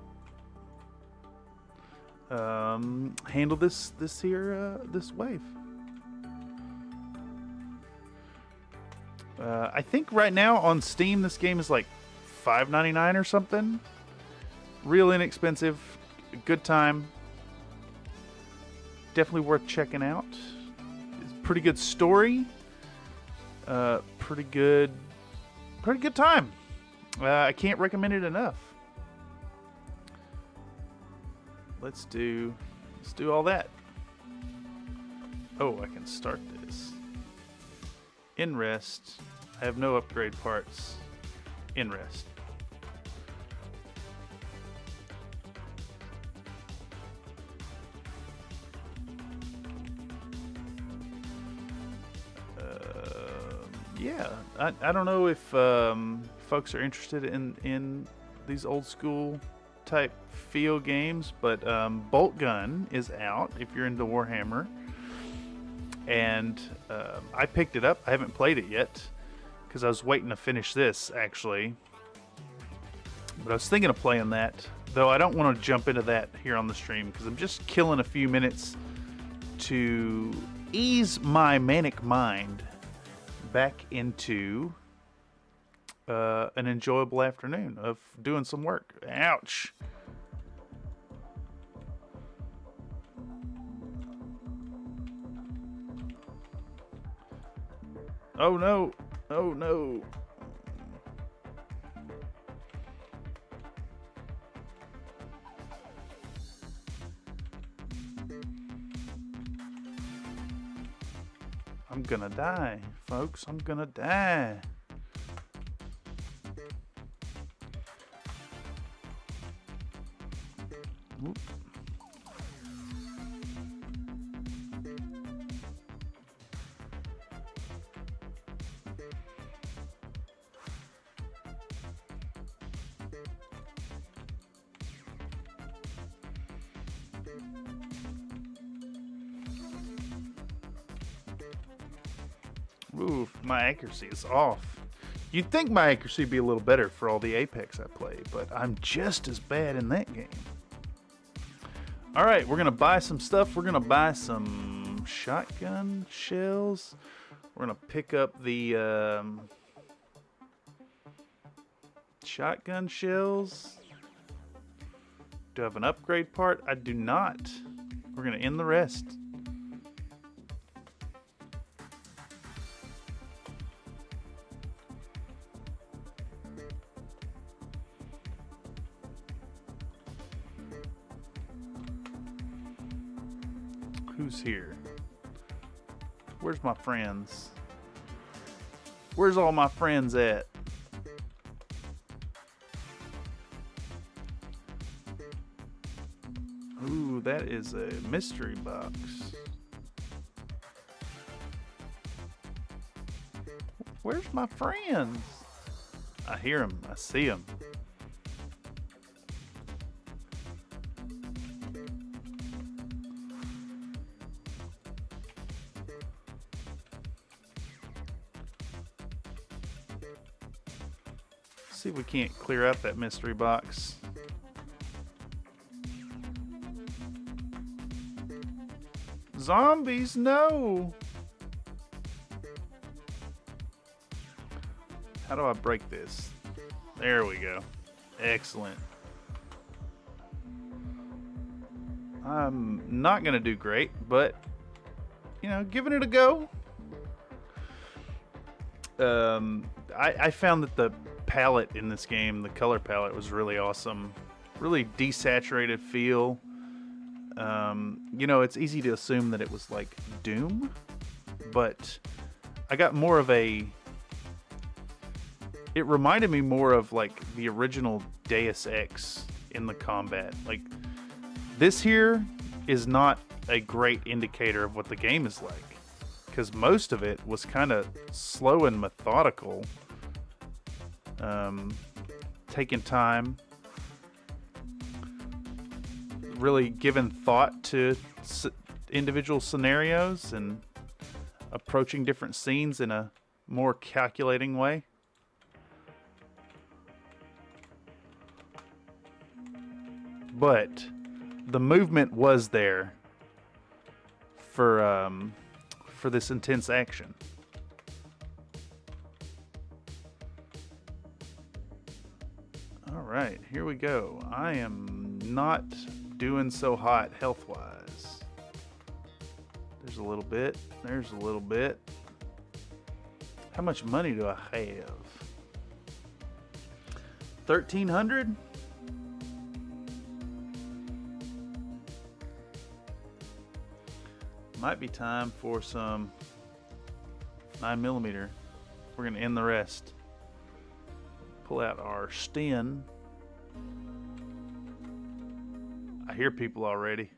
handle this wave. I think right now on Steam this game is like $5.99 or something. Real inexpensive, good time. Definitely worth checking out. It's a pretty good story. Pretty good time. I can't recommend it enough. Let's do all that. Oh, I can start this. In rest. I have no upgrade parts. In rest. Yeah, I don't know if folks are interested in these old school type feel games, but Bolt Gun is out if you're into Warhammer, and I picked it up. I haven't played it yet because I was waiting to finish this actually, but I was thinking of playing that, though I don't want to jump into that here on the stream because I'm just killing a few minutes to ease my manic mind back into an enjoyable afternoon of doing some work. Ouch. Oh no! Oh no! I'm gonna die, folks. I'm gonna die. Oop. Ooh, my accuracy is off. You'd think my accuracy would be a little better for all the Apex I play, but I'm just as bad in that game. Alright, we're going to buy some stuff. We're going to buy some shotgun shells. We're going to pick up the shotgun shells. Do I have an upgrade part? I do not. We're going to end the rest. Who's here? Where's my friends? Where's all my friends at? Ooh, that is a mystery box. Where's my friends? I hear them. I see them. See if we can't clear out that mystery box. Zombies, no! How do I break this? There we go. Excellent. I'm not gonna do great, but you know, giving it a go. I found that the palette in this game, the color palette, was really awesome. Really desaturated feel. You know, it's easy to assume that it was like Doom, but I got more of a... It reminded me more of like the original Deus Ex in the combat. Like, this here is not a great indicator of what the game is like, because most of it was kind of slow and methodical. Taking time, really giving thought to individual scenarios and approaching different scenes in a more calculating way. But the movement was there for this intense action. Alright, here we go. I am not doing so hot health-wise. There's a little bit. There's a little bit. How much money do I have? 1,300? Might be time for some 9mm. We're going to end the rest. Pull out our Sten. I hear people already.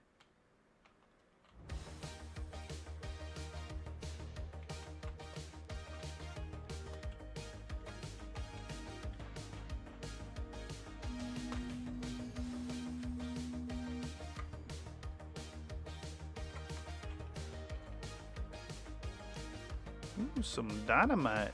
Ooh, some dynamite.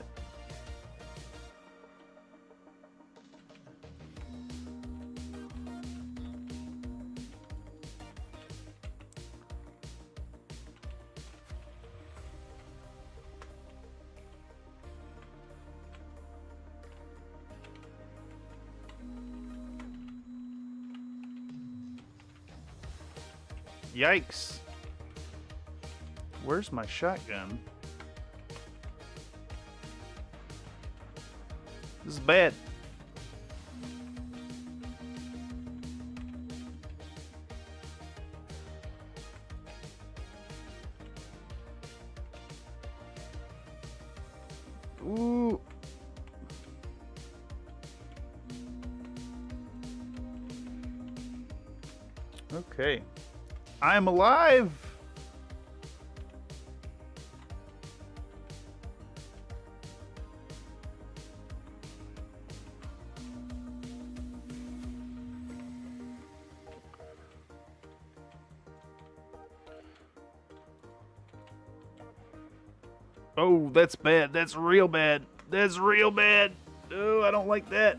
Yikes. Where's my shotgun? This is bad. Ooh. Okay. I'm alive. Oh, that's bad. That's real bad. That's real bad. Oh, I don't like that.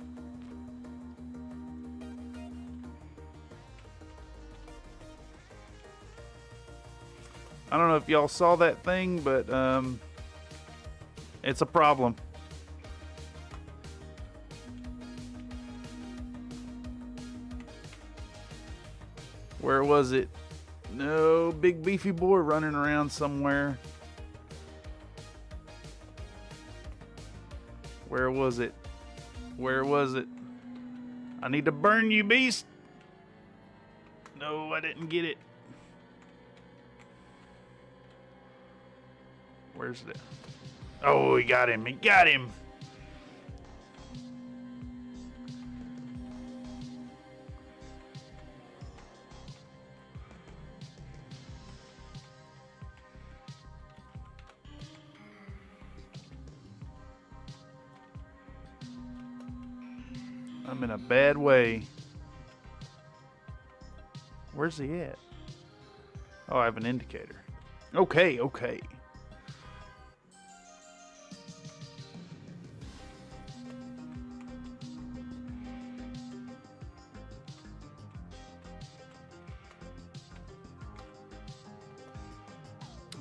I don't know if y'all saw that thing, but it's a problem. Where was it? No, big beefy boy running around somewhere. Where was it? Where was it? I need to burn you, beast. No, I didn't get it. Where's it? Oh, he got him. He got him. I'm in a bad way. Where's he at? Oh, I have an indicator. Okay, okay.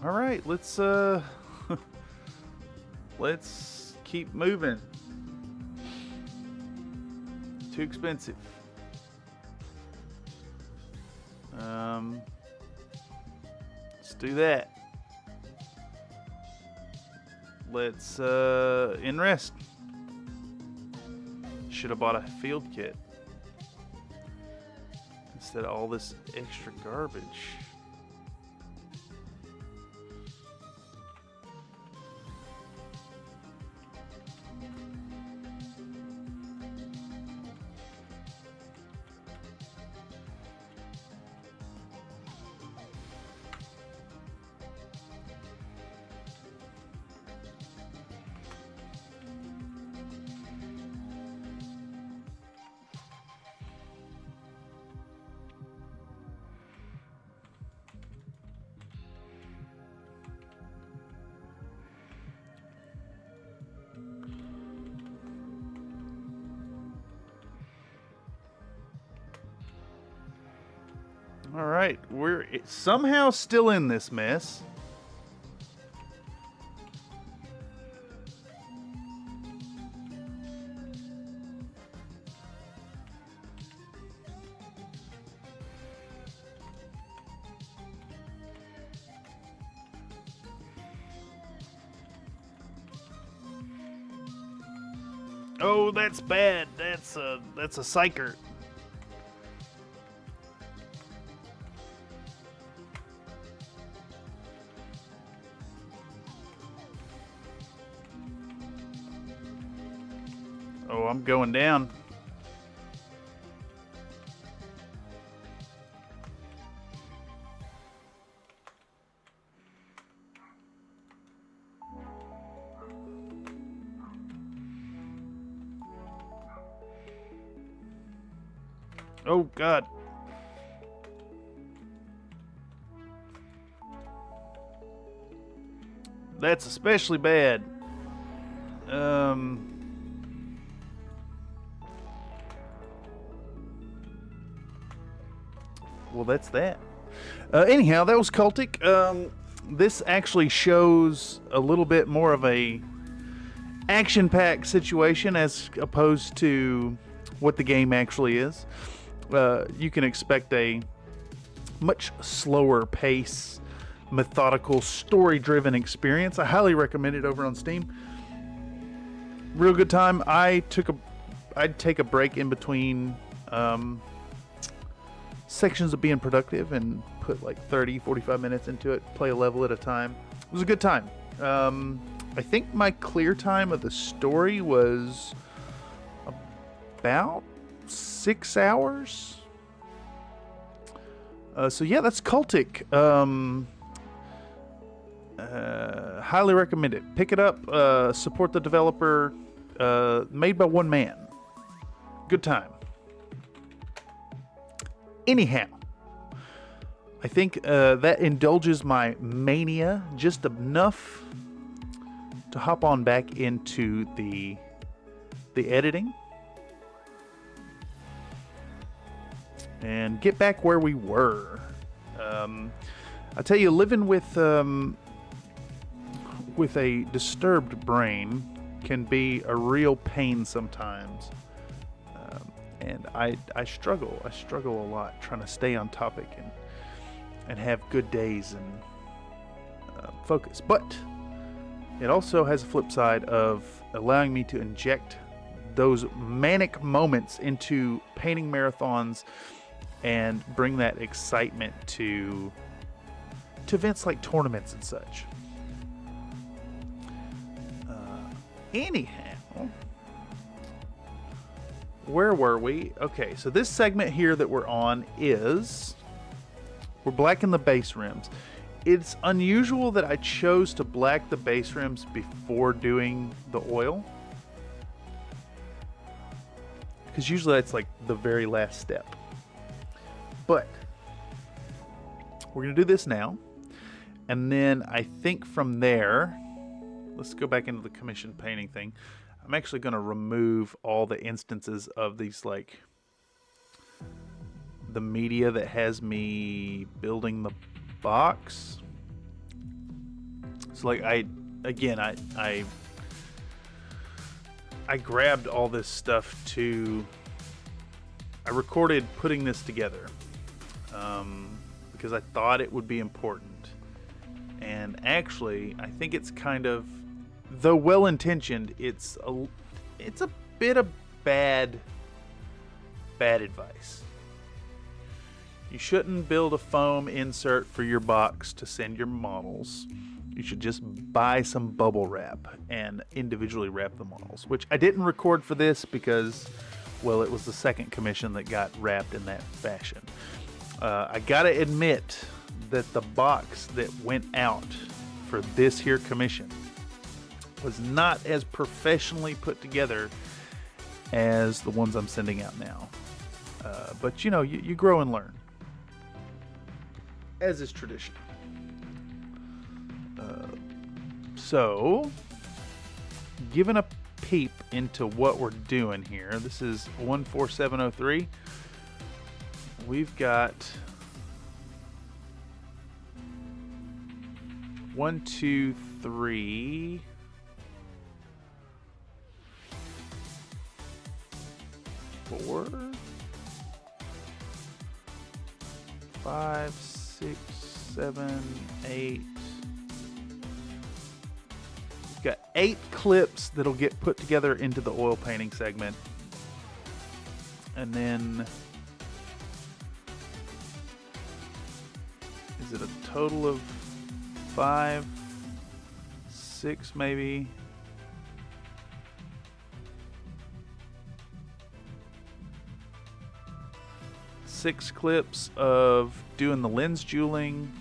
All right, let's let's keep moving. Too expensive. Let's do that. Let's rest. Should have bought a field kit instead of all this extra garbage. All right, we're somehow still in this mess. Oh, that's bad. That's a psyker. Oh, I'm going down. Oh, God. That's especially bad. Well, that's that. Anyhow, that was cultic. This actually shows a little bit more of a action-packed situation as opposed to what the game actually is. You can expect a much slower pace, methodical, story-driven experience. I highly recommend it over on Steam. real good time. I'd take a break in between sections of being productive and put like 30-45 minutes into it, play a level at a time. It was a good time. I think my clear time of the story was about 6 hours. So yeah, that's Cultic. Highly recommend it. Pick it up. Support the developer. Made by one man. Good time. Anyhow, I think that indulges my mania just enough to hop on back into the editing and get back where we were. I tell you, living with a disturbed brain can be a real pain sometimes, and I struggle a lot trying to stay on topic and have good days and focus. But it also has a flip side of allowing me to inject those manic moments into painting marathons and bring that excitement to events like tournaments and such. Anyhow, where were we? Okay, so this segment here that we're on is we're blacking the base rims. It's unusual that I chose to black the base rims before doing the oil, because usually that's like the very last step. But we're gonna do this now, and then I think from there, let's go back into the commission painting thing. I'm actually gonna remove all the instances of these, like the media that has me building the box. So like I grabbed all this stuff I recorded putting this together because I thought it would be important. And actually, I think it's kind of, though well-intentioned, it's a bit of bad advice. You shouldn't build a foam insert for your box to send your models. You should just buy some bubble wrap and individually wrap the models, which I didn't record for this because, well, it was the second commission that got wrapped in that fashion. I gotta admit that the box that went out for this here commission was not as professionally put together as the ones I'm sending out now. But you know, you grow and learn, as is tradition. So, giving a peep into what we're doing here. This is 14703. We've got 1, 2, 3, 4, 5, 6, 7, 8. We've got 8 clips that'll get put together into the oil painting segment. And then, is it a total of 5, 6 maybe? Six clips of doing the lens jeweling,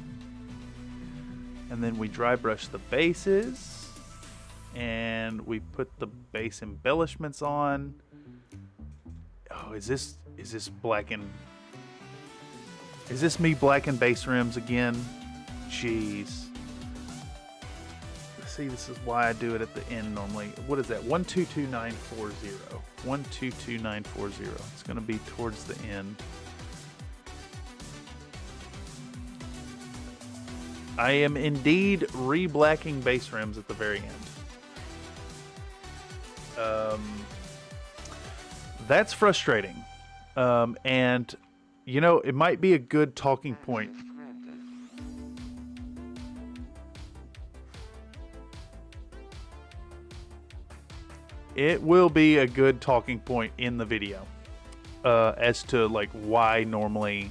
and then we dry brush the bases, and we put the base embellishments on. Oh, is this blacking? Is this me blacking base rims again? Jeez. See, this is why I do it at the end normally. What is that? 122940. 122940. It's going to be towards the end. I am indeed re-blacking base rims at the very end. That's frustrating. And, you know, it might be a good talking point. it will be a good talking point in the video as to like why normally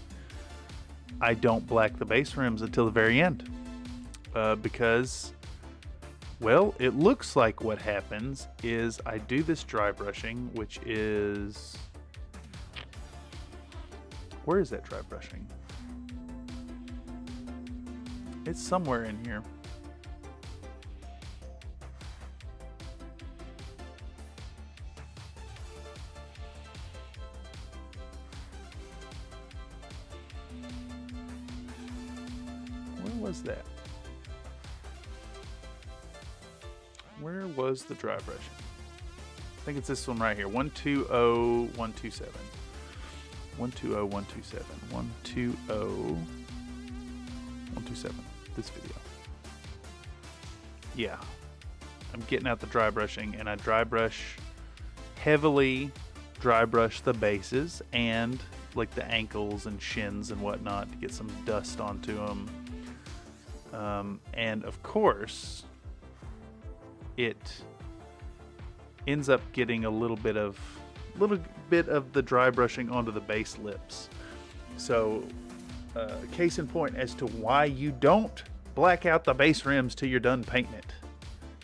I don't black the base rims until the very end. Because, well, it looks like what happens is I do this dry brushing, which is... Where is that dry brushing? It's somewhere in here. Where was that? Where was the dry brushing? I think it's this one right here. 120127. 120127. 120127. This video. Yeah. I'm getting out the dry brushing, and I heavily dry brush the bases and like the ankles and shins and whatnot to get some dust onto them. And of course, it ends up getting a little bit of the dry brushing onto the base lips. So, case in point as to why you don't black out the base rims till you're done painting it,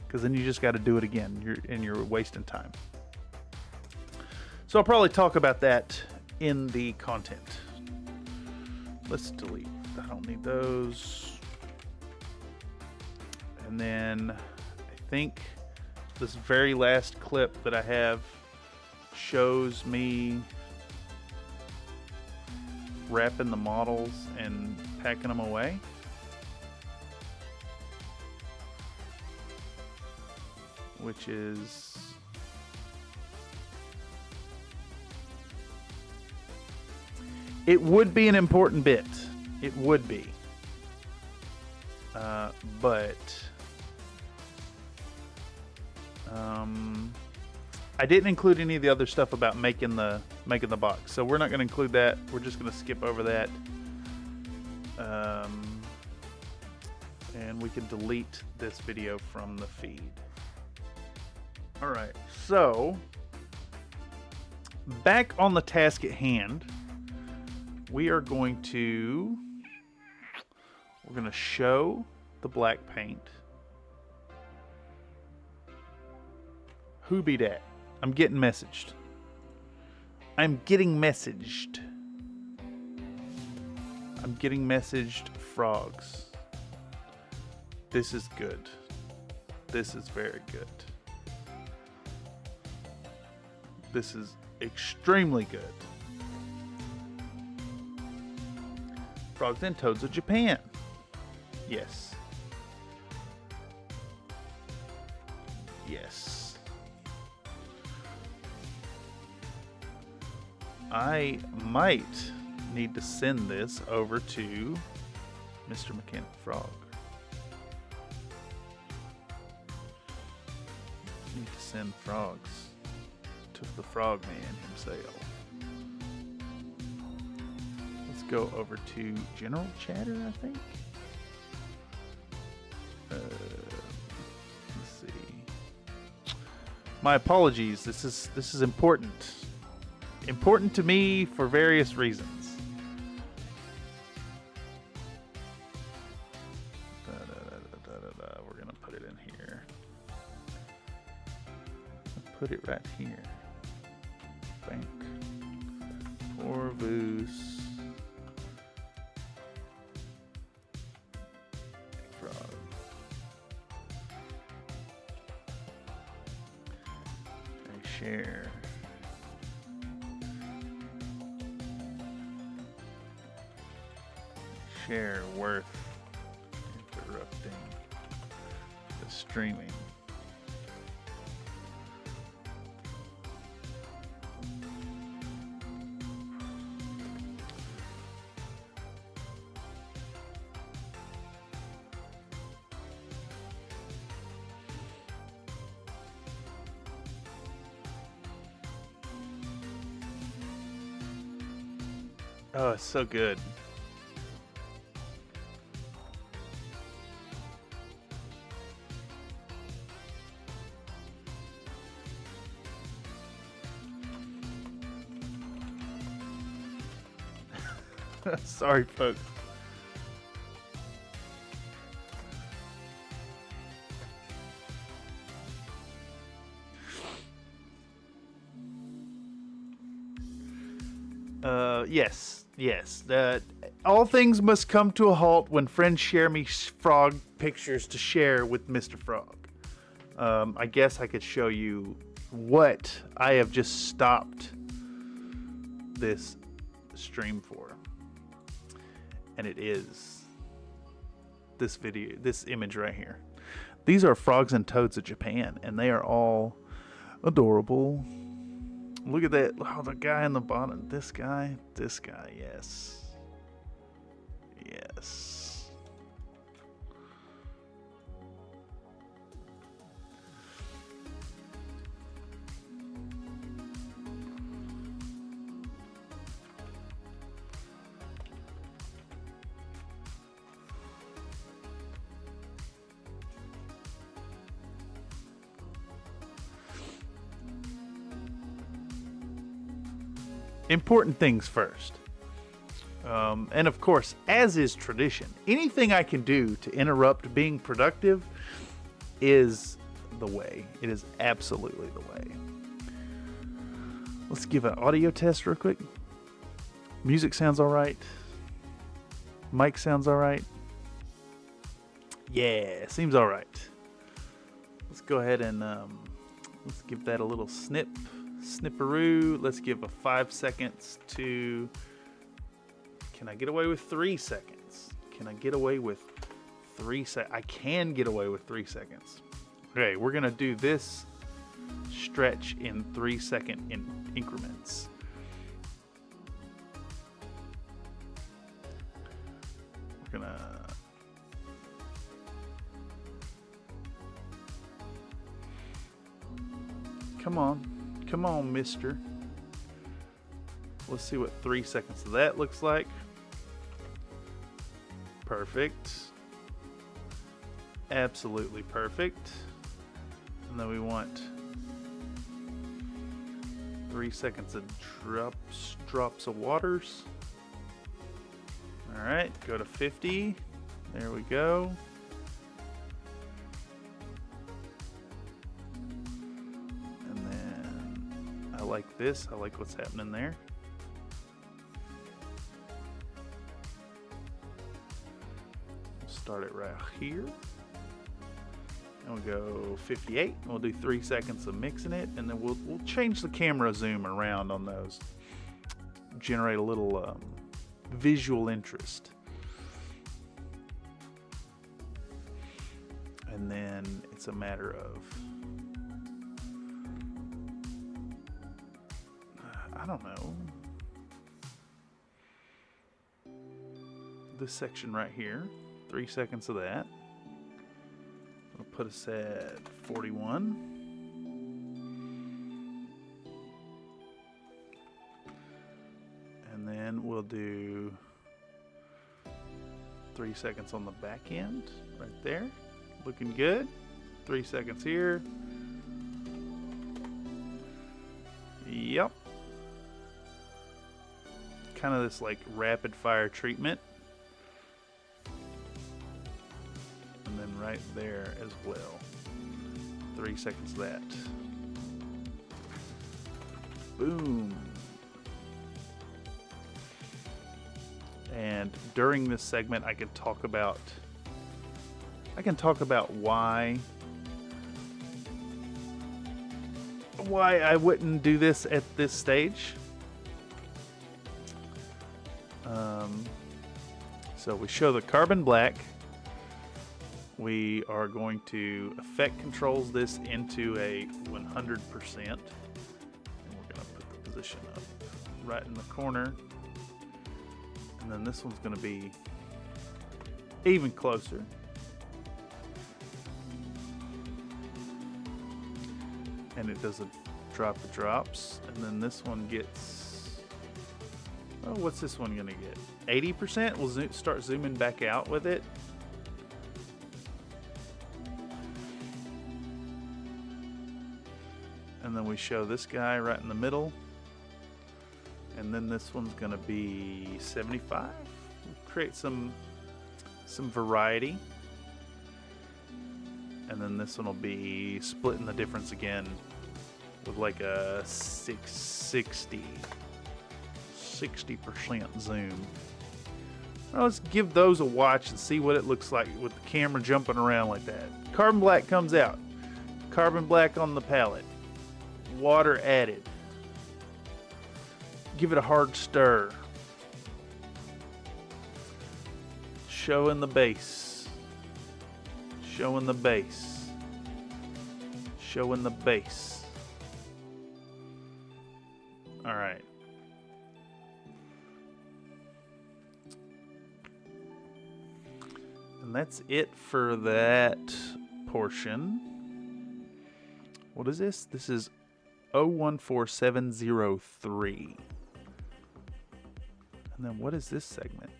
because then you just got to do it again. You're wasting time. So I'll probably talk about that in the content. Let's delete. I don't need those. And then I think this very last clip that I have shows me wrapping the models and packing them away. Which is... It would be an important bit. It would be. But... I didn't include any of the other stuff about making the box, so we're not going to include that. We're just going to skip over that, and we can delete this video from the feed. All right, so back on the task at hand, we're going to show the black paint. Who be dat? I'm getting messaged. I'm getting messaged. I'm getting messaged frogs. This is good. This is very good. This is extremely good. Frogs and Toads of Japan. Yes. Yes. I might need to send this over to Mr. Mechanic Frog. Need to send frogs to the Frogman himself. Let's go over to General Chatter, I think. Let's see. My apologies. This is important. Important to me for various reasons. We're gonna put it in here. Put it right here. Bank. Corvus. Frog. Okay, share. Share worth interrupting the streaming. Oh, it's so good. Sorry, folks. Yes. All things must come to a halt when friends share me frog pictures to share with Mr. Frog. I guess I could show you what I have just stopped this stream for. And it is this video, this image right here. These are frogs and toads of Japan, and they are all adorable. Look at that. Oh, the guy in the bottom. This guy. Yes. Yes. Important things first. And of course, as is tradition, anything I can do to interrupt being productive is the way. It is absolutely the way. Let's give an audio test real quick. Music sounds all right. Mic sounds all right. Yeah, seems all right. Let's go ahead and let's give that a little snipperoo. Let's give a 5 seconds to... Can I get away with 3 seconds? Can I get away with 3 seconds? I can get away with 3 seconds. Okay, we're gonna do this stretch in 3 second increments. We're gonna... Come on, mister. Let's see what 3 seconds of that looks like. Perfect. Absolutely perfect. And then we want 3 seconds of drops of waters. All right, go to 50. There we go. And then I like this. I like what's happening there. Start it right here. And we'll go 58. We'll do 3 seconds of mixing it, and then we'll change the camera zoom around on those. Generate a little visual interest. And then it's a matter of I don't know. This section right here. 3 seconds of that. It'll put us at 41. And then we'll do 3 seconds on the back end, right there. Looking good. 3 seconds here. Yep. Kind of this like rapid fire treatment. And then right there as well. 3 seconds of that. Boom. And during this segment, I can talk about why I wouldn't do this at this stage. So we show the carbon black. We are going to effect controls this into a 100%. And we're going to put the position up right in the corner. And then this one's going to be even closer. And it does a drop of drops. And then this one gets, oh, what's this one going to get? 80%? We'll start zooming back out with it. And then we show this guy right in the middle. And then this one's gonna be 75. Create some variety. And then this one will be splitting the difference again with like a 60% zoom. Well, let's give those a watch and see what it looks like with the camera jumping around like that. Carbon black comes out. Carbon black on the palette. Water added. Give it a hard stir. Showing the base. Showing the base. Showing the base. All right. And that's it for that portion. What is this? This is 014703. And then what is this segment?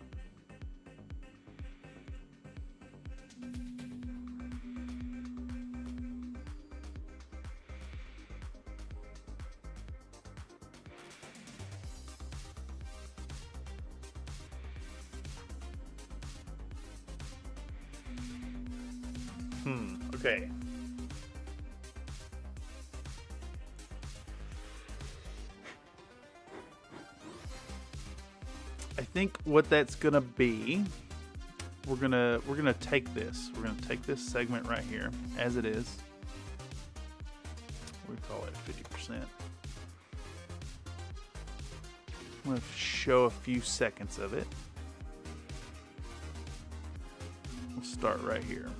Okay. I think what that's gonna be, we're gonna take this. We're gonna take this segment right here as it is. We call it 50%. I'm gonna show a few seconds of it. We'll start right here.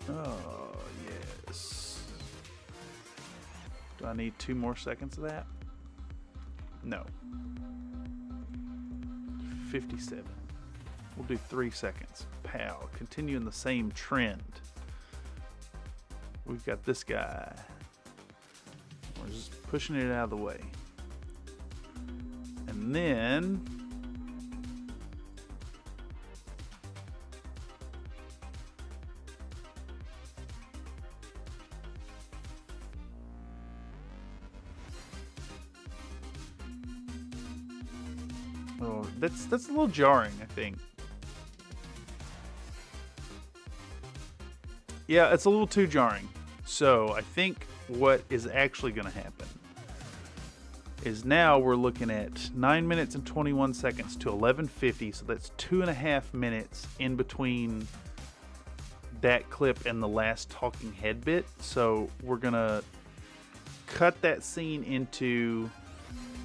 Oh, yes. Do I need 2 more seconds of that? No. 57. We'll do 3 seconds. Pow. Continuing the same trend. We've got this guy. We're just pushing it out of the way. And then oh, that's a little jarring, I think. Yeah, it's a little too jarring. So I think what is actually going to happen is now we're looking at 9 minutes and 21 seconds to 11:50. So that's 2.5 minutes in between that clip and the last talking head bit. So we're going to cut that scene into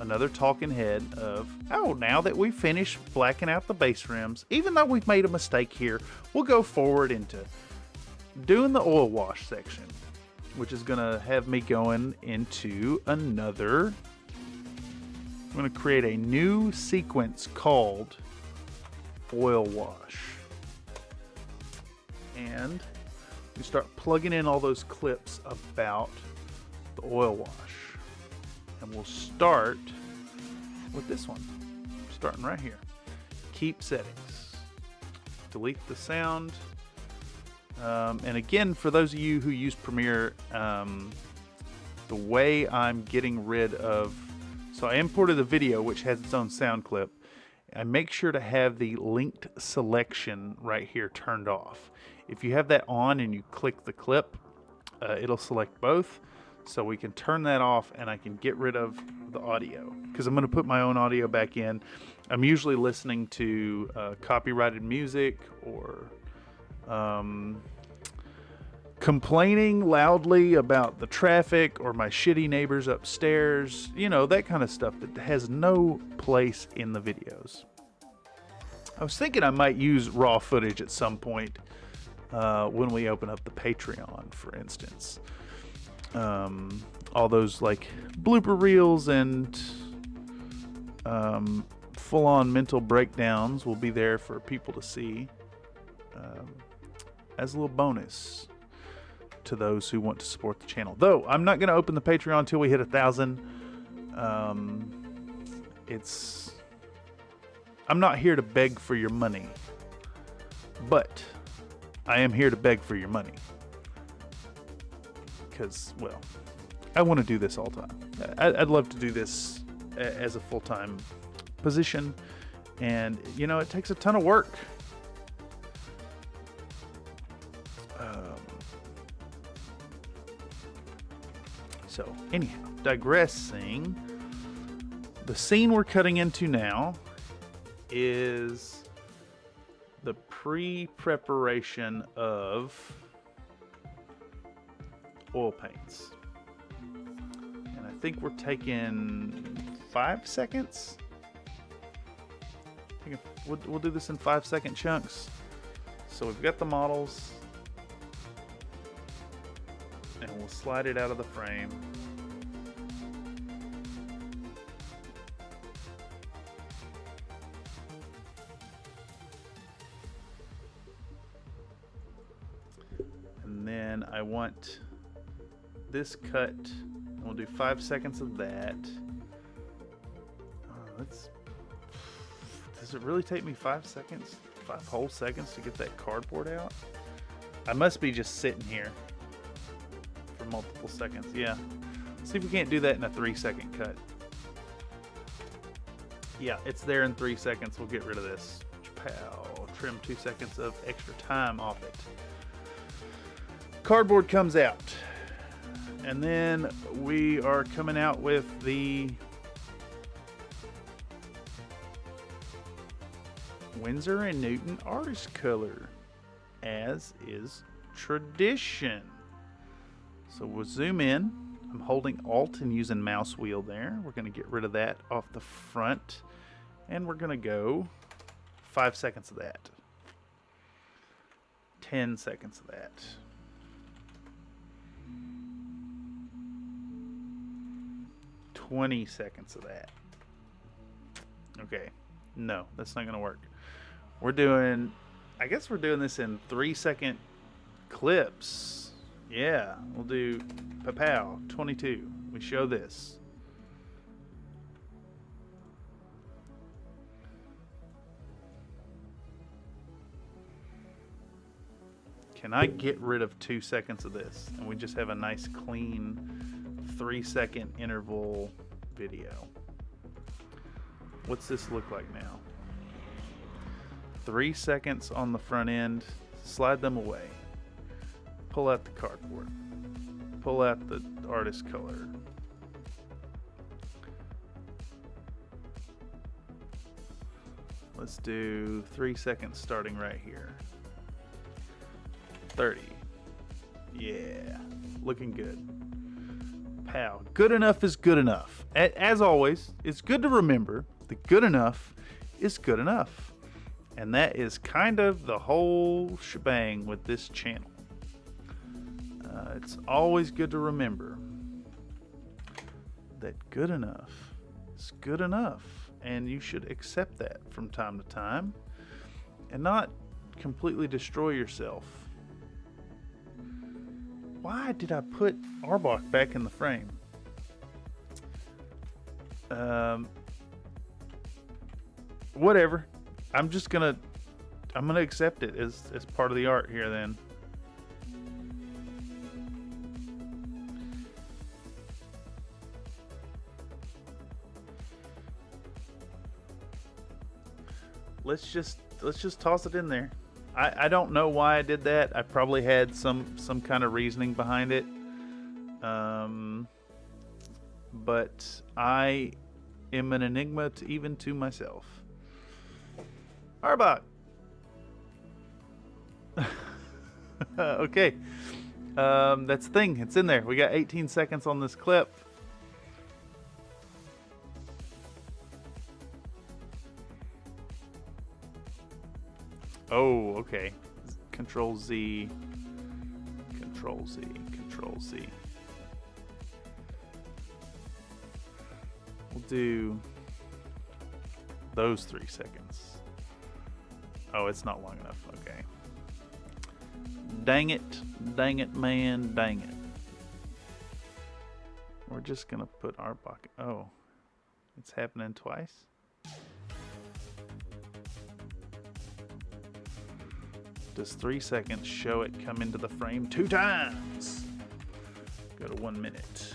another talking head of, oh, now that we've finished blacking out the base rims, even though we've made a mistake here, we'll go forward into doing the oil wash section, which is going to have me going into another. I'm going to create a new sequence called oil wash. And we start plugging in all those clips about the oil wash. And we'll start with this one. Starting right here. Keep settings. Delete the sound. And again, for those of you who use Premiere, the way I'm getting rid of... So I imported the video, which has its own sound clip. I make sure to have the linked selection right here turned off. If you have that on and you click the clip, it'll select both. So we can turn that off and I can get rid of the audio. Because I'm going to put my own audio back in. I'm usually listening to copyrighted music or... complaining loudly about the traffic or my shitty neighbors upstairs, you know, that kind of stuff that has no place in the videos. I was thinking I might use raw footage at some point when we open up the Patreon, for instance. All those like blooper reels and full-on mental breakdowns will be there for people to see as a little bonus to those who want to support the channel. Though I'm not going to open the Patreon until we hit 1,000. I'm not here to beg for your money, but I am here to beg for your money because, well, I want to do this all the time. I'd love to do this as a full-time position, and you know, it takes a ton of work. So anyhow, digressing, the scene we're cutting into now is the pre-preparation of oil paints. And I think we're taking 5 seconds. I think we'll do this in 5-second chunks. So we've got the models, and we'll slide it out of the frame. And then I want this cut. We'll do 5 seconds of that. Does it really take me 5 seconds? 5 whole seconds to get that cardboard out? I must be just sitting here for multiple seconds. Yeah. See if we can't do that in a 3-second cut. Yeah, it's there in 3 seconds. We'll get rid of this. Pow. Trim 2 seconds of extra time off it. Cardboard comes out. And then we are coming out with the Winsor & Newton artist color, as is tradition. So we'll zoom in. I'm holding Alt and using mouse wheel there. We're going to get rid of that off the front, and we're going to go 5 seconds of that, 10 seconds of that, 20 seconds of that. Okay, no, that's not going to work. We're doing, I guess we're doing this in 3-second clips. Yeah, we'll do pow, 22. We show this. Can I get rid of 2 seconds of this and we just have a nice clean 3-second interval video? What's this look like now? 3 seconds on the front end, slide them away. Pull out the cardboard. Pull out the artist color. Let's do 3 seconds starting right here. 30. Yeah, looking good. Pow. Good enough is good enough. As always, it's good to remember that good enough is good enough. And that is kind of the whole shebang with this channel. It's always good to remember that good enough is good enough. And you should accept that from time to time and not completely destroy yourself. Why did I put Arbok back in the frame? Whatever. I'm gonna accept it as part of the art here then. Let's just toss it in there. I don't know why I did that. I probably had some kind of reasoning behind it. But I am an enigma even to myself. Arbok. Okay. That's the thing. It's in there. We got 18 seconds on this clip. Oh, okay. Control Z. Control Z. Control Z. We'll do those 3 seconds. Oh, it's not long enough. Okay. Dang it. Dang it, man. Dang it. We're just going to put our bucket. Oh, it's happening twice. Does 3 seconds show it come into the frame 2 times? Go to 1 minute.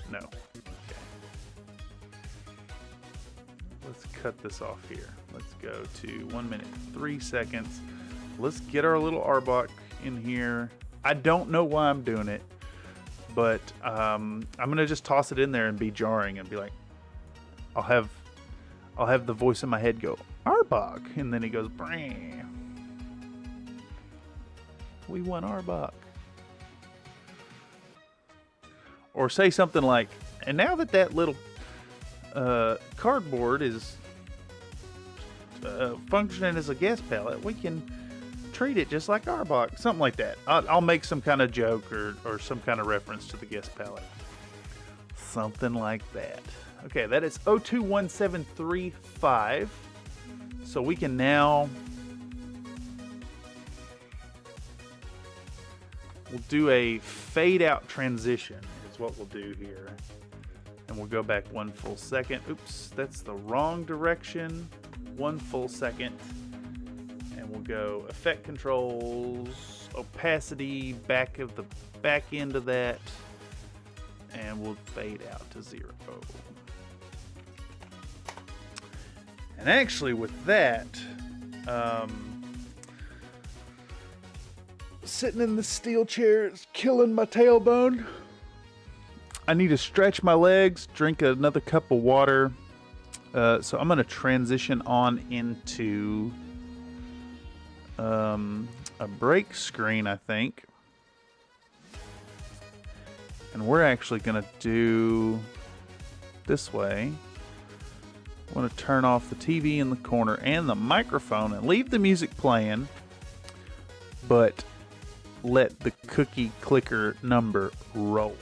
No. Okay. Let's cut this off here. Let's go to 1 minute, 3 seconds. Let's get our little Arbok in here. I don't know why I'm doing it, but I'm gonna just toss it in there and be jarring and be like, I'll have the voice in my head go, Arbok, and then he goes, Brah. We won Arbok. Or say something like, and now that little cardboard is functioning as a guest palette, we can treat it just like Arbok. Something like that. I'll make some kind of joke or some kind of reference to the guest palette. Something like that. Okay, that is 021735. So we can now... We'll do a fade out transition is what we'll do here. And we'll go back 1 full second. Oops, that's the wrong direction. 1 full second. And we'll go effect controls, opacity, back end of that. And we'll fade out to 0. And actually with that, sitting in the steel chair is killing my tailbone. I need to stretch my legs, drink another cup of water. So I'm going to transition on into a break screen, I think. And we're actually going to do this way. I want to turn off the TV in the corner and the microphone and leave the music playing, but let the cookie clicker number roll.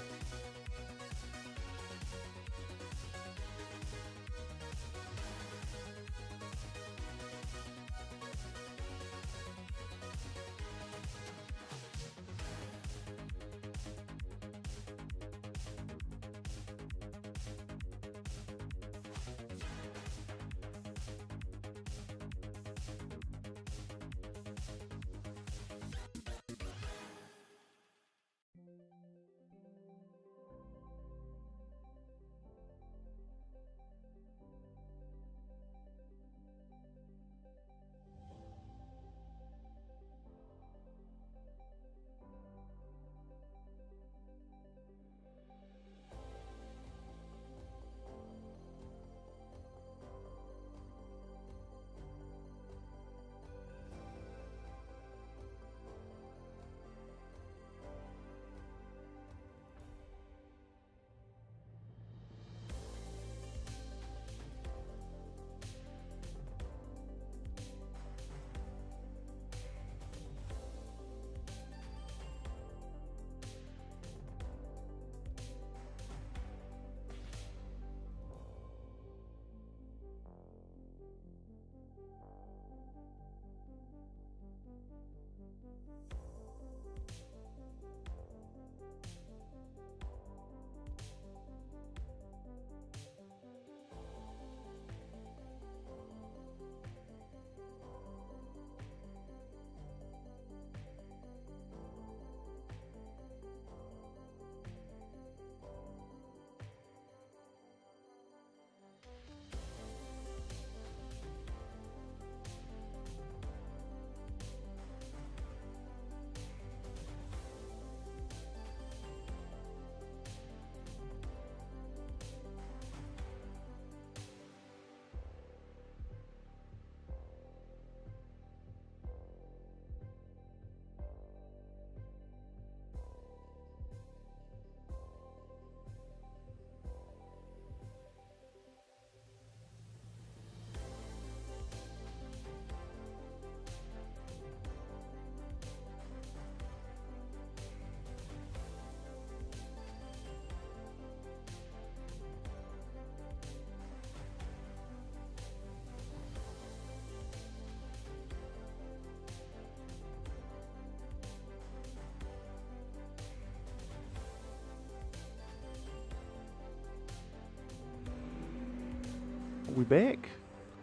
We back.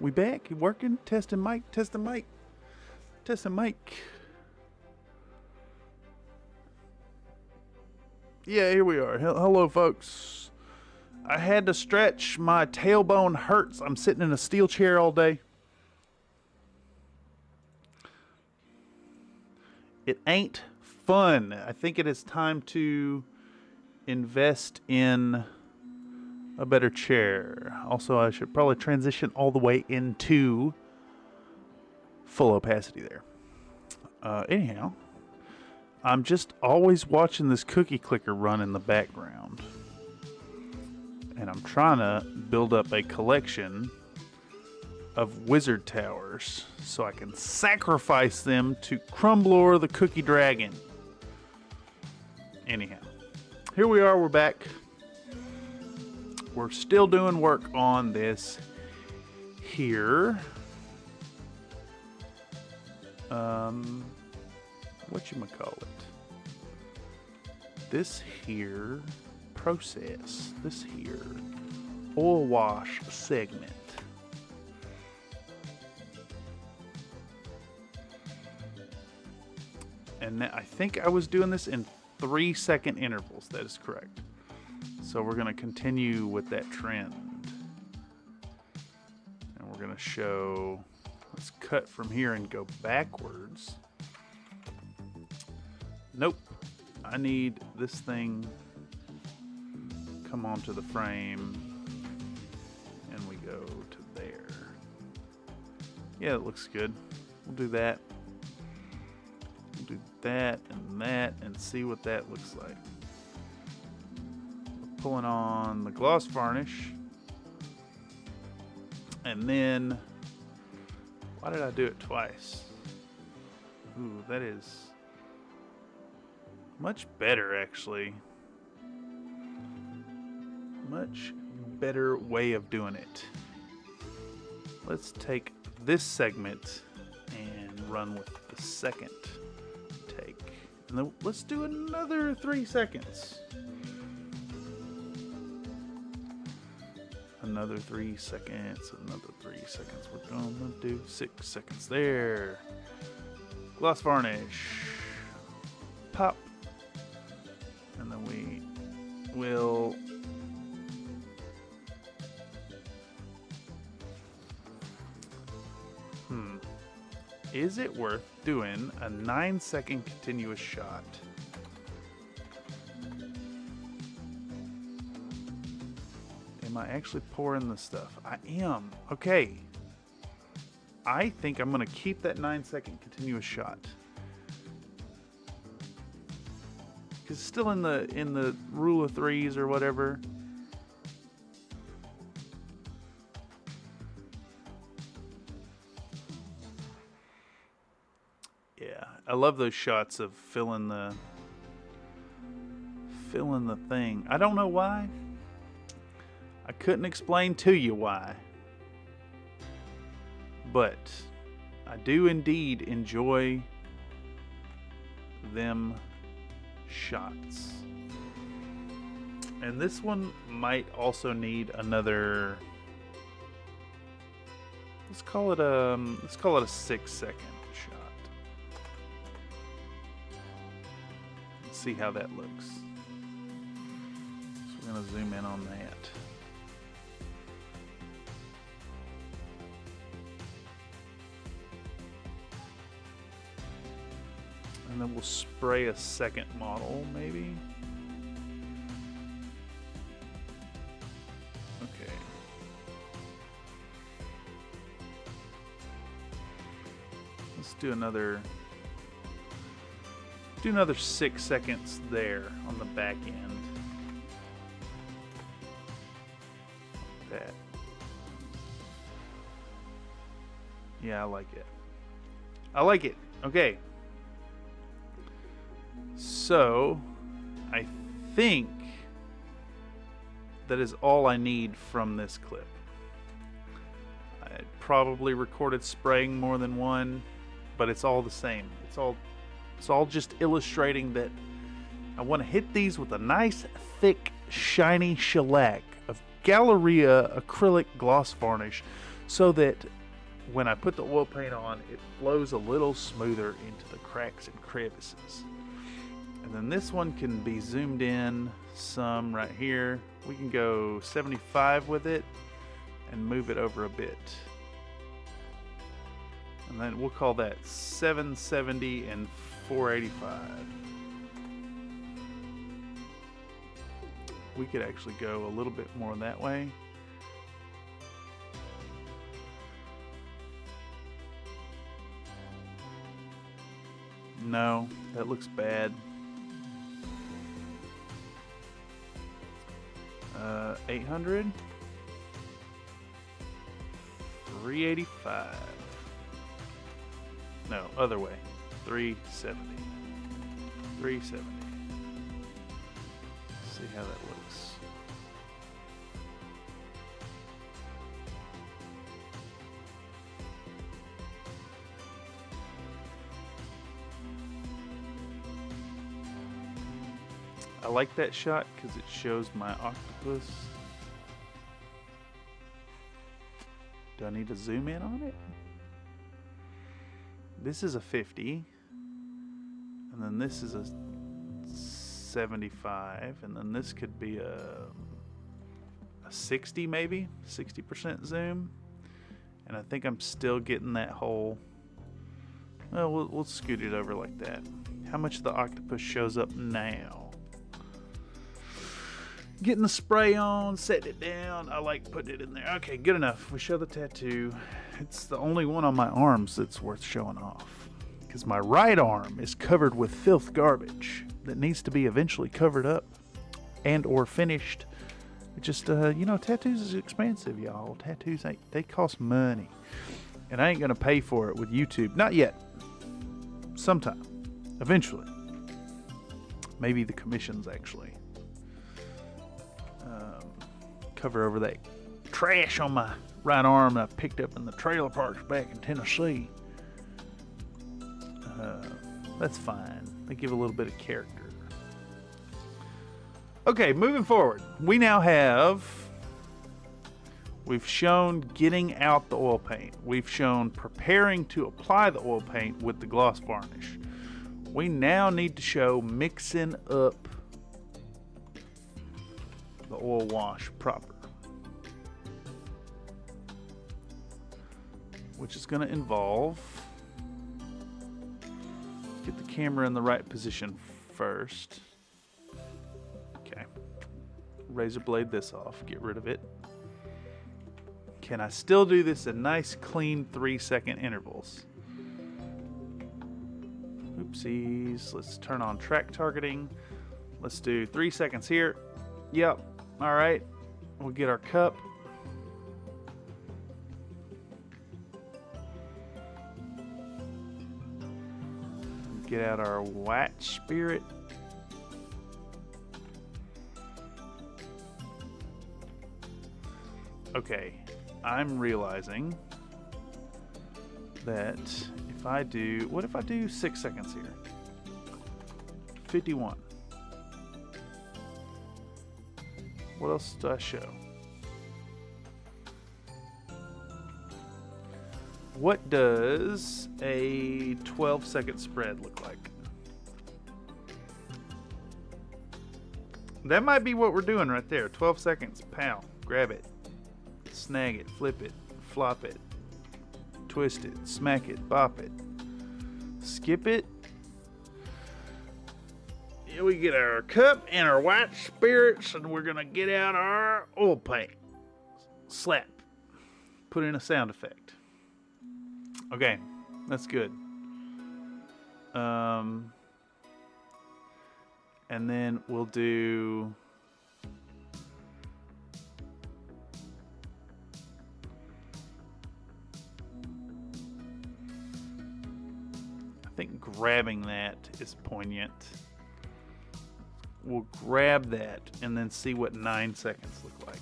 We back. You working? Testing mic. Testing mic. Testing mic. Yeah, here we are. Hello, folks. I had to stretch. My tailbone hurts. I'm sitting in a steel chair all day. It ain't fun. I think it is time to invest in a better chair. Also, I should probably transition all the way into full opacity there. Anyhow, I'm just always watching this cookie clicker run in the background. And I'm trying to build up a collection of wizard towers so I can sacrifice them to Crumblor the Cookie Dragon. Anyhow, here we are, we're back. We're still doing work on this here. Whatchamacallit? This here process, this here oil wash segment. And I think I was doing this in 3-second intervals. That is correct. So we're going to continue with that trend. And we're going to show, let's cut from here and go backwards. Nope. I need this thing come onto the frame. And we go to there. Yeah, it looks good. We'll do that. We'll do that and see what that looks like. We're pulling on the gloss varnish. And then, why did I do it twice? Ooh, that is much better, actually. Much better way of doing it. Let's take this segment and run with the second take. And then let's do another 3 seconds. Another 3 seconds, another 3 seconds. We're gonna do 6 seconds there. Gloss varnish. Pop. And then we will is it worth doing a 9-second continuous shot? Am I actually pouring the stuff? I am. Okay. I think I'm going to keep that 9-second continuous shot. Because it's still in the rule of threes or whatever. Yeah, I love those shots of filling the thing. I don't know why. I couldn't explain to you why. But I do indeed enjoy them shots. And this one might also need another, let's call it a 6-second shot. Let's see how that looks. So we're going to zoom in on that. And then we'll spray a second model, maybe. Okay. Let's do another 6 seconds there on the back end. Like that. Yeah, I like it. I like it. Okay. So, I think that is all I need from this clip. I probably recorded spraying more than one, but it's all the same. It's all just illustrating that I want to hit these with a nice, thick, shiny shellac of Galleria acrylic gloss varnish so that when I put the oil paint on, it flows a little smoother into the cracks and crevices. And then this one can be zoomed in some right here. We can go 75 with it and move it over a bit. And then we'll call that 770 and 485. We could actually go a little bit more that way. No, that looks bad. 800, 385. No, other way. 370. 370. See how that looks. I like that shot because it shows my octopus. Do I need to zoom in on it? This is a 50. And then this is a 75. And then this could be a 60 maybe. 60% zoom. And I think I'm still getting that whole... Well, we'll scoot it over like that. How much of the octopus shows up now? Getting the spray on, setting it down. I like putting it in there. Okay, good enough. We show the tattoo. It's the only one on my arms that's worth showing off. Because my right arm is covered with filth garbage that needs to be eventually covered up and or finished. It just, you know, tattoos is expensive, y'all. Tattoos, they cost money. And I ain't going to pay for it with YouTube. Not yet. Sometime. Eventually. Maybe the commissions, actually. Cover over that trash on my right arm that I picked up in the trailer parks back in Tennessee. That's fine. They give a little bit of character. Okay, moving forward. We've shown getting out the oil paint. We've shown preparing to apply the oil paint with the gloss varnish. We now need to show mixing up the oil wash proper, which is going to involve, get the camera in the right position first. Okay, razor blade this off, get rid of it. Can I still do this in nice clean 3-second intervals? Oopsies. Let's turn on track targeting. Let's do 3 seconds here. Yep. All right, we'll get our cup. Get out our white spirit. Okay, I'm realizing that if I do, what if I do 6 seconds here? 51. What else do I show? What does a 12-second spread look like? That might be what we're doing right there. 12 seconds. Pow. Grab it. Snag it. Flip it. Flop it. Twist it. Smack it. Bop it. Skip it. We get our cup and our white spirits, and we're gonna get out our oil paint. Slap. Put in a sound effect. Okay, that's good. And then we'll do I think grabbing that is poignant. We'll grab that and then see what 9 seconds look like.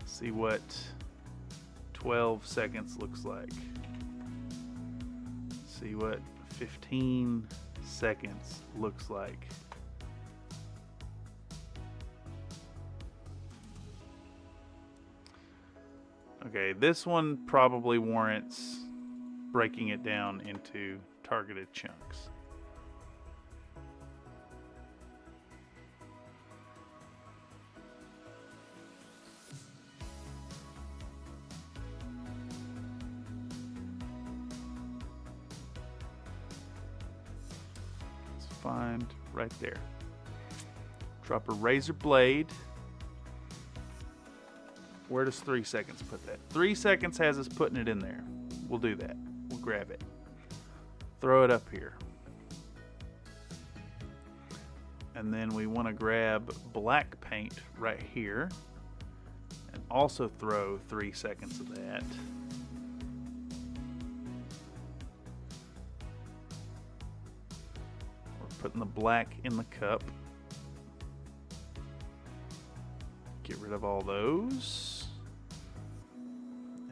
See what 12 seconds looks like. See what 15 seconds looks like. Okay, this one probably warrants breaking it down into targeted chunks. find right there. Drop a razor blade. Where does 3 seconds put that? 3 seconds has us putting it in there. We'll do that. We'll grab it. Throw it up here. And then we want to grab black paint right here. And also throw 3 seconds of that. We're putting the black in the cup. Get rid of all those.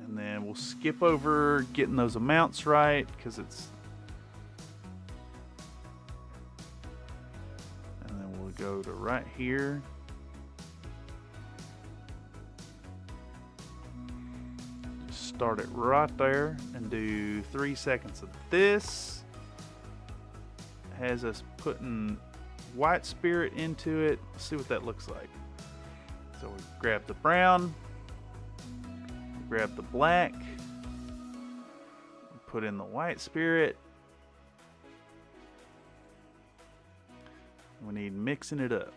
And then we'll skip over getting those amounts right because it's... And then we'll go to right here. Just start it right there and do 3 seconds of this. Has us putting white spirit into it. Let's see what that looks like. So we grab the brown, grab the black, put in the white spirit. We need mixing it up.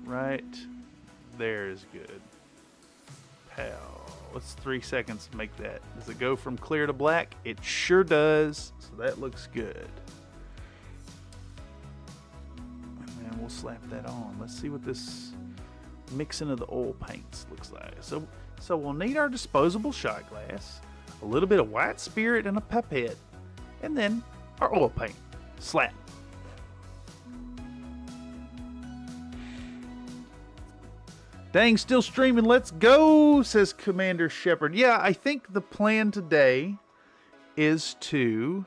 Right there is good. Pow. What's 3 seconds to make that? Does it go from clear to black? It sure does. So that looks good. And we'll slap that on. Let's see what this mixing of the oil paints looks like. So we'll need our disposable shot glass, a little bit of white spirit and a pipette, and then our oil paint. Slap. Dang, still streaming. Let's go, says Commander Shepard. Yeah, I think the plan today is to...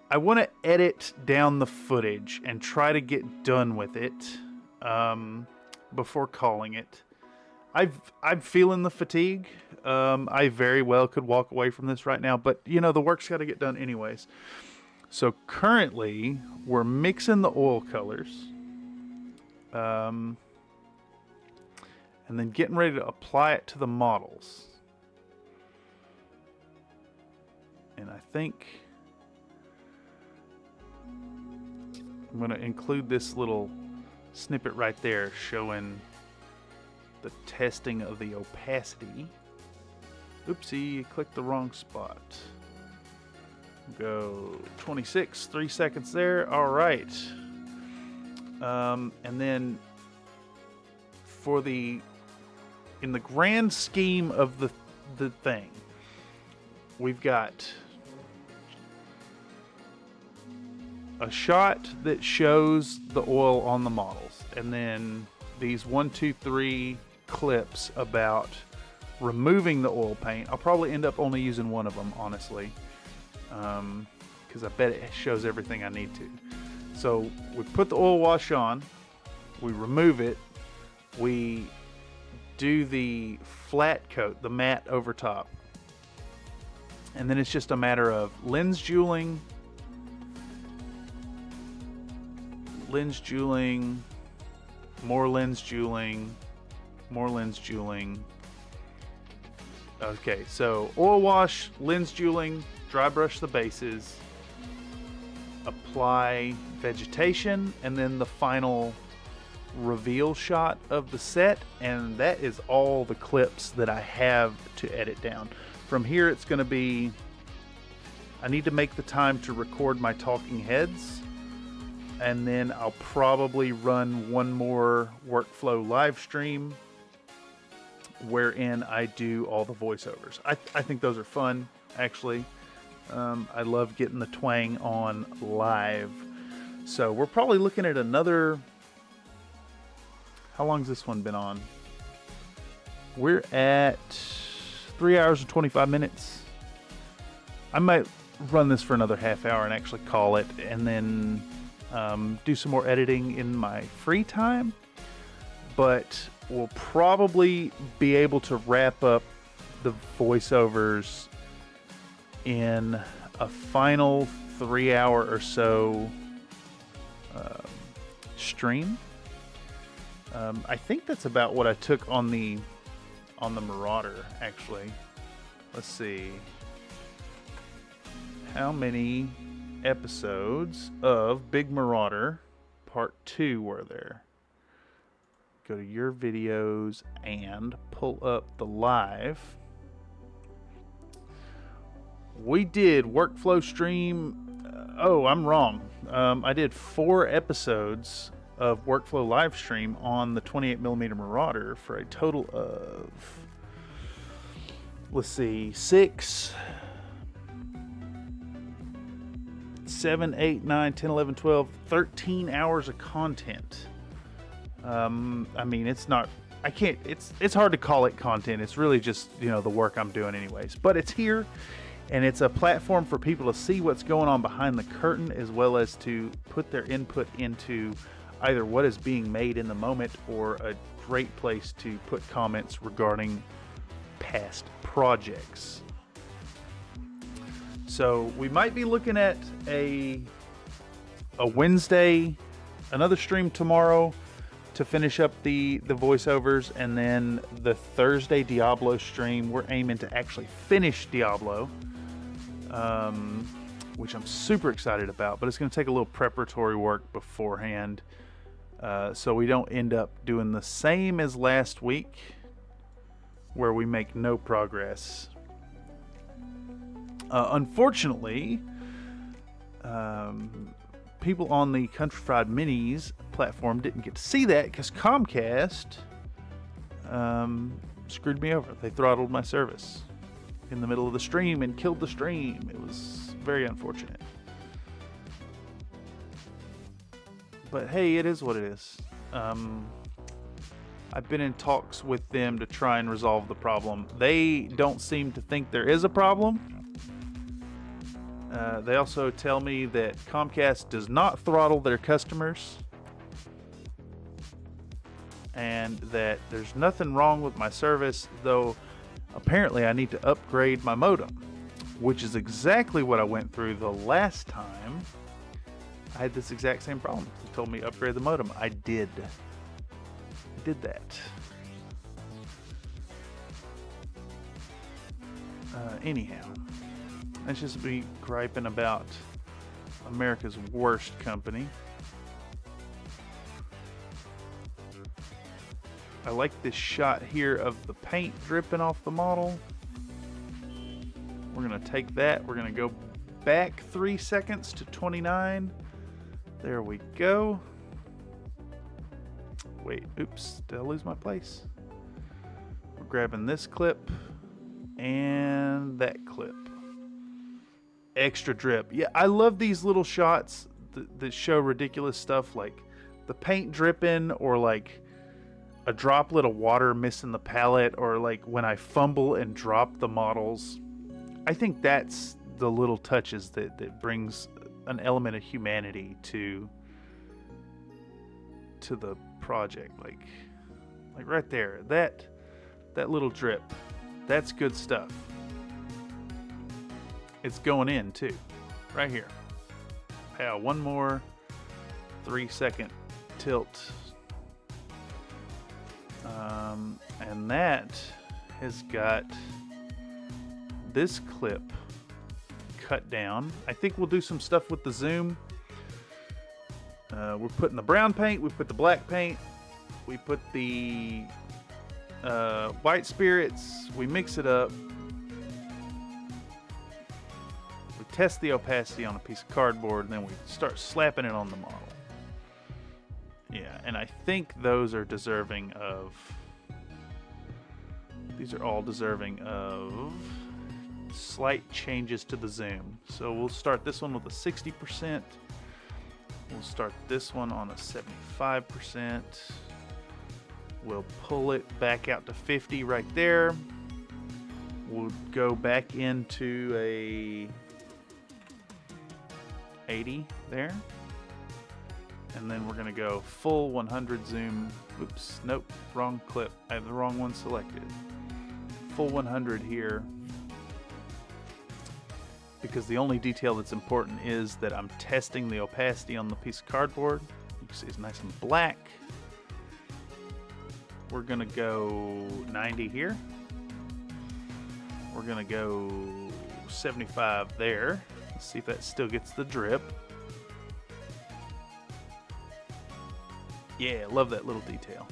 I want to edit down the footage and try to get done with it before calling it. I'm feeling the fatigue. I very well could walk away from this right now, but you know, the work's got to get done anyways. So currently, we're mixing the oil colors. And then getting ready to apply it to the models. And I think I'm going to include this little snippet right there showing the testing of the opacity. Oopsie, clicked the wrong spot. Go 26, 3 seconds there. All right. And then for in the grand scheme of the thing, we've got a shot that shows the oil on the models, and then these 1, 2, 3 clips about removing the oil paint. I'll probably end up only using one of them, honestly, because I bet it shows everything I need to. So we put the oil wash on, we remove it, we do the flat coat, the matte over top, and then it's just a matter of lens jeweling, more lens jeweling, more lens jeweling. Okay, so oil wash, lens jeweling, dry brush the bases, apply vegetation, and then the final reveal shot of the set, and that is all the clips that I have to edit down. From here it's going to be, I need to make the time to record my talking heads, and then I'll probably run one more workflow live stream wherein I do all the voiceovers. I think those are fun, actually. I love getting the twang on live. So we're probably looking at another... How long's this one been on? We're at 3 hours and 25 minutes. I might run this for another half hour and actually call it, and then do some more editing in my free time. But we'll probably be able to wrap up the voiceovers in a final 3 hour or so stream. I think that's about what I took on the Marauder, actually. let's see. How many episodes of Big Marauder Part 2 were there? Go to your videos and pull up the live. We did workflow stream. Oh, I'm wrong. I did 4 episodes of workflow live stream on the 28mm Marauder for a total of, let's see, 6, 7, 8, 9, 10, 11, 12, 13 hours of content. I mean, it's not, I can't, it's hard to call it content. It's really just, you know, the work I'm doing anyways, but it's here and it's a platform for people to see what's going on behind the curtain, as well as to put their input into either what is being made in the moment or a great place to put comments regarding past projects. So we might be looking at a Wednesday, another stream tomorrow to finish up the voiceovers, and then the Thursday Diablo stream, we're aiming to actually finish Diablo, which I'm super excited about, but it's going to take a little preparatory work beforehand, so we don't end up doing the same as last week where we make no progress. Unfortunately, people on the Country Fried Minis platform didn't get to see that because Comcast screwed me over. They throttled my service in the middle of the stream and killed the stream. It was very unfortunate. But hey, it is what it is. I've been in talks with them to try and resolve the problem. They don't seem to think there is a problem. They also tell me that Comcast does not throttle their customers, and that there's nothing wrong with my service, though apparently I need to upgrade my modem, which is exactly what I went through the last time I had this exact same problem. They told me upgrade the modem. I did that. Anyhow, let's just be griping about America's worst company. I like this shot here of the paint dripping off the model. We're going to take that. We're going to go back 3 seconds to 29. There we go. Wait, oops, did I lose my place? We're grabbing this clip and that clip. Extra drip. Yeah, I love these little shots that show ridiculous stuff, like the paint dripping, or like a droplet of water missing the palette, or like when I fumble and drop the models. I think that's the little touches that brings an element of humanity to the project. Like right there, that little drip, that's good stuff. It's going in too, right here. Yeah, one more 3-second tilt. And that has got this clip cut down. I think we'll do some stuff with the zoom. We're putting the brown paint, we put the black paint, we put the white spirits, we mix it up. We test the opacity on a piece of cardboard, and then we start slapping it on the model. Yeah, and I think those are deserving of... These are all deserving of slight changes to the zoom. So we'll start this one with a 60%. We'll start this one on a 75%. We'll pull it back out to 50 right there. We'll go back into a 80 there. And then we're going to go full 100 zoom. Oops, nope, wrong clip. I have the wrong one selected. Full 100 here. Because the only detail that's important is that I'm testing the opacity on the piece of cardboard. You can see it's nice and black. We're going to go 90 here. We're We're gonna go 75 there. Let's see if that still gets the drip. Yeah, love that little detail.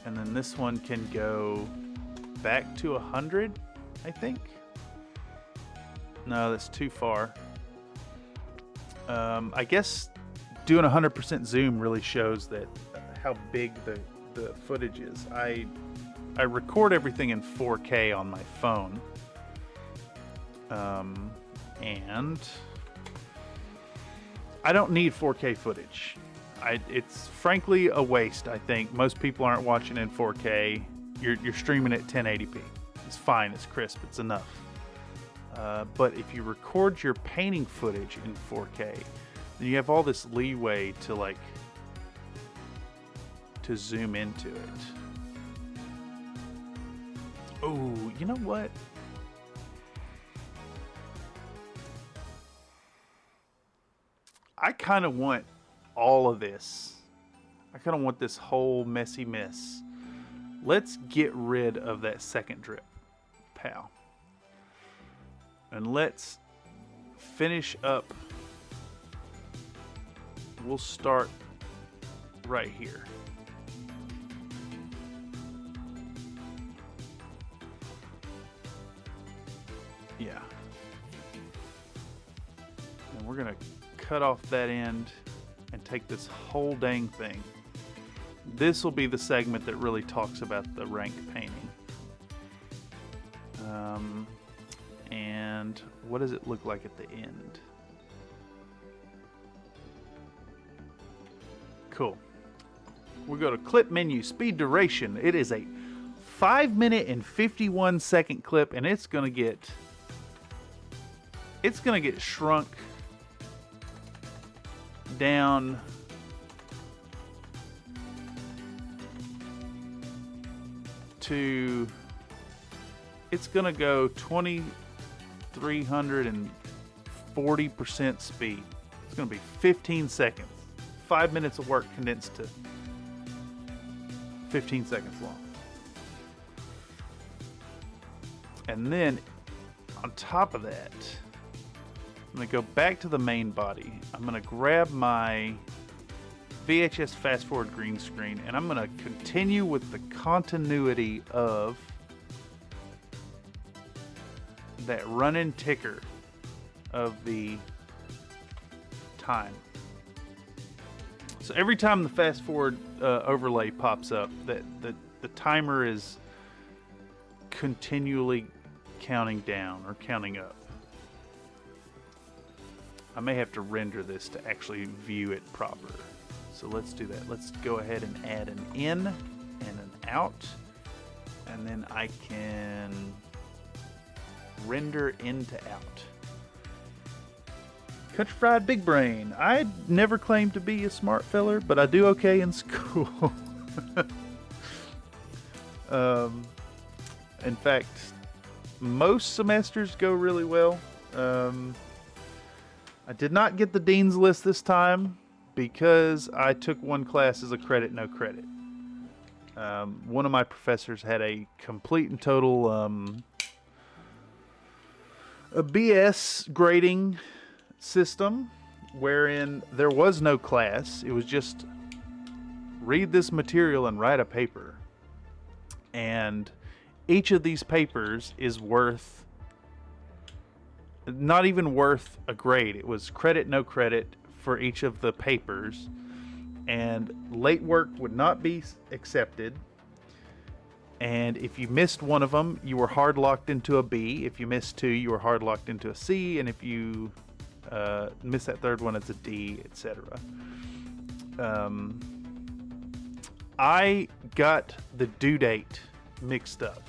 And then this one can go back to 100, I think. No, that's too far. I guess doing 100% zoom really shows that how big the footage is. I record everything in 4K on my phone. And I don't need 4K footage. It's frankly a waste, I think. Most people aren't watching in 4K. You're streaming at 1080p. It's fine, it's crisp, it's enough. But if you record your painting footage in 4K, then you have all this leeway to zoom into it. Oh, you know what? I kind of want all of this. I kind of want this whole messy mess. Let's get rid of that second drip, pal. And let's finish up. We'll start right here. Yeah. And we're gonna cut off that end and take this whole dang thing. This will be the segment that really talks about the rank painting. And what does it look like at the end? Cool. We'll go to clip menu, speed duration. It is a 5-minute and 51-second clip, and it's gonna get shrunk down to, it's gonna go 2340% speed. It's gonna be 15 seconds. 5 minutes of work condensed to 15 seconds long. And then on top of that, I'm gonna go back to the main body. I'm gonna grab my VHS fast forward green screen, and I'm gonna continue with the continuity of that running ticker of the time. So every time the fast forward overlay pops up, that the timer is continually counting down or counting up. I may have to render this to actually view it proper. So let's do that. Let's go ahead and add an in and an out, and then I can render in to out. Country Fried Big Brain. I never claimed to be a smart feller, but I do okay in school. In fact, most semesters go really well. I did not get the dean's list this time because I took one class as a credit, no credit. One of my professors had a complete and total a BS grading system wherein there was no class. It was just read this material and write a paper. And each of these papers is not even worth a grade. It was credit, no credit for each of the papers. And late work would not be accepted. And if you missed one of them, you were hard locked into a B. If you missed two, you were hard locked into a C. And if you missed that third one, it's a D, etc. I got the due date mixed up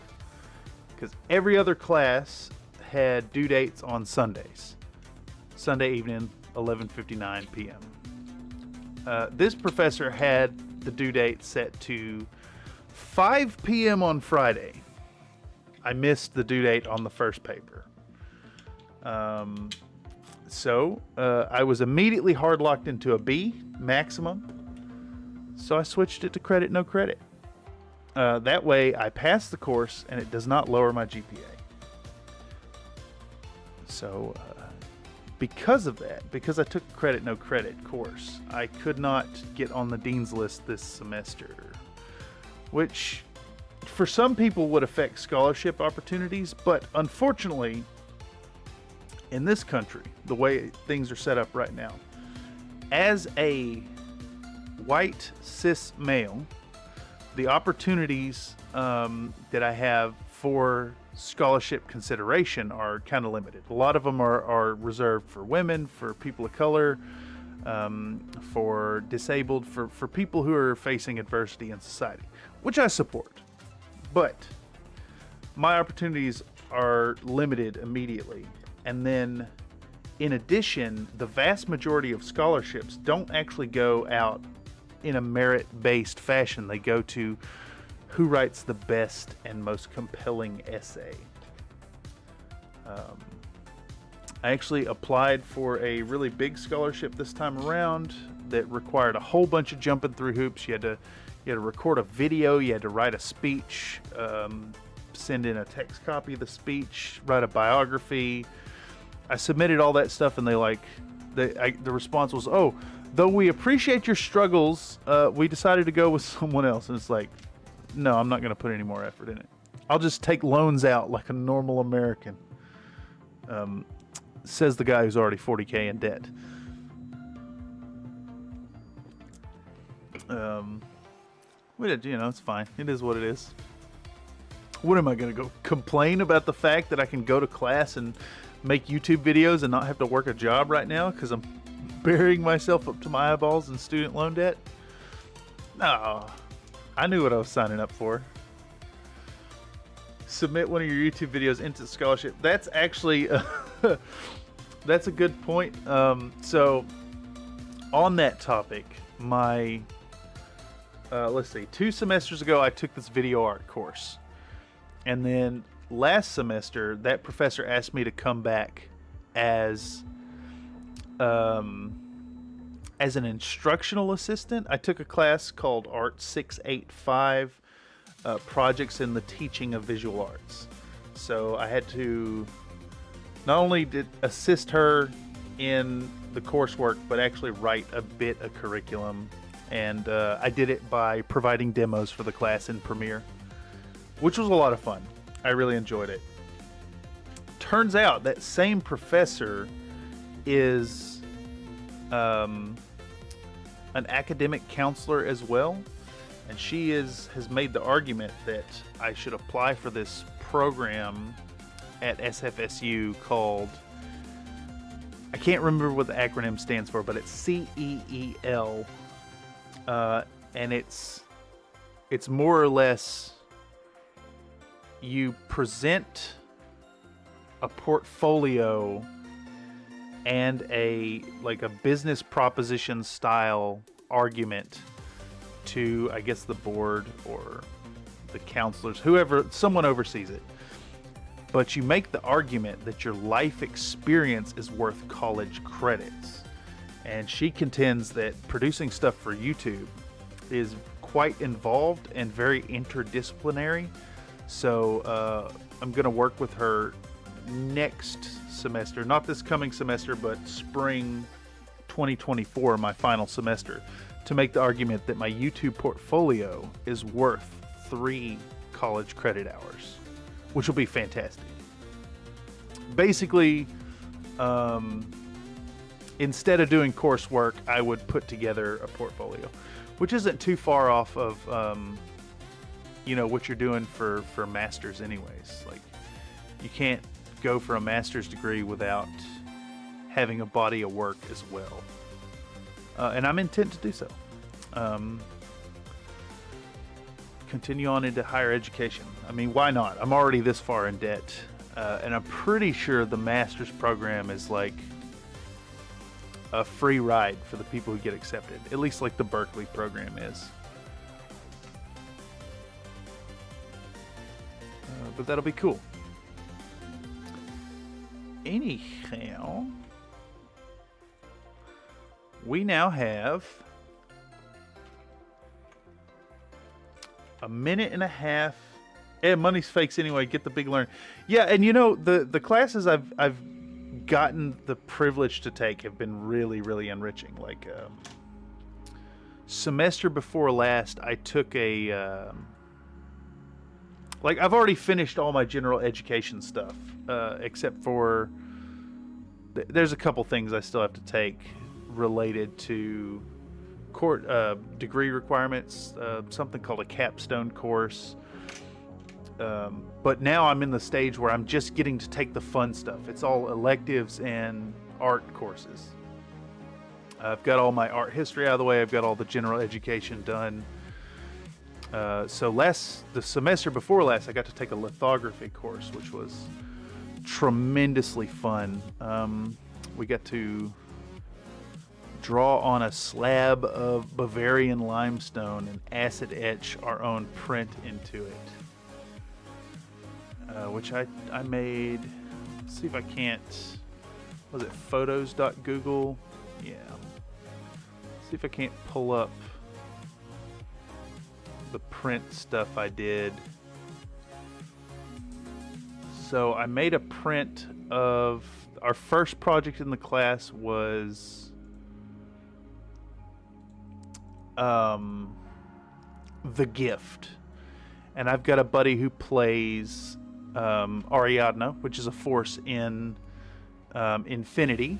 because every other class had due dates on Sundays. Sunday evening, 11:59 p.m. This professor had the due date set to 5 p.m. on Friday. I missed the due date on the first paper. So I was immediately hard locked into a B maximum. So I switched it to credit, no credit. That way I pass the course and it does not lower my GPA. So because of that, because I took a credit no credit course, I could not get on the dean's list this semester, which for some people would affect scholarship opportunities, but unfortunately in this country, the way things are set up right now, as a white cis male, the opportunities that I have for scholarship consideration are kind of limited. A lot of them are reserved for women, for people of color, for disabled, for people who are facing adversity in society, which I support. But my opportunities are limited immediately. And then in addition, the vast majority of scholarships don't actually go out in a merit-based fashion. They go to who writes the best and most compelling essay. I actually applied for a really big scholarship this time around that required a whole bunch of jumping through hoops. You had to record a video, you had to write a speech, send in a text copy of the speech, write a biography. I submitted all that stuff, and the response was, "Oh, though we appreciate your struggles, we decided to go with someone else." And it's like, no, I'm not going to put any more effort in it. I'll just take loans out like a normal American. Says the guy who's already $40K in debt. It's fine. It is what it is. What am I going to go complain about the fact that I can go to class and make YouTube videos and not have to work a job right now because I'm burying myself up to my eyeballs in student loan debt? No, I knew what I was signing up for. Submit one of your YouTube videos into scholarship. That's actually that's a good point. So on that topic, my let's see, 2 semesters ago I took this video art course, and then last semester that professor asked me to come back as an instructional assistant. I took a class called Art 685, Projects in the Teaching of Visual Arts. So I had to not only assist her in the coursework, but actually write a bit of curriculum. And I did it by providing demos for the class in Premiere, which was a lot of fun. I really enjoyed it. Turns out that same professor is an academic counselor as well, and she has made the argument that I should apply for this program at SFSU called, I can't remember what the acronym stands for, but it's CEEL, and it's more or less you present a portfolio and a business proposition style argument to, I guess, the board or the counselors, someone oversees it. But you make the argument that your life experience is worth college credits. And she contends that producing stuff for YouTube is quite involved and very interdisciplinary. So I'm going to work with her next semester, not this coming semester, but spring 2024, my final semester, to make the argument that my YouTube portfolio is worth 3 college credit hours, which will be fantastic. Basically, instead of doing coursework, I would put together a portfolio, which isn't too far off of what you're doing for masters anyways. Like, you can't go for a master's degree without having a body of work as well. And I'm intent to do so. Continue on into higher education. I mean, why not? I'm already this far in debt. And I'm pretty sure the master's program is like a free ride for the people who get accepted. At least like the Berkeley program is. But that'll be cool. Anyhow, we now have A minute and a half. Money's fakes anyway. Get the big learn. Yeah, and you know the classes I've gotten the privilege to take have been really, really enriching. Like semester before last, I took a like I've already finished all my general education stuff, except for there's a couple things I still have to take related to court degree requirements, something called a capstone course. But now I'm in the stage where I'm just getting to take the fun stuff. It's all electives and art courses. I've got all my art history out of the way. I've got all the general education done. So the semester before last, I got to take a lithography course, which was tremendously fun. We got to draw on a slab of Bavarian limestone and acid etch our own print into it. Which I made. Let's see if I can't. Was it photos.google? Yeah. See if I can't pull up the print stuff I did. So I made a print of our first project in the class was The Gift. And I've got a buddy who plays Ariadne, which is a force in Infinity.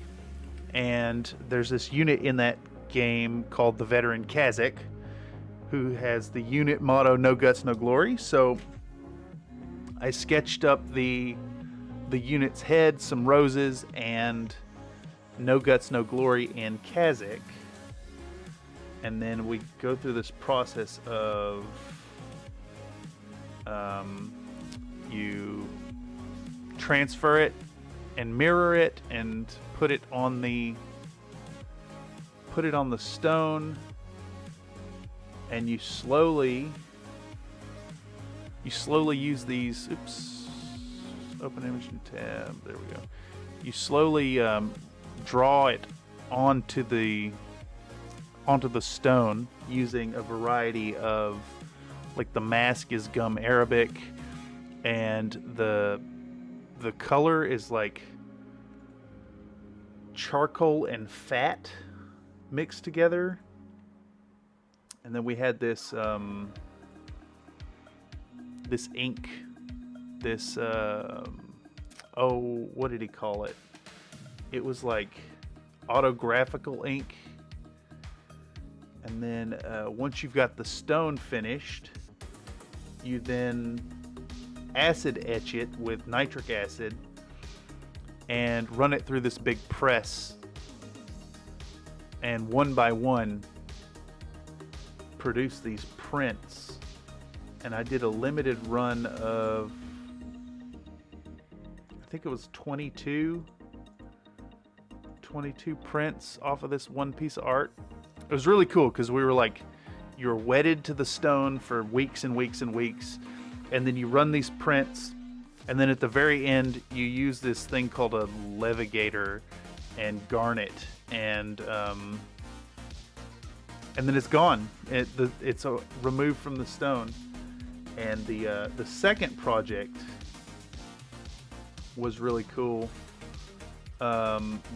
And there's this unit in that game called the Veteran Kazakh, who has the unit motto, "No guts, no glory." So I sketched up the unit's head, some roses, and "No guts, no glory" in Kazakh. And then we go through this process of you transfer it and mirror it and put it on the stone, and you slowly use these. Oops. Open image and tab. There we go. You slowly draw it onto the stone using a variety of, like, the mask is gum Arabic, and the color is like charcoal and fat mixed together. And then we had this this ink, this what did he call it? It was like autographical ink. And then once you've got the stone finished, you then acid etch it with nitric acid and run it through this big press, and one by one produce these prints. And I did a limited run of, I think it was 22 prints off of this one piece of art. It was really cool because we were like, you're wedded to the stone for weeks and weeks and weeks, and then you run these prints, and then at the very end you use this thing called a levigator and garnet, and then it's gone. It's removed from the stone. And the second project was really cool.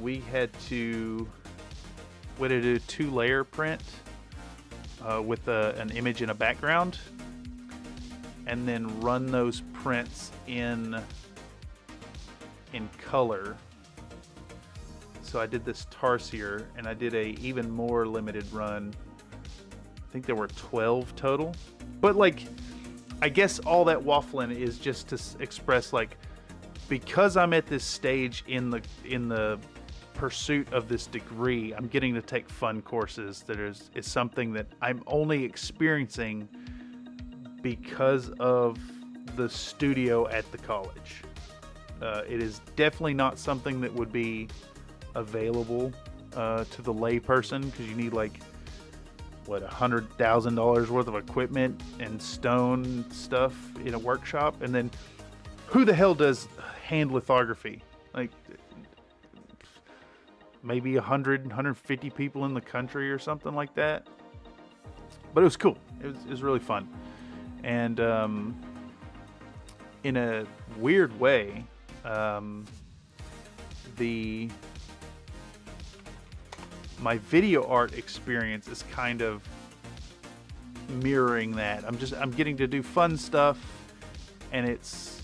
We had to do a 2-layer print with an image in a background, and then run those prints in color. So I did this tarsier, and I did a even more limited run. I think there were 12 total. But, like, I guess all that waffling is just to express, like, because I'm at this stage in the pursuit of this degree, I'm getting to take fun courses that is something that I'm only experiencing because of the studio at the college. It is definitely not something that would be available to the lay person, because you need, like, what, $100,000 worth of equipment and stone stuff in a workshop. And then who the hell does hand lithography? Like, maybe 150 people in the country or something like that. But it was cool. It was really fun. And in a weird way, my video art experience is kind of mirroring that. I'm getting to do fun stuff, and it's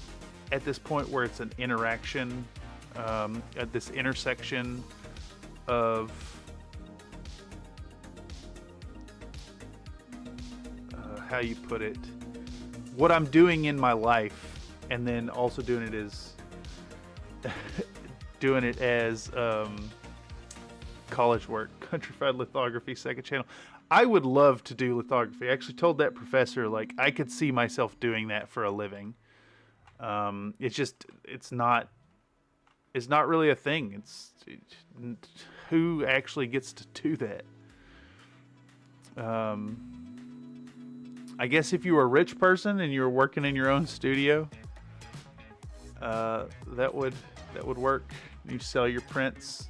at this point where it's an interaction at this intersection of how you put it, what I'm doing in my life, and then also doing it as college work. Countrified Lithography, second channel. I would love to do lithography. I actually told that professor, like, I could see myself doing that for a living. It's not really a thing. Who actually gets to do that? I guess if you were a rich person and you were working in your own studio, that would work. You sell your prints.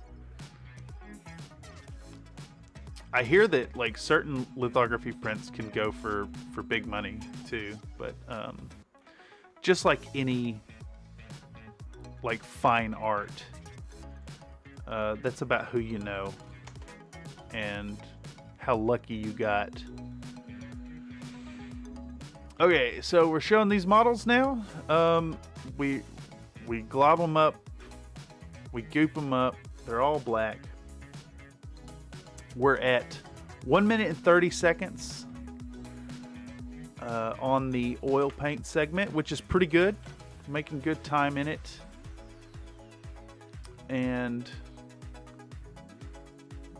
I hear that like certain lithography prints can go for big money too, but just like any like fine art, that's about who you know and how lucky you got. Okay, so we're showing these models now. We glob them up, we goop them up. They're all black. We're at 1 minute and 30 seconds on the oil paint segment, which is pretty good. Making good time in it. And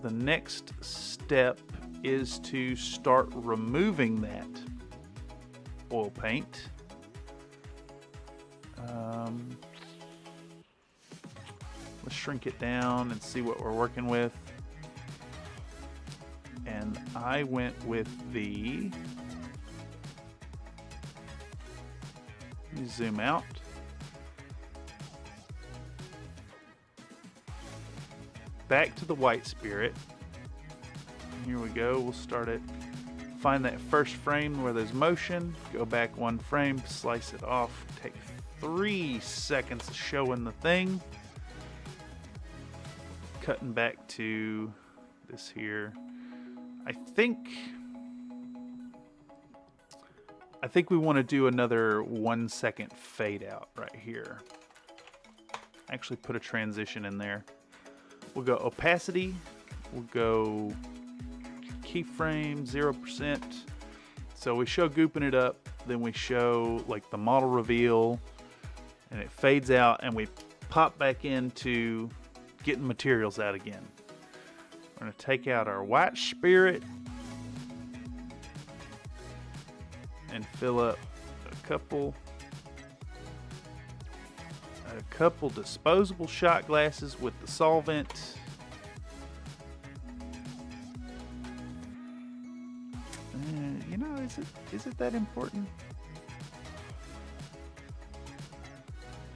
the next step is to start removing that oil paint. Let's shrink it down and see what we're working with. And I went with the, let me zoom out. Back to the white spirit. Here we go. We'll start it. Find that first frame where there's motion. Go back one frame, slice it off. Take 3 seconds showing the thing. Cutting back to this here. I think we want to do another 1 second fade out right here. Actually put a transition in there. We'll go opacity. We'll go keyframe 0%. So we show gooping it up, then we show like the model reveal, and it fades out, and we pop back into getting materials out again. We're going to take out our white spirit and fill up a couple disposable shot glasses with the solvent. You know, is it that important?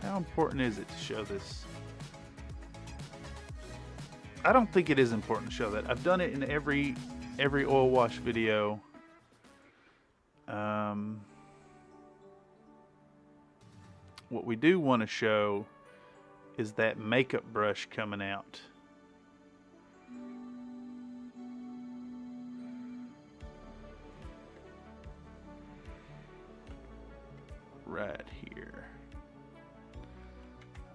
How important is it to show this? I don't think it is important to show that. I've done it in every oil wash video. What we do want to show is that makeup brush coming out. Right here.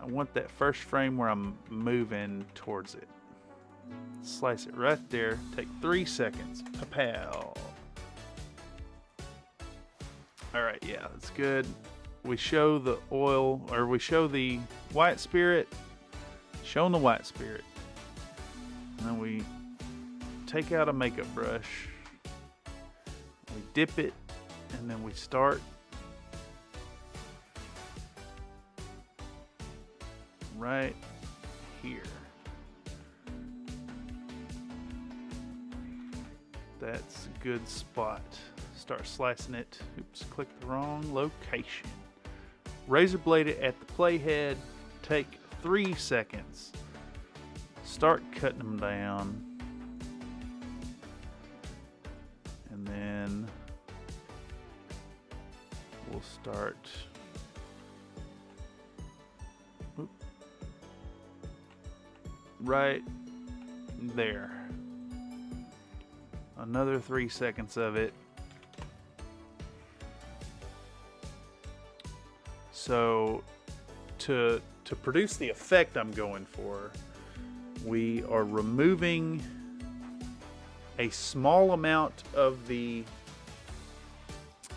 I want that first frame where I'm moving towards it. Slice it right there. Take 3 seconds. Pow. Alright, yeah, that's good. We show the oil, or we show the white spirit. Showing the white spirit. And then we take out a makeup brush. We dip it, and then we start right here. That's a good spot. Start slicing it. Oops, click the wrong location. Razor blade it at the playhead. Take 3 seconds. Start cutting them down. And then we'll start. Oop. Right there. Another 3 seconds of it. So to produce the effect I'm going for, we are removing a small amount of the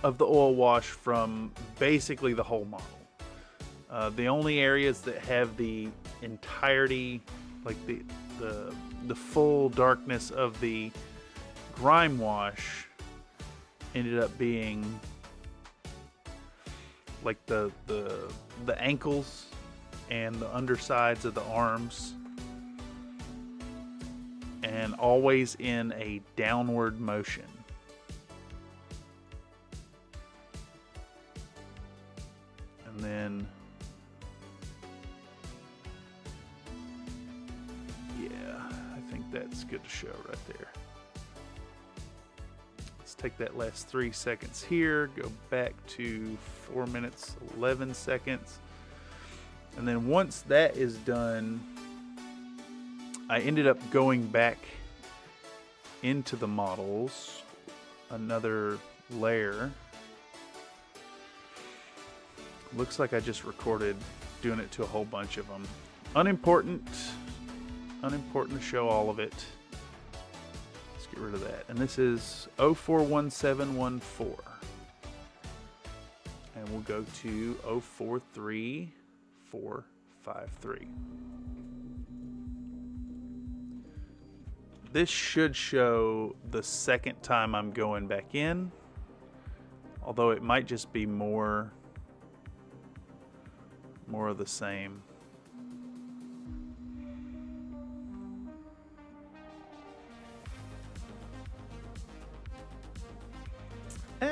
oil wash from basically the whole model. The only areas that have the entirety, like the full darkness of the grime wash, ended up being like the ankles and the undersides of the arms, and always in a downward motion. And then, yeah, I think that's good to show right there. Let's take that last 3 seconds here, go back to 4 minutes, 11 seconds. And then once that is done, I ended up going back into the models, another layer. Looks like I just recorded doing it to a whole bunch of them. Unimportant to show all of it. Let's get rid of that. And this is 041714. And we'll go to 043453. This should show the second time I'm going back in, although it might just be more of the same.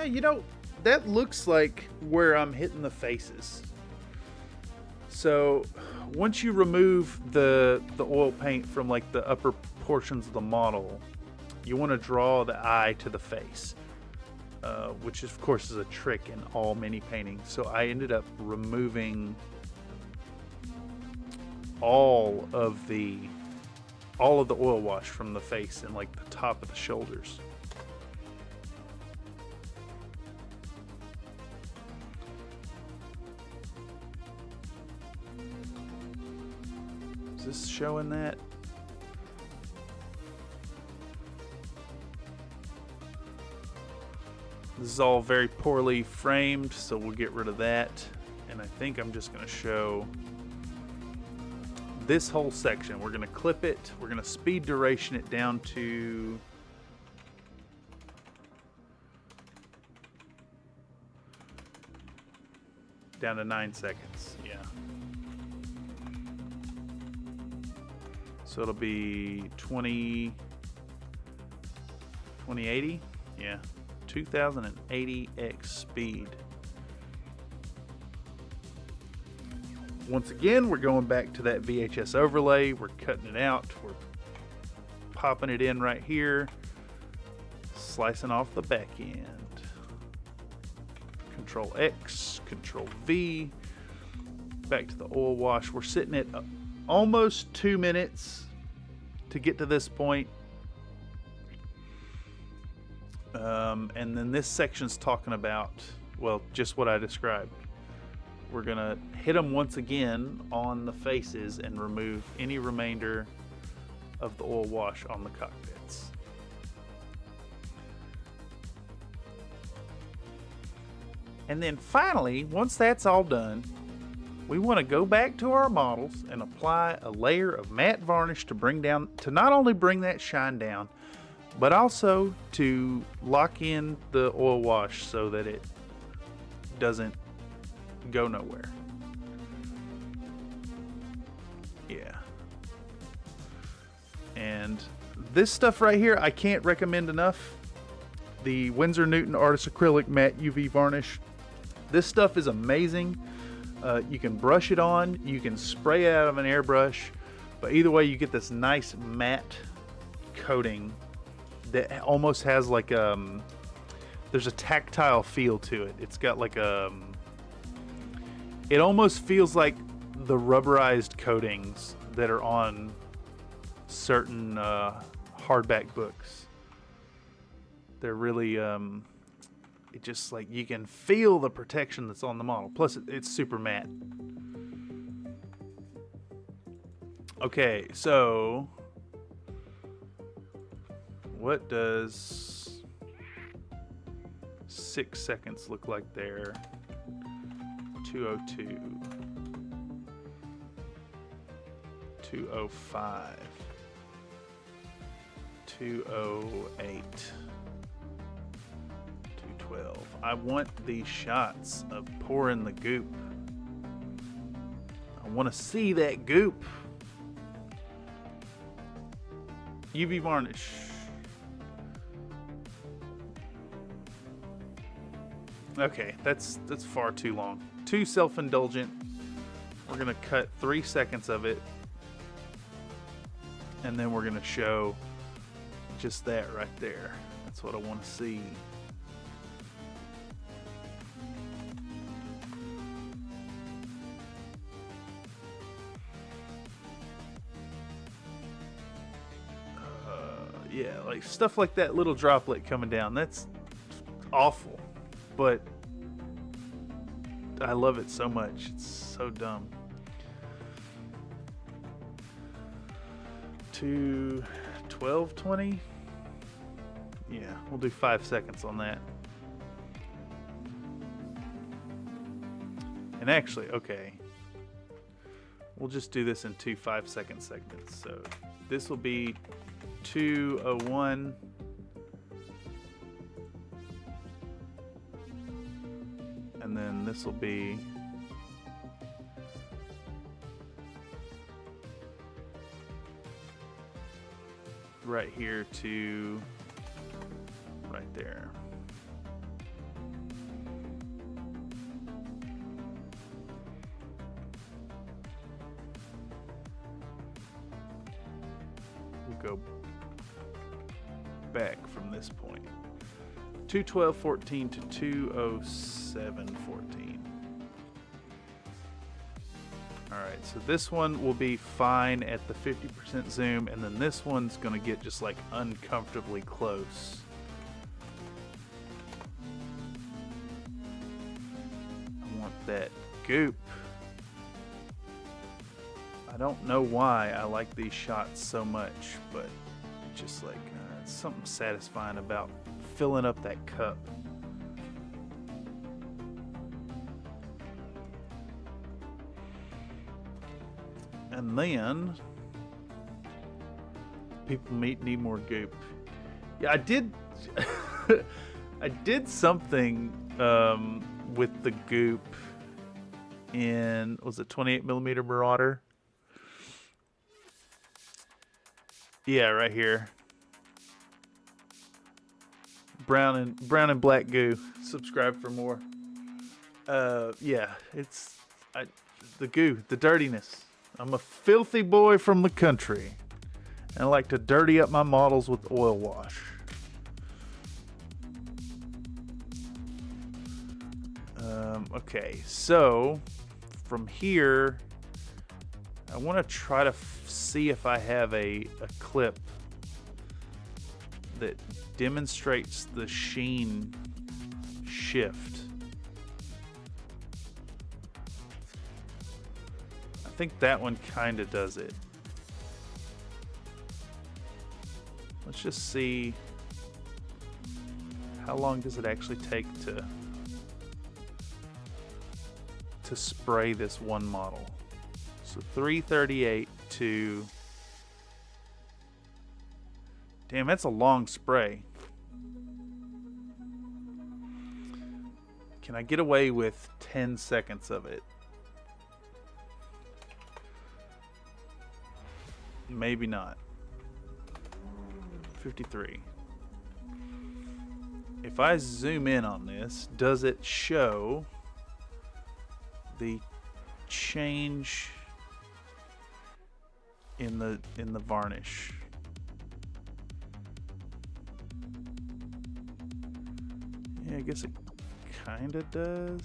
You know, that looks like where I'm hitting the faces. So once you remove the oil paint from like the upper portions of the model, you want to draw the eye to the face, which of course is a trick in all mini paintings. So I ended up removing all of the oil wash from the face and like the top of the shoulders. Is this showing that? This is all very poorly framed, so we'll get rid of that. And I think I'm just going to show this whole section. We're going to clip it. We're going to speed duration it down to down to 9 seconds. Yeah. So it'll be 2080. Yeah. 2080x speed. Once again, we're going back to that VHS overlay. We're cutting it out. We're popping it in right here. Slicing off the back end. Control X, Control V. Back to the oil wash. We're sitting at almost 2 minutes to get to this point. And then this section's talking about, well, just what I described. We're gonna hit them once again on the faces and remove any remainder of the oil wash on the cockpits. And then finally, once that's all done, we want to go back to our models and apply a layer of matte varnish to not only bring that shine down, but also to lock in the oil wash so that it doesn't go nowhere. Yeah. And this stuff right here, I can't recommend enough. The Winsor Newton Artist Acrylic Matte UV Varnish. This stuff is amazing. You can brush it on, you can spray it out of an airbrush, but either way you get this nice matte coating that almost has like there's a tactile feel to it. It's got like a, it almost feels like the rubberized coatings that are on certain hardback books. They're really, it just like, you can feel the protection that's on the model. Plus it's super matte. Okay, so what does 6 seconds look like there? 202, 205, 208, 212. I want these shots of pouring the goop. I want to see that goop. UV varnish. Okay, that's far too long. Too self-indulgent. We're gonna cut 3 seconds of it, and then we're gonna show just that right there. That's what I want to see. Yeah, like stuff like that little droplet coming down. That's awful, but I love it so much. It's so dumb. 12:20. Yeah, we'll do 5 seconds on that. And actually, okay, we'll just do this in 2 5-second segments. So this will be 2:01. And then this will be right here to right there. We'll go back from this point. 2:12:14 to 2:07:14. Alright, so this one will be fine at the 50% zoom, and then this one's gonna get just like uncomfortably close. I want that goop. I don't know why I like these shots so much, but just like it's something satisfying about filling up that cup. And then people need more goop. Yeah, I did I did something with the goop in, was it 28mm Marauder? Yeah, right here. Brown and black goo. Subscribe for more. Yeah, it's the goo, the dirtiness. I'm a filthy boy from the country, and I like to dirty up my models with oil wash. Okay, so from here, I want to try to see if I have a clip that demonstrates the sheen shift. I think that one kind of does it. Let's just see how long does it actually take to spray this one model. So 338 to, damn, that's a long spray. Can I get away with 10 seconds of it? Maybe not. 53. If I zoom in on this, does it show the change in the varnish? Yeah, I guess it kind of does.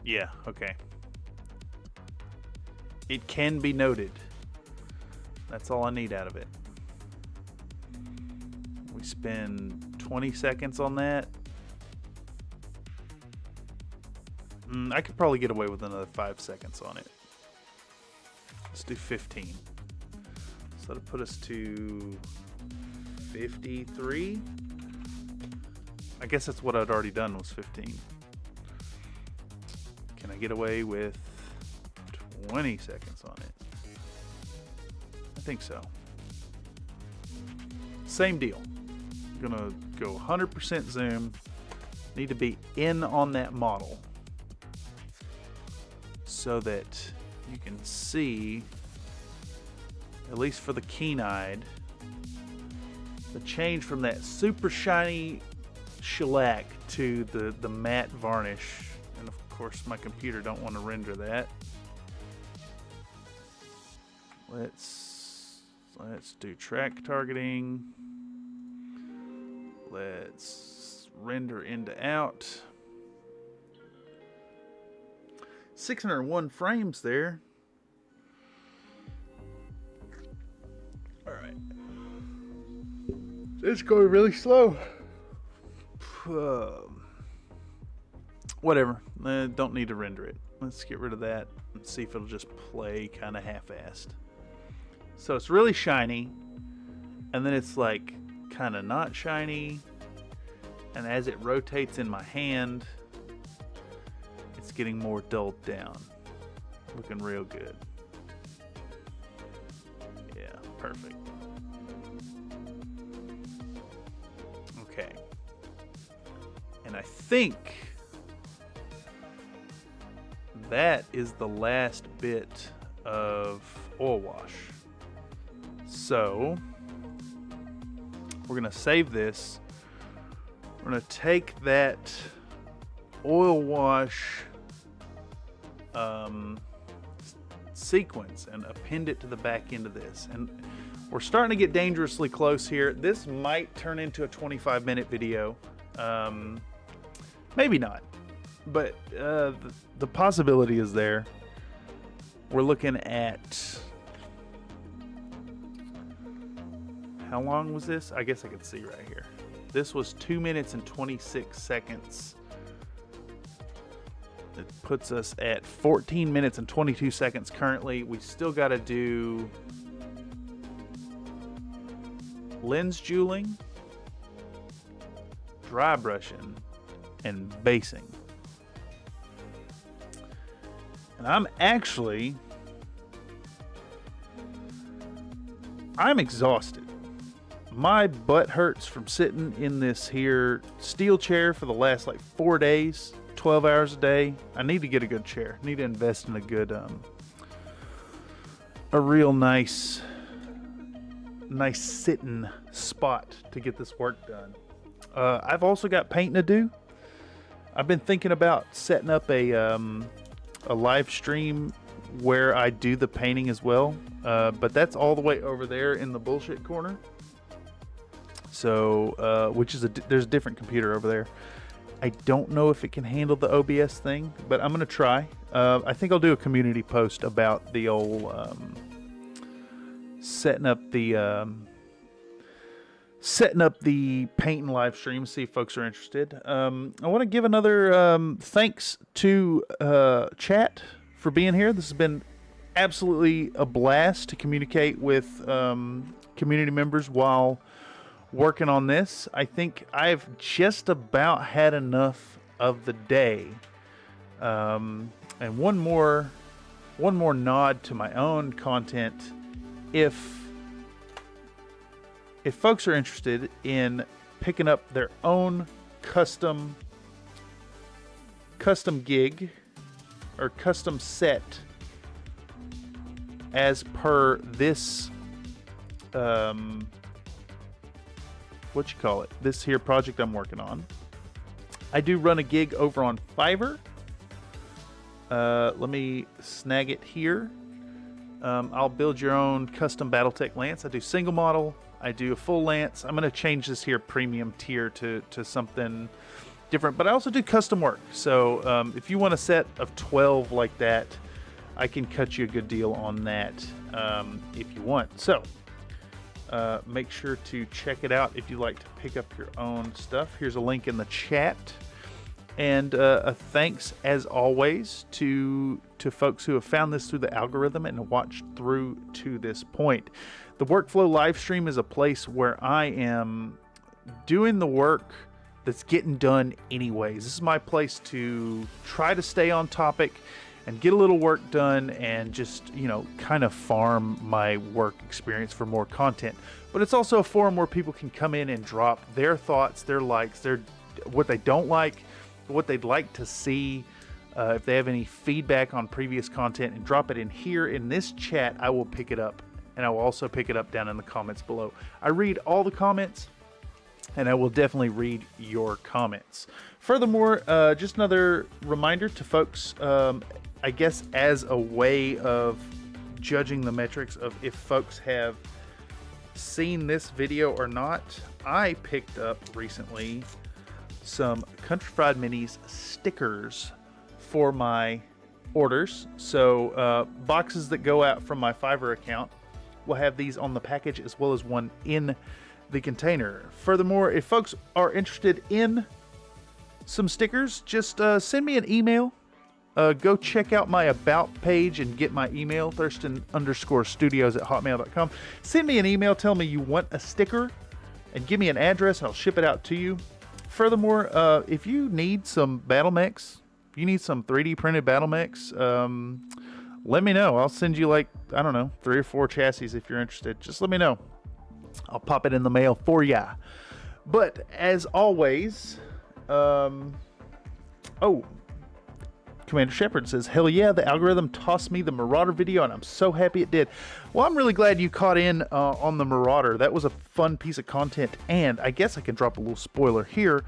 Yeah, okay. It can be noted. That's all I need out of it. We spend 20 seconds on that. I could probably get away with another 5 seconds on it. Let's do 15. So that'll put us to 53. I guess that's what I'd already done was 15. Can I get away with 20 seconds on it? I think so. Same deal. I'm gonna go 100% zoom. Need to be in on that model so that you can see, at least for the keen-eyed, the change from that super shiny shellac to the matte varnish. And of course my computer don't want to render that. Let's do track targeting. Let's render into out. 601 frames there. All right. It's going really slow. Whatever. Don't need to render it. Let's get rid of that and see if it'll just play kind of half-assed. So it's really shiny, and then it's like kind of not shiny, and as it rotates in my hand, it's getting more dulled down. Looking real good. Yeah, perfect. Okay. And I think that is the last bit of oil wash. So we're gonna save this. We're gonna take that oil wash sequence and append it to the back end of this. And we're starting to get dangerously close here. This might turn into a 25-minute video. Maybe not, but the possibility is there. We're looking at, how long was this? I guess I can see right here. This was 2 minutes and 26 seconds. It puts us at 14 minutes and 22 seconds currently. We still got to do lens jeweling, dry brushing, and basing. And I'm exhausted. My butt hurts from sitting in this here steel chair for the last like 4 days, 12 hours a day. I need to get a good chair. I need to invest in a good, a real nice sitting spot to get this work done. I've also got painting to do. I've been thinking about setting up a live stream where I do the painting as well, but that's all the way over there in the bullshit corner. So, which is there's a different computer over there. I don't know if it can handle the OBS thing, but I'm gonna try. I think I'll do a community post about the old setting up the paint and live stream. See if folks are interested. I want to give another thanks to chat for being here. This has been absolutely a blast to communicate with community members while working on this. I think I've just about had enough of the day. And one more nod to my own content. If folks are interested in picking up their own custom gig or custom set as per this this here project I'm working on, I do run a gig over on Fiverr. Let me snag it here. I'll build your own custom Battletech lance. I do single model. I do a full lance. I'm going to change this here premium tier to something different, but I also do custom work. So if you want a set of 12 like that, I can cut you a good deal on that if you want. So make sure to check it out if you'd like to pick up your own stuff. Here's a link in the chat. And a thanks, as always, to folks who have found this through the algorithm and watched through to this point. The Workflow live stream is a place where I am doing the work that's getting done anyways. This is my place to try to stay on topic and get a little work done and just, you know, kind of farm my work experience for more content. But it's also a forum where people can come in and drop their thoughts, their likes, their what they don't like, what they'd like to see, if they have any feedback on previous content, and drop it in here in this chat. I will pick it up, and I will also pick it up down in the comments below. I read all the comments, and I will definitely read your comments. Furthermore, just another reminder to folks, I guess as a way of judging the metrics of if folks have seen this video or not, I picked up recently some Country Fried Minis stickers for my orders. So boxes that go out from my Fiverr account will have these on the package as well as one in the container. Furthermore, if folks are interested in some stickers, just send me an email. Go check out my about page and get my email, thurston_studios@hotmail.com. Send me an email, tell me you want a sticker, and give me an address. I'll ship it out to you. Furthermore, if you need some battle mechs, if you need some 3D printed battle mechs, let me know. I'll send you, like, I don't know, 3 or 4 chassis if you're interested. Just let me know. I'll pop it in the mail for ya. But as always, Commander Shepard says, hell yeah, the algorithm tossed me the Marauder video and I'm so happy it did. Well, I'm really glad you caught in on the Marauder. That was a fun piece of content, and I guess I can drop a little spoiler here.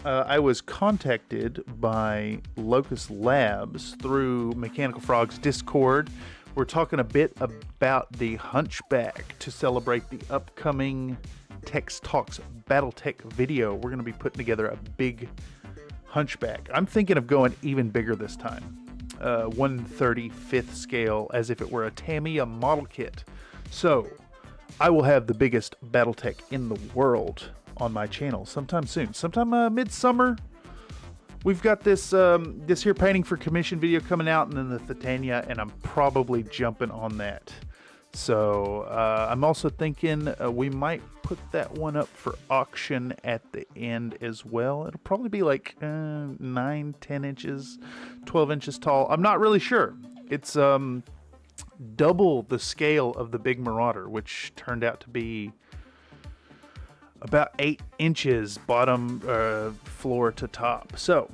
I was contacted by Locust Labs through Mechanical Frog's Discord. We're talking a bit about the Hunchback to celebrate the upcoming Tex Talks Battletech video. We're going to be putting together a big Hunchback. I'm thinking of going even bigger this time. 1/35th scale, as if it were a Tamiya model kit. So I will have the biggest Battletech in the world on my channel sometime soon. Sometime midsummer. We've got this this here painting for commission video coming out, and then the Titania, and I'm probably jumping on that. So I'm also thinking we might put that one up for auction at the end as well. It'll probably be like 9, 10 inches, 12 inches tall. I'm not really sure. It's double the scale of the big Marauder, which turned out to be about 8 inches bottom floor to top. So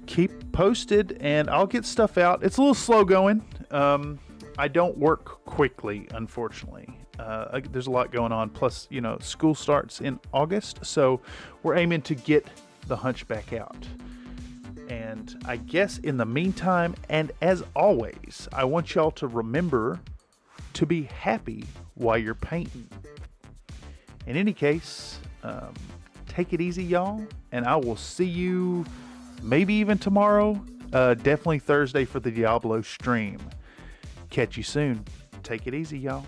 keep posted and I'll get stuff out. It's a little slow going. I don't work quickly, unfortunately. There's a lot going on. Plus, you know, school starts in August, so we're aiming to get the Hunchback out. And I guess in the meantime, and as always, I want y'all to remember to be happy while you're painting. In any case, take it easy, y'all, and I will see you maybe even tomorrow, definitely Thursday for the Diablo stream. Catch you soon. Take it easy, y'all.